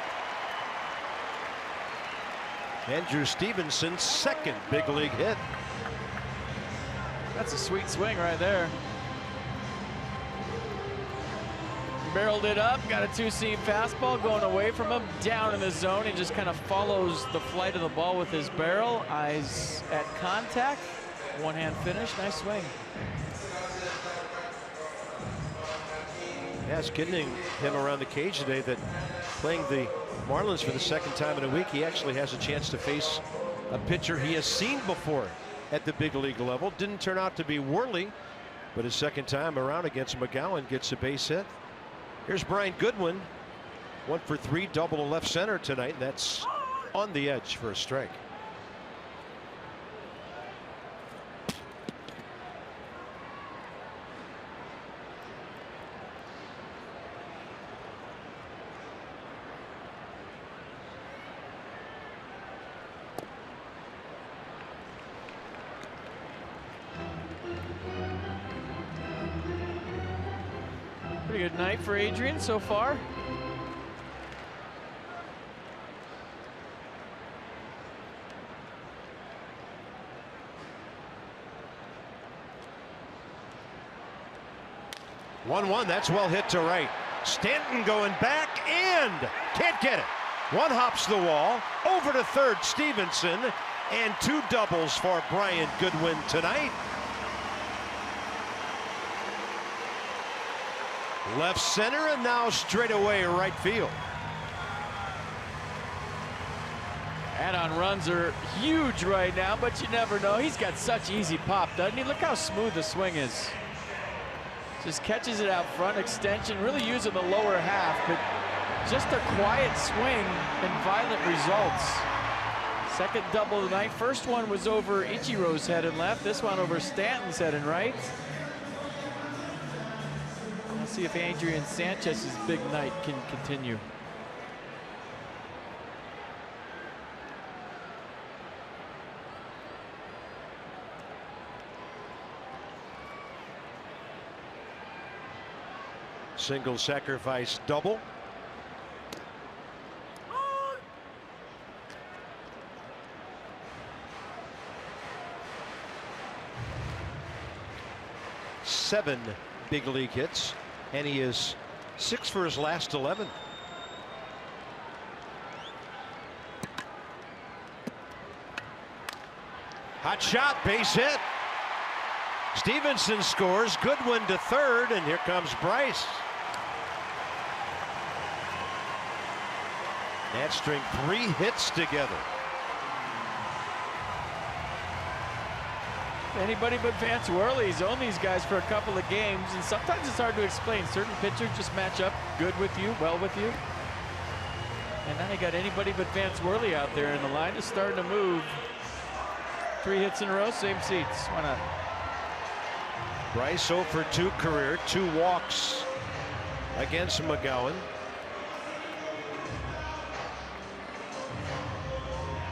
Andrew Stevenson's second big league hit. That's a sweet swing right there. Barreled it up, got a two-seam fastball going away from him, down in the zone. He just kind of follows the flight of the ball with his barrel. Eyes at contact. One-hand finish, nice swing. Yeah, it's getting him around the cage today that playing the Marlins for the second time in a week, he actually has a chance to face a pitcher he has seen before at the big league level. Didn't turn out to be Worley, but his second time around against McGowan gets a base hit. Here's Brian Goodwin, 1 for 3, double to left center tonight, and that's on the edge for a strike. Pretty good night for Adrian so far. One, that's well hit to right. Stanton going back and can't get it. One hops the wall, over to third Stevenson, and 2 doubles for Brian Goodwin tonight. Left center and now straight away right field. Add-on runs are huge right now, but you never know. He's got such easy pop, doesn't he? Look how smooth the swing is. Just catches it out front, extension, really using the lower half, but just a quiet swing and violent results. Second double of the night. First one was over Ichiro's head and left. This one over Stanton's head and right. Let's see if Adrian Sanchez's big night can continue. Single sacrifice double. Seven big league hits, and he is 6 for his last 11. Hot shot, base hit. Stevenson scores. Goodwin to third, and here comes Bryce. That string 3 hits together. Anybody but Vance Worley's owned these guys for a couple of games, and sometimes it's hard to explain. Certain pitchers just match up good with you, well with you. And now you got anybody but Vance Worley out there, and the line is starting to move. 3 hits in a row, same seats. Why not? Bryce 0 for 2 career, 2 walks against McGowan.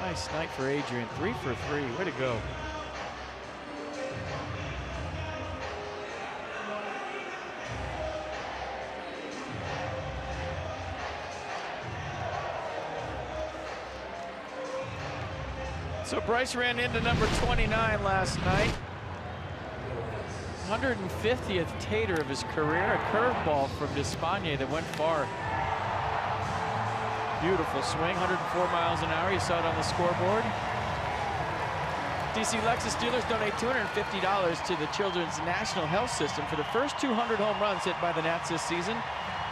Nice night for Adrian. 3 for 3. Way to go. So Bryce ran into number 29 last night. 150th tater of his career. A curveball from Despagne that went far. Beautiful swing, 104 miles an hour. You saw it on the scoreboard. DC Lexus dealers donate $250 to the Children's National Health System for the first 200 home runs hit by the Nats this season.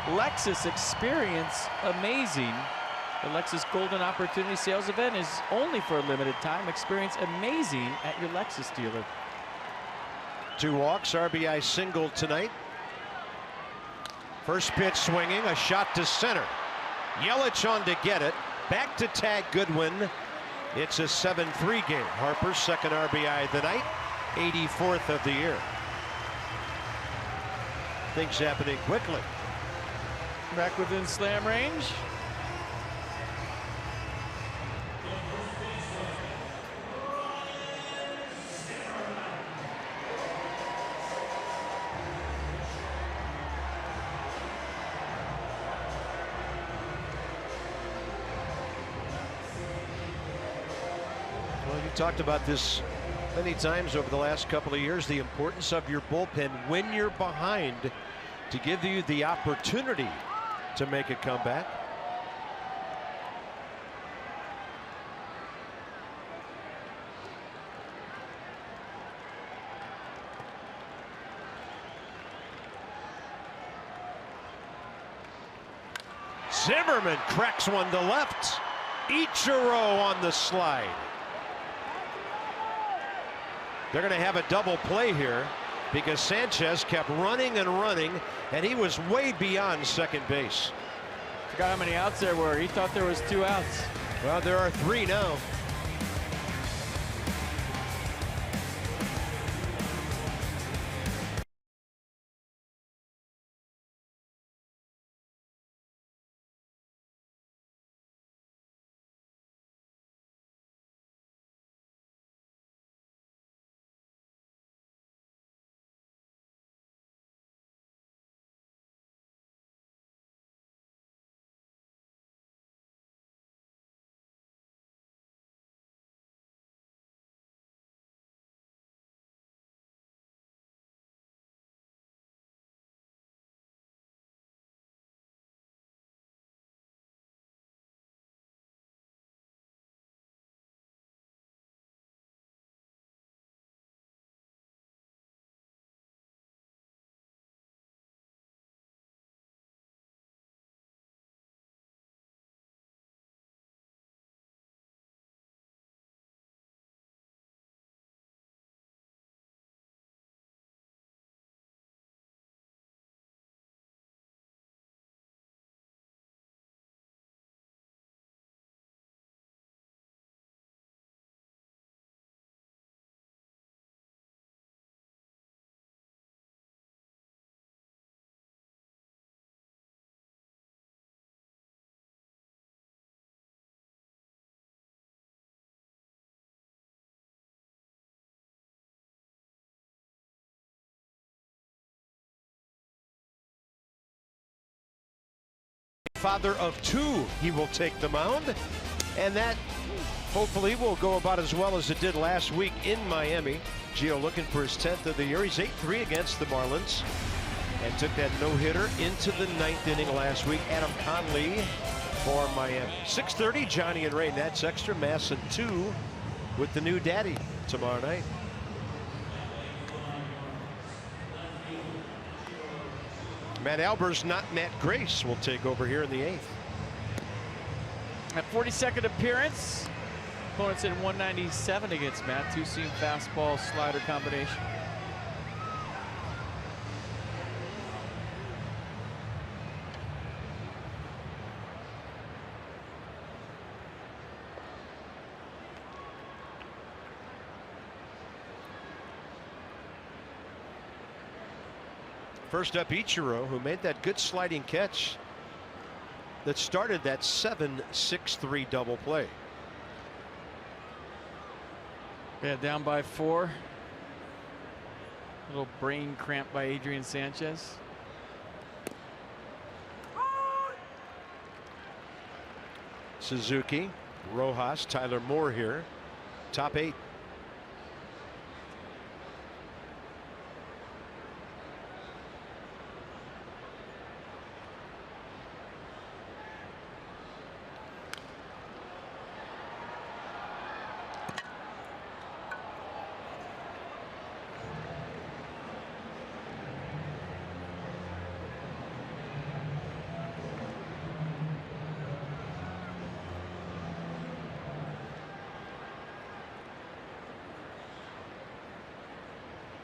Lexus Experience Amazing. The Lexus Golden Opportunity Sales event is only for a limited time. Experience amazing at your Lexus dealer. 2 walks, RBI single tonight. First pitch swinging, a shot to center. Yelich on to get it. Back to tag Goodwin. It's a 7-3 game. Harper's second RBI of the night, 84th of the year. Things happening quickly. Back within slam range. talked about this many times over the last couple of years, the importance of your bullpen when you're behind to give you the opportunity to make a comeback. Zimmerman cracks one to left. Ichiro on the slide. They're going to have a double play here because Sanchez kept running and running, and he was way beyond second base. Forgot how many outs there were. He thought there was 2 outs. Well, there are 3 now. Father of 2, he will take the mound, and that hopefully will go about as well as it did last week in Miami. Gio looking for his 10th of the year. He's 8-3 against the Marlins and took that no-hitter into the 9th inning last week. Adam Conley for Miami. 6:30, Johnny and Ray Nets extra. Masson 2 with the new daddy tomorrow night. Matt Albers, not Matt Grace, will take over here in the 8th. At 42nd appearance, opponent's hitting 197 against Matt. 2-seam fastball slider combination. First up, Ichiro, who made that good sliding catch that started that 7-6-3 double play. Yeah, down by 4. Little brain cramp by Adrian Sanchez. Suzuki, Rojas, Tyler Moore here. Top 8.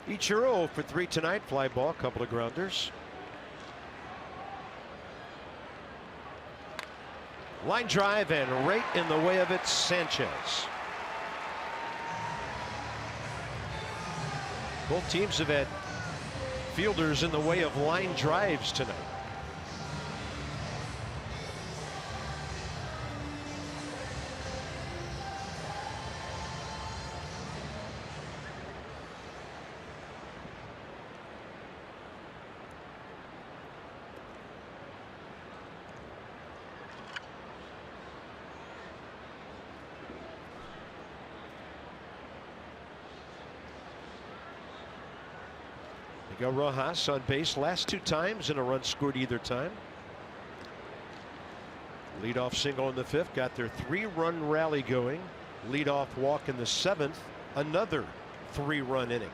Ichiro for 3 tonight. Fly ball, couple of grounders. Line drive and right in the way of it, Sanchez. Both teams have had fielders in the way of line drives tonight. Miguel Rojas on base last 2 times and a run scored either time. Leadoff single in the 5th, got their 3-run rally going. Leadoff walk in the 7th, another 3-run inning.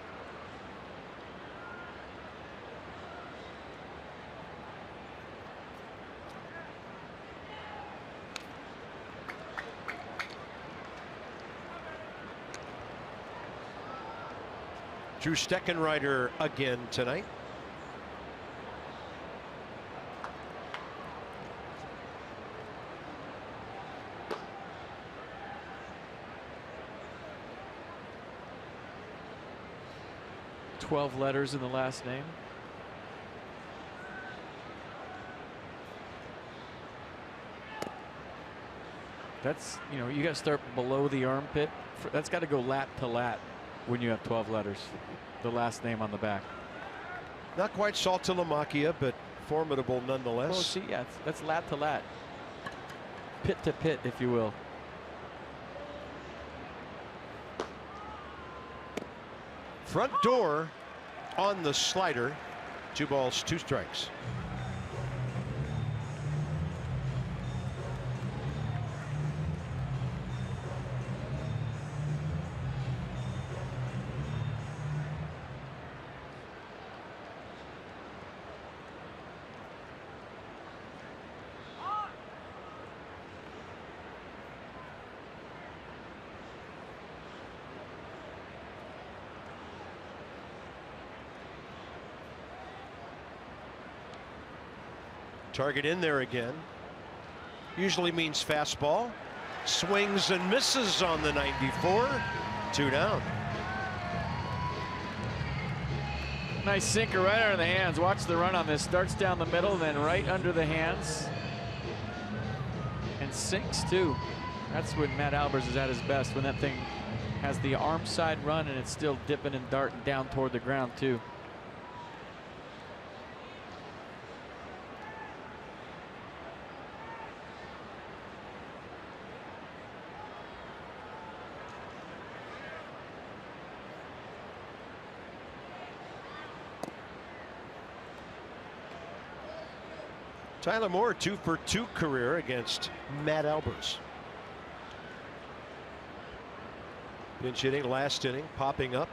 Drew Steckenrider again tonight. "12 letters in the last name." That's, you know, you got to start below the armpit. That's got to go lat to lat when you have 12 letters. The last name on the back. Not quite Saltillamachia, but formidable nonetheless. Oh, see, yeah, that's lat to lat. Pit to pit, if you will. Front door on the slider. 2 balls, 2 strikes. Target in there again. Usually means fastball. Swings and misses on the 94. 2 down. Nice sinker right under the hands. Watch the run on this. Starts down the middle, then right under the hands. And sinks too. That's when Matt Albers is at his best, when that thing has the arm side run and it's still dipping and darting down toward the ground too. Tyler Moore, 2-for-2 career against Matt Albers. Pinch hitting last inning, popping up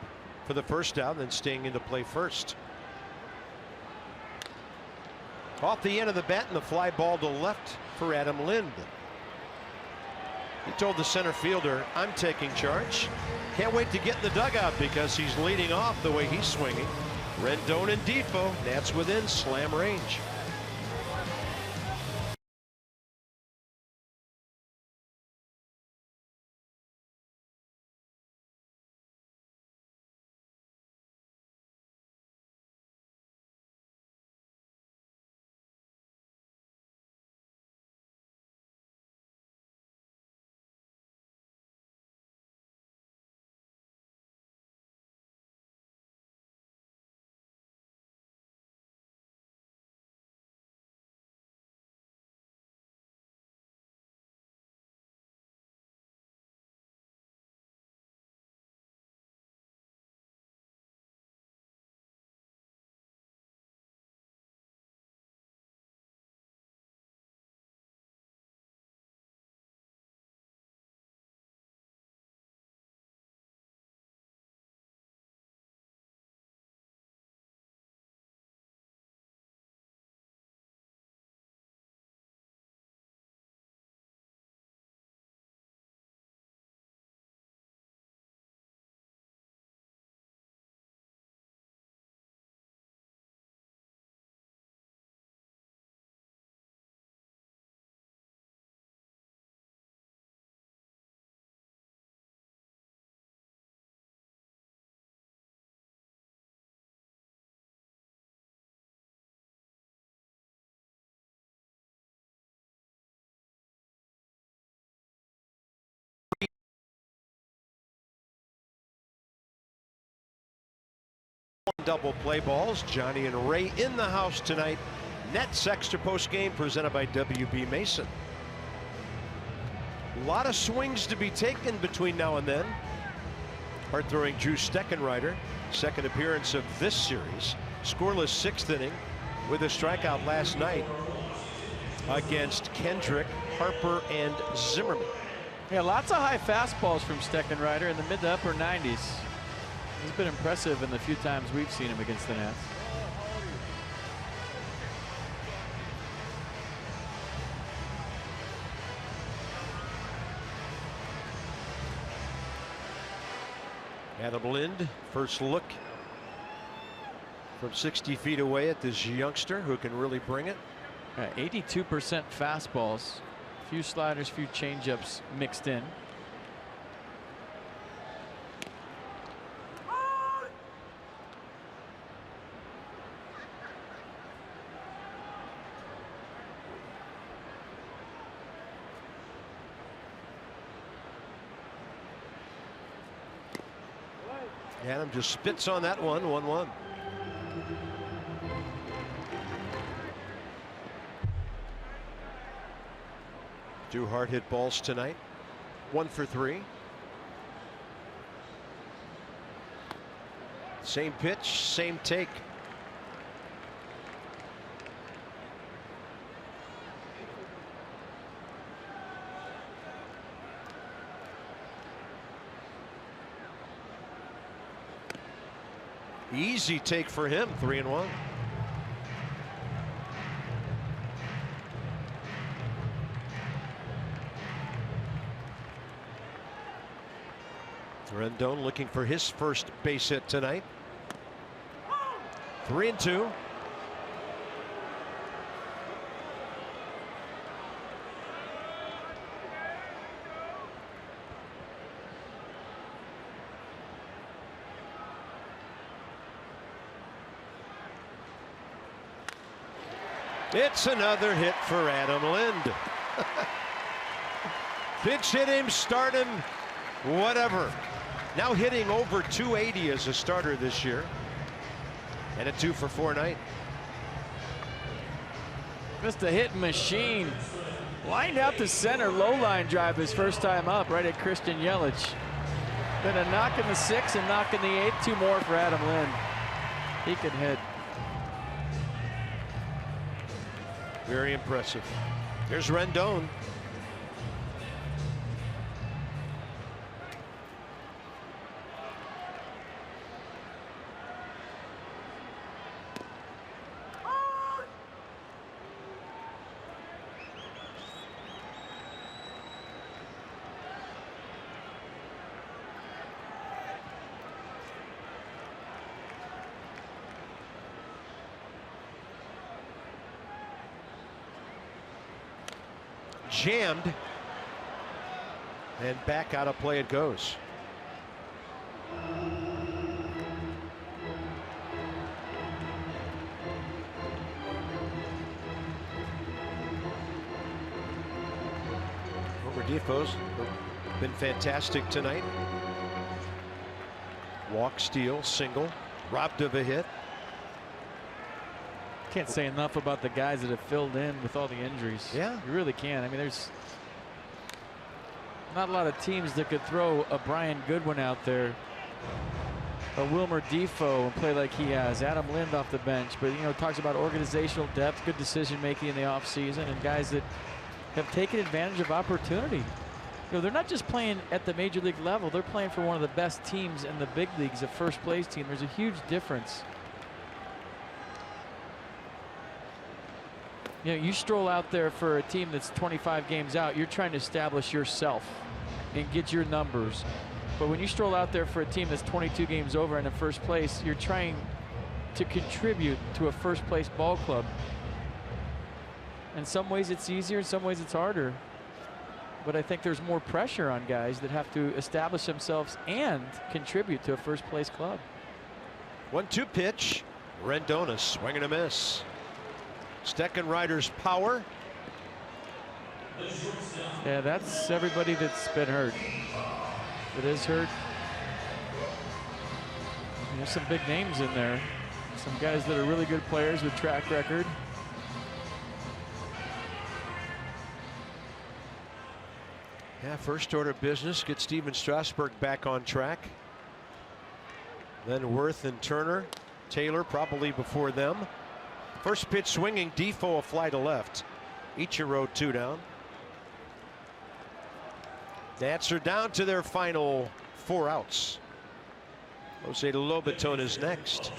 for the first down, then staying into play first. Off the end of the bat and the fly ball to left for Adam Lind. He told the center fielder, "I'm taking charge." Can't wait to get in the dugout because he's leading off the way he's swinging. Rendon and Defoe, Nats within slam range. Double play balls. Johnny and Ray in the house tonight. Nets extra post game presented by WB Mason. A lot of swings to be taken between now and then. Hard throwing Drew Steckenrider, second appearance of this series. Scoreless 6th inning with a strikeout last night against Kendrick, Harper, and Zimmerman. Yeah, lots of high fastballs from Steckenrider in the mid to upper 90s. He's been impressive in the few times we've seen him against the Nats. Adam Lind, first look from 60 feet away at this youngster who can really bring it. 82% fastballs, few sliders, few changeups mixed in. Adam just spits on that one. 1-1. Two hard hit balls tonight. 1 for 3. Same pitch, same take. Easy take for him. 3-1. Rendon looking for his first base hit tonight. 3-2. It's another hit for Adam Lind. Pitch hit him, start him, whatever. Now hitting over 280 as a starter this year. And a 2 for 4 night. Just a hit machine. Lined out to center, low line drive his first time up right at Christian Yelich. Then a knock in the 6th and knock in the 8th. 2 more for Adam Lind. He can hit. Very impressive. Here's Rendon. Jammed, and back out of play it goes. Defoe's been fantastic tonight. Walk, steal, single, robbed of a hit. Can't say enough about the guys that have filled in with all the injuries. Yeah, you really can. I mean, there's not a lot of teams that could throw a Brian Goodwin out there, a Wilmer Defoe, and play like he has. Adam Lind off the bench, but you know, talks about organizational depth, good decision making in the offseason, and guys that have taken advantage of opportunity. You know, they're not just playing at the major league level; they're playing for one of the best teams in the big leagues, a first place team. There's a huge difference. You know, you stroll out there for a team that's 25 games out, you're trying to establish yourself and get your numbers. But when you stroll out there for a team that's 22 games over and in first place, you're trying to contribute to a first place ball club. In some ways it's easier, in some ways it's harder. But I think there's more pressure on guys that have to establish themselves and contribute to a first place club. 1-2 pitch. Rendon, swing and a miss. Steckenrider's power. Yeah, that's everybody that's been hurt. That is hurt. There's some big names in there. Some guys that are really good players with track record. Yeah, first order of business, get Steven Strasburg back on track. Then Worth and Turner Taylor probably before them. First pitch swinging, Defoe a fly to left. Ichiro 2 down. Nats are down to their final 4 outs. Jose Lobaton is next.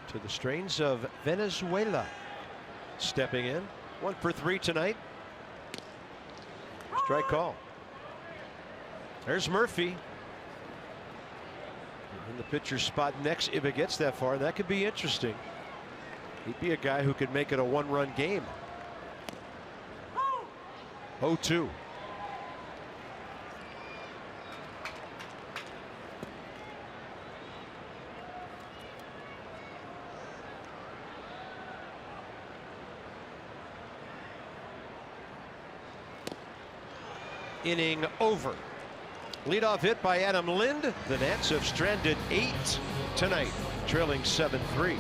To the strains of Venezuela. Stepping in, 1 for 3 tonight. Strike call. There's Murphy in the pitcher's spot next. If it gets that far, that could be interesting. He'd be a guy who could make it a 1-run game. 0-2. Inning over. Leadoff hit by Adam Lind. The Nats have stranded 8 tonight, trailing 7-3.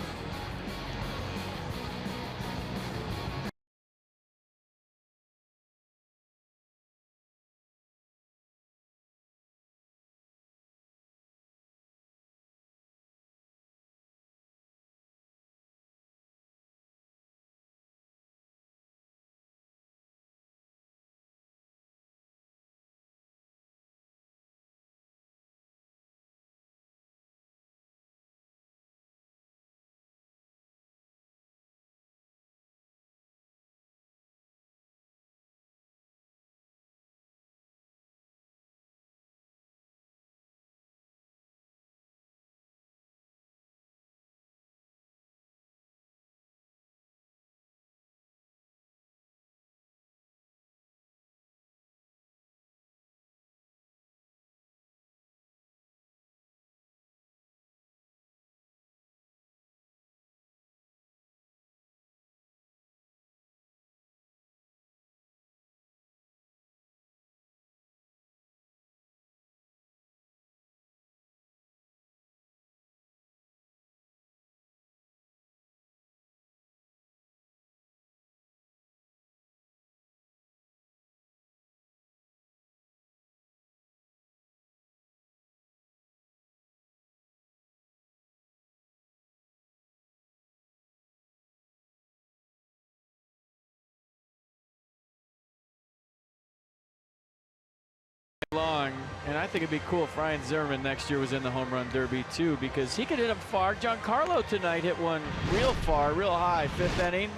Long, and I think it'd be cool if Ryan Zimmerman next year was in the home run derby too, because he could hit them far. Giancarlo tonight hit one real far, real high, 5th inning.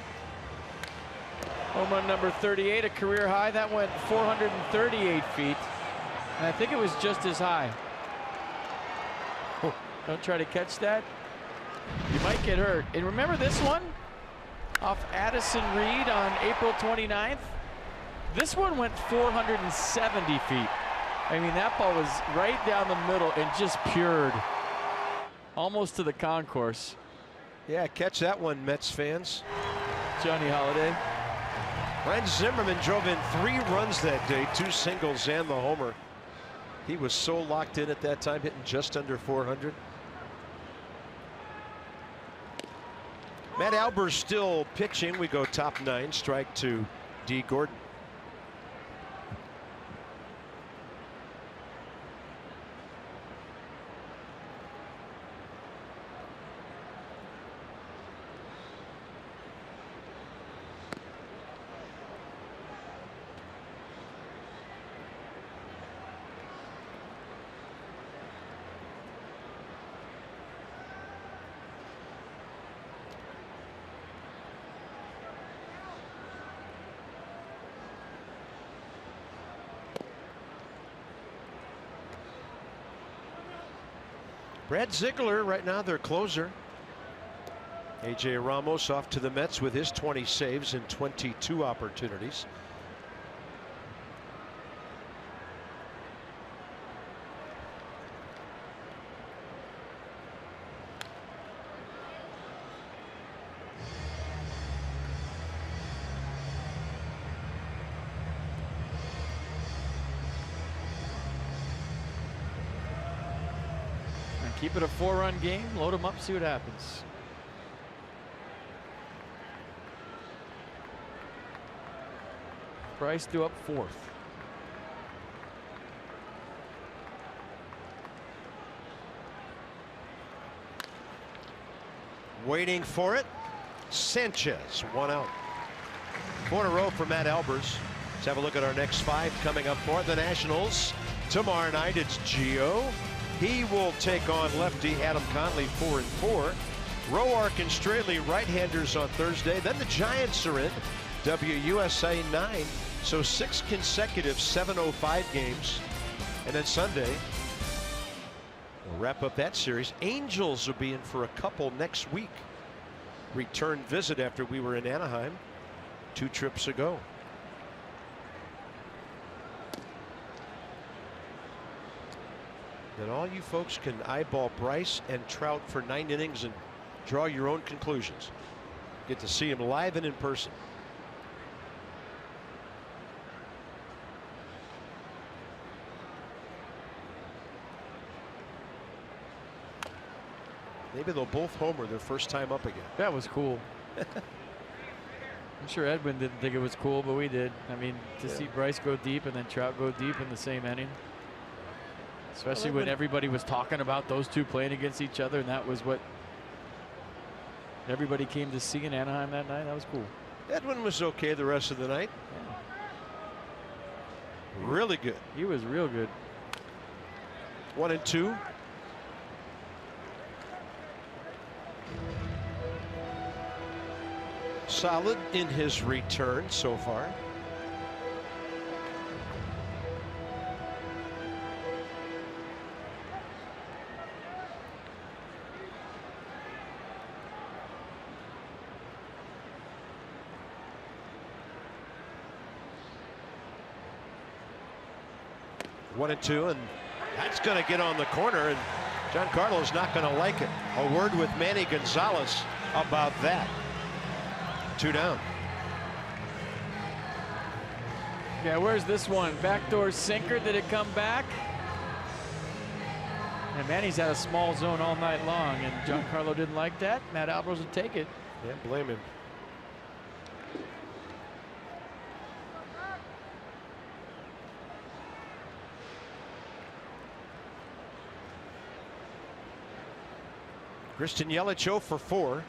Home run number 38, a career high. That went 438 feet, and I think it was just as high. Don't try to catch that. You might get hurt. And remember this one? Off Addison Reed on April 29th. This one went 470 feet. I mean, that ball was right down the middle and just pured almost to the concourse. Yeah, catch that one, Mets fans. Johnny Holiday. Ryan Zimmerman drove in 3 runs that day, 2 singles and the homer. He was so locked in at that time, hitting just under 400. Matt Albers still pitching. We go top 9, strike to D. Gordon. Brad Ziegler right now their closer. A.J. Ramos off to the Mets with his 20 saves and 22 opportunities. Keep it a 4-run game. Load them up. See what happens. Bryce due up 4th. Waiting for it. Sanchez, 1 out. 4 in a row for Matt Albers. Let's have a look at our next 5 coming up for the Nationals. Tomorrow night it's Gio. He will take on lefty Adam Conley, 4-4. Roark and Straley, right-handers on Thursday. Then the Giants are in. WUSA 9. So 6 consecutive 7:05 games. And then Sunday, we'll wrap up that series. Angels will be in for a couple next week. Return visit after we were in Anaheim 2 trips ago. Then all you folks can eyeball Bryce and Trout for 9 innings and draw your own conclusions. Get to see him live and in person. Maybe they'll both homer their first time up again. That was cool. I'm sure Edwin didn't think it was cool, but we did. I mean, to see Bryce go deep and then Trout go deep in the same inning. Especially when everybody was talking about those two playing against each other, and that was what everybody came to see in Anaheim that night. That was cool. Edwin was okay the rest of the night. Yeah. Really good. He was real good. 1-2. Solid in his return so far. One and two, and that's going to get on the corner, and Giancarlo's not going to like it. A word with Manny Gonzalez about that. 2 down. Yeah, where's this one? Backdoor sinker. Did it come back? And Manny's had a small zone all night long, and Giancarlo didn't like that. Matt Albers would take it. Can't blame him. Christian Yelich 0 for 4.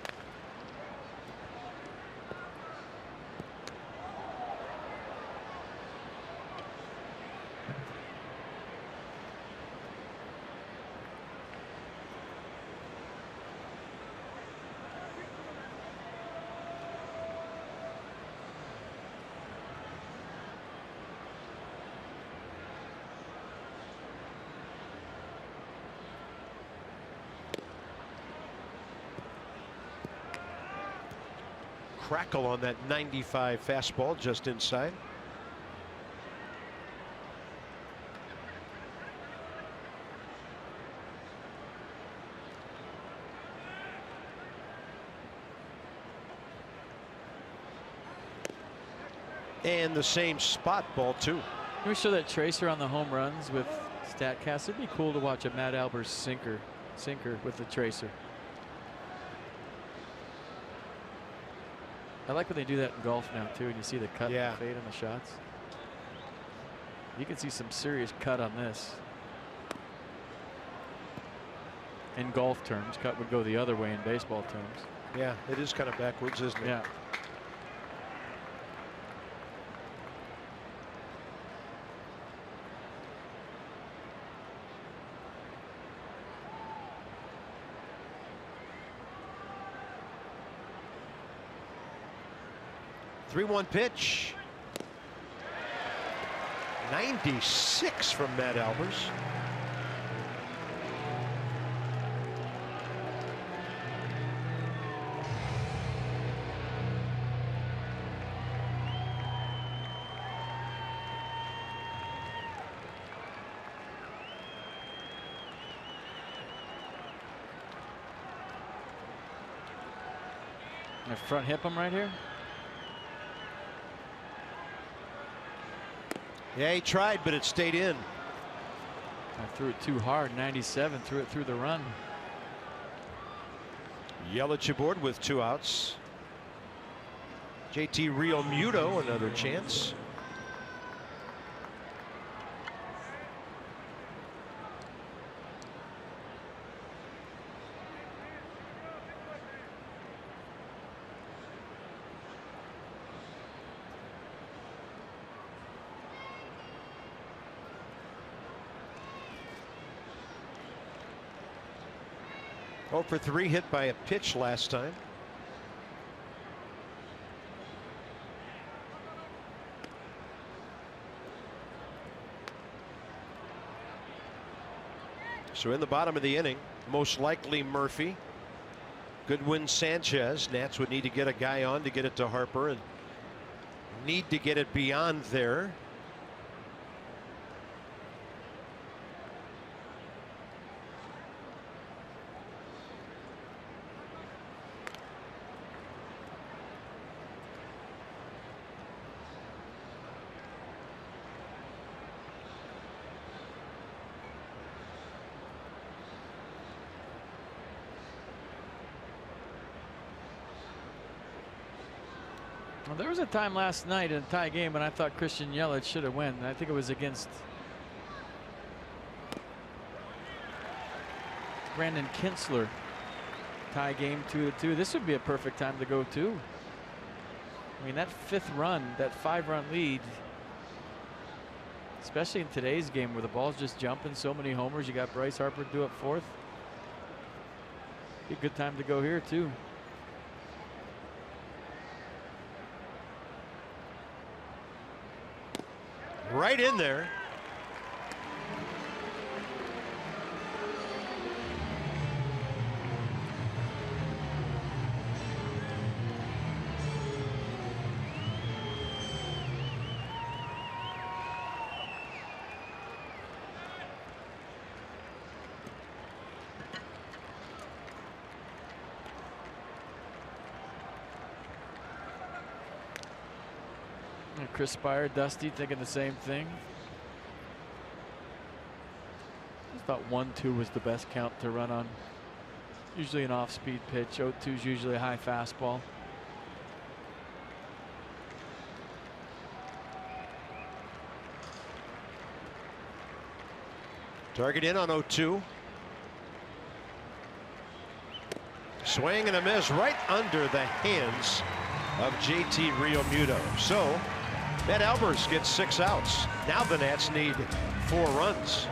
Crackle on that 95 fastball just inside. And the same spot ball too. Can we show that tracer on the home runs with StatCast? It'd be cool to watch a Matt Albers sinker with the tracer. I like when they do that in golf now too, and you see the cut and fade on the shots. You can see some serious cut on this. In golf terms, cut would go the other way in baseball terms. Yeah, it is kind of backwards, isn't it? Yeah. Three-one pitch. 96 from Matt Albers. I front hip him right here. Yeah, he tried, but it stayed in. I threw it too hard. 97, threw it through the run. Yelich aboard with 2 outs. JT Realmuto, another chance. Oh for 3 hit by a pitch last time. So in the bottom of the inning, most likely Murphy. Goodwin, Sanchez. Nats would need to get a guy on to get it to Harper and need to get it beyond there. Well, there was a time last night in a tie game when I thought Christian Yelich should have won. I think it was against Brandon Kinsler. Tie game 2-2. This would be a perfect time to go too. I mean, that 5th run, that 5-run lead, especially in today's game where the ball's just jumping, so many homers. You got Bryce Harper due up 4th. Be a good time to go here too. Right in there. Chris Spire, Dusty thinking the same thing. I thought 1-2 was the best count to run on. Usually an off-speed pitch. 0-2 is usually a high fastball. Target in on 0-2. Swing and a miss right under the hands of JT Realmuto. So Matt Albers gets 6 outs. Now the Nats need 4 runs.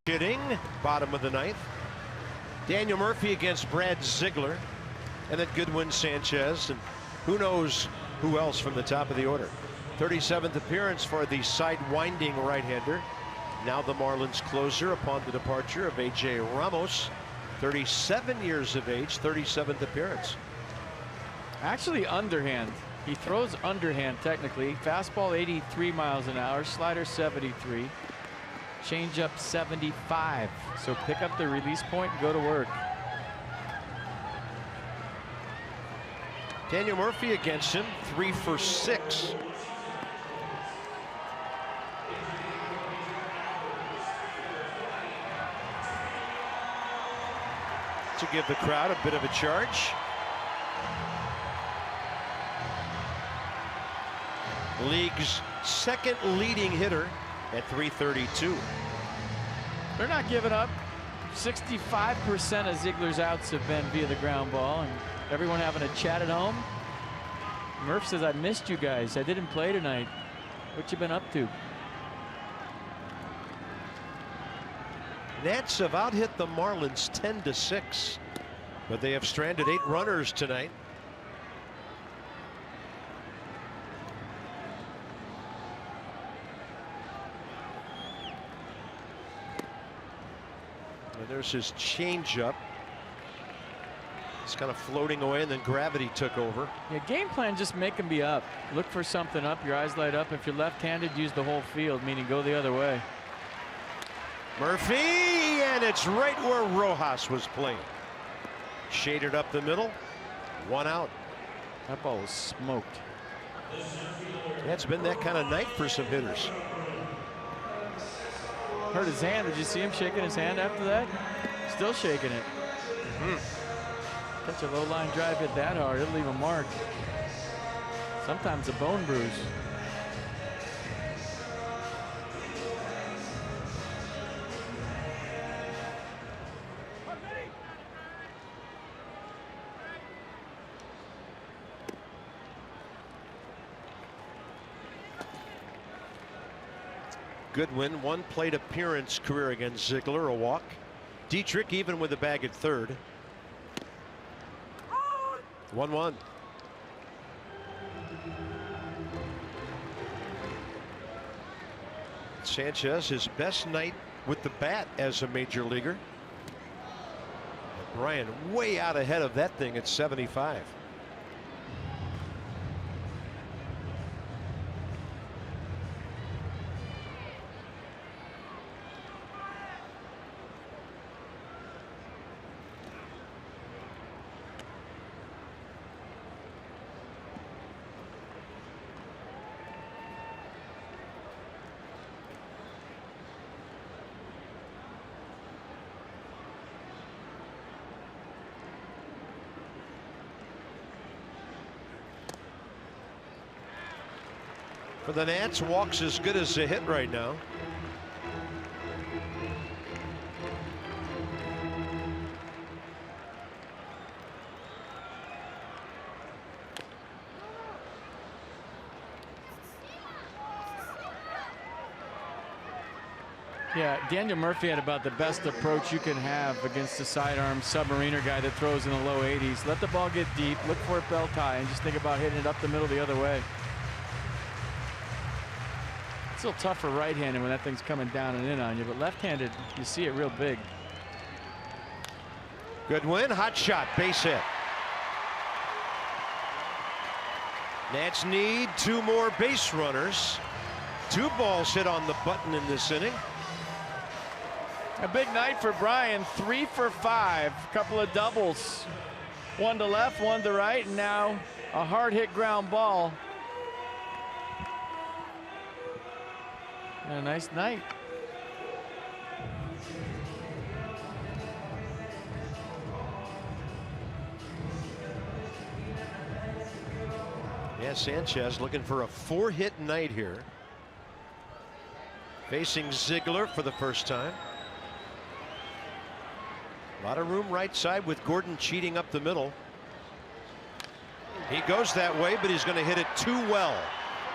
Hitting, bottom of the 9th. Daniel Murphy against Brad Ziegler. And then Goodwin, Sanchez, and who knows who else from the top of the order. 37th appearance for the side-winding right-hander. Now the Marlins closer upon the departure of A.J. Ramos. 37 years of age, 37th appearance. Actually underhand. He throws underhand technically. Fastball 83 miles an hour. Slider 73. Changeup 75. So pick up the release point and go to work. Daniel Murphy against him, 3 for 6. To give the crowd a bit of a charge. League's second leading hitter at 332. They're not giving up. 65% of Ziegler's outs have been via the ground ball, and everyone having a chat at home. Murph says, I missed you guys. I didn't play tonight. What you been up to? Nats have out-hit the Marlins 10-6, but they have stranded 8 runners tonight. And there's his changeup. It's kind of floating away, and then gravity took over. Yeah, game plan, just make them be up. Look for something up. Your eyes light up. If you're left-handed, use the whole field, meaning go the other way. Murphy, and it's right where Rojas was playing. Shaded up the middle. 1 out. That ball was smoked. Yeah, it's been that kind of night for some hitters. Hurt his hand. Did you see him shaking his hand after that? Still shaking it. Catch a low line drive hit that hard, it'll leave a mark. Sometimes a bone bruise. Goodwin, 1 plate appearance career against Ziegler, a walk. Dietrich even with a bag at third. 1-1. Sanchez, his best night with the bat as a major leaguer. Bryant way out ahead of that thing at 75. For the Nats, walks as good as a hit right now. Yeah, Daniel Murphy had about the best approach you can have against a sidearm submariner guy that throws in the low 80s. Let the ball get deep, look for it belt high, and just think about hitting it up the middle the other way. It's a little tough for right-handed when that thing's coming down and in on you, but left-handed, you see it real big. Goodwin, hot shot, base hit. Nats need 2 more base runners. 2 balls hit on the button in this inning. A big night for Brian, 3 for 5, couple of doubles. 1 to left, 1 to right, and now a hard hit ground ball. And a nice night. Yeah, Sanchez looking for a 4-hit night here. Facing Ziegler for the first time. A lot of room right side with Gordon cheating up the middle. He goes that way, but he's going to hit it too well.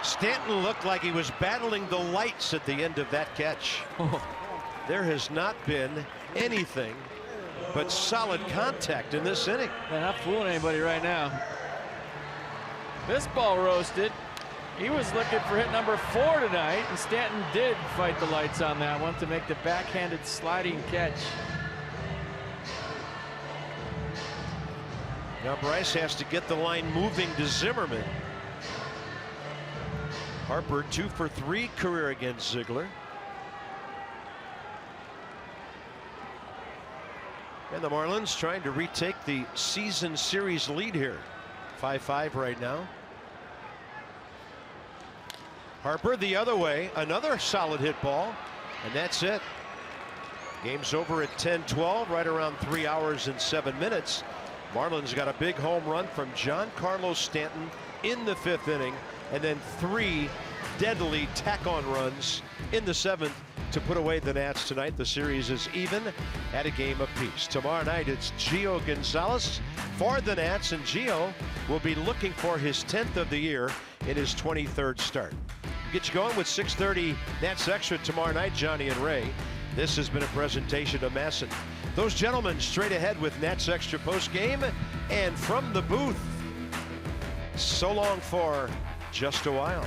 Stanton looked like he was battling the lights at the end of that catch. There has not been anything but solid contact in this inning. They're not fooling anybody right now. This ball roasted. He was looking for hit number 4 tonight, and Stanton did fight the lights on that one to make the backhanded sliding catch. Now Bryce has to get the line moving to Zimmerman. Harper 2 for 3 career against Ziegler. And the Marlins trying to retake the season series lead here. 5-5 right now. Harper the other way, another solid hit ball, and that's it. Game's over at 10-12, right around 3 hours and 7 minutes. Marlins got a big home run from Giancarlo Stanton in the 5th inning, and then 3 deadly tack-on runs in the 7th to put away the Nats tonight. The series is even at a game apiece. Tomorrow night it's Gio Gonzalez for the Nats, and Gio will be looking for his 10th of the year in his 23rd start. Get you going with 6:30 Nats Extra tomorrow night, Johnny and Ray. This has been a presentation of Masson. Those gentlemen straight ahead with Nats Extra post game, and from the booth, so long for just a while.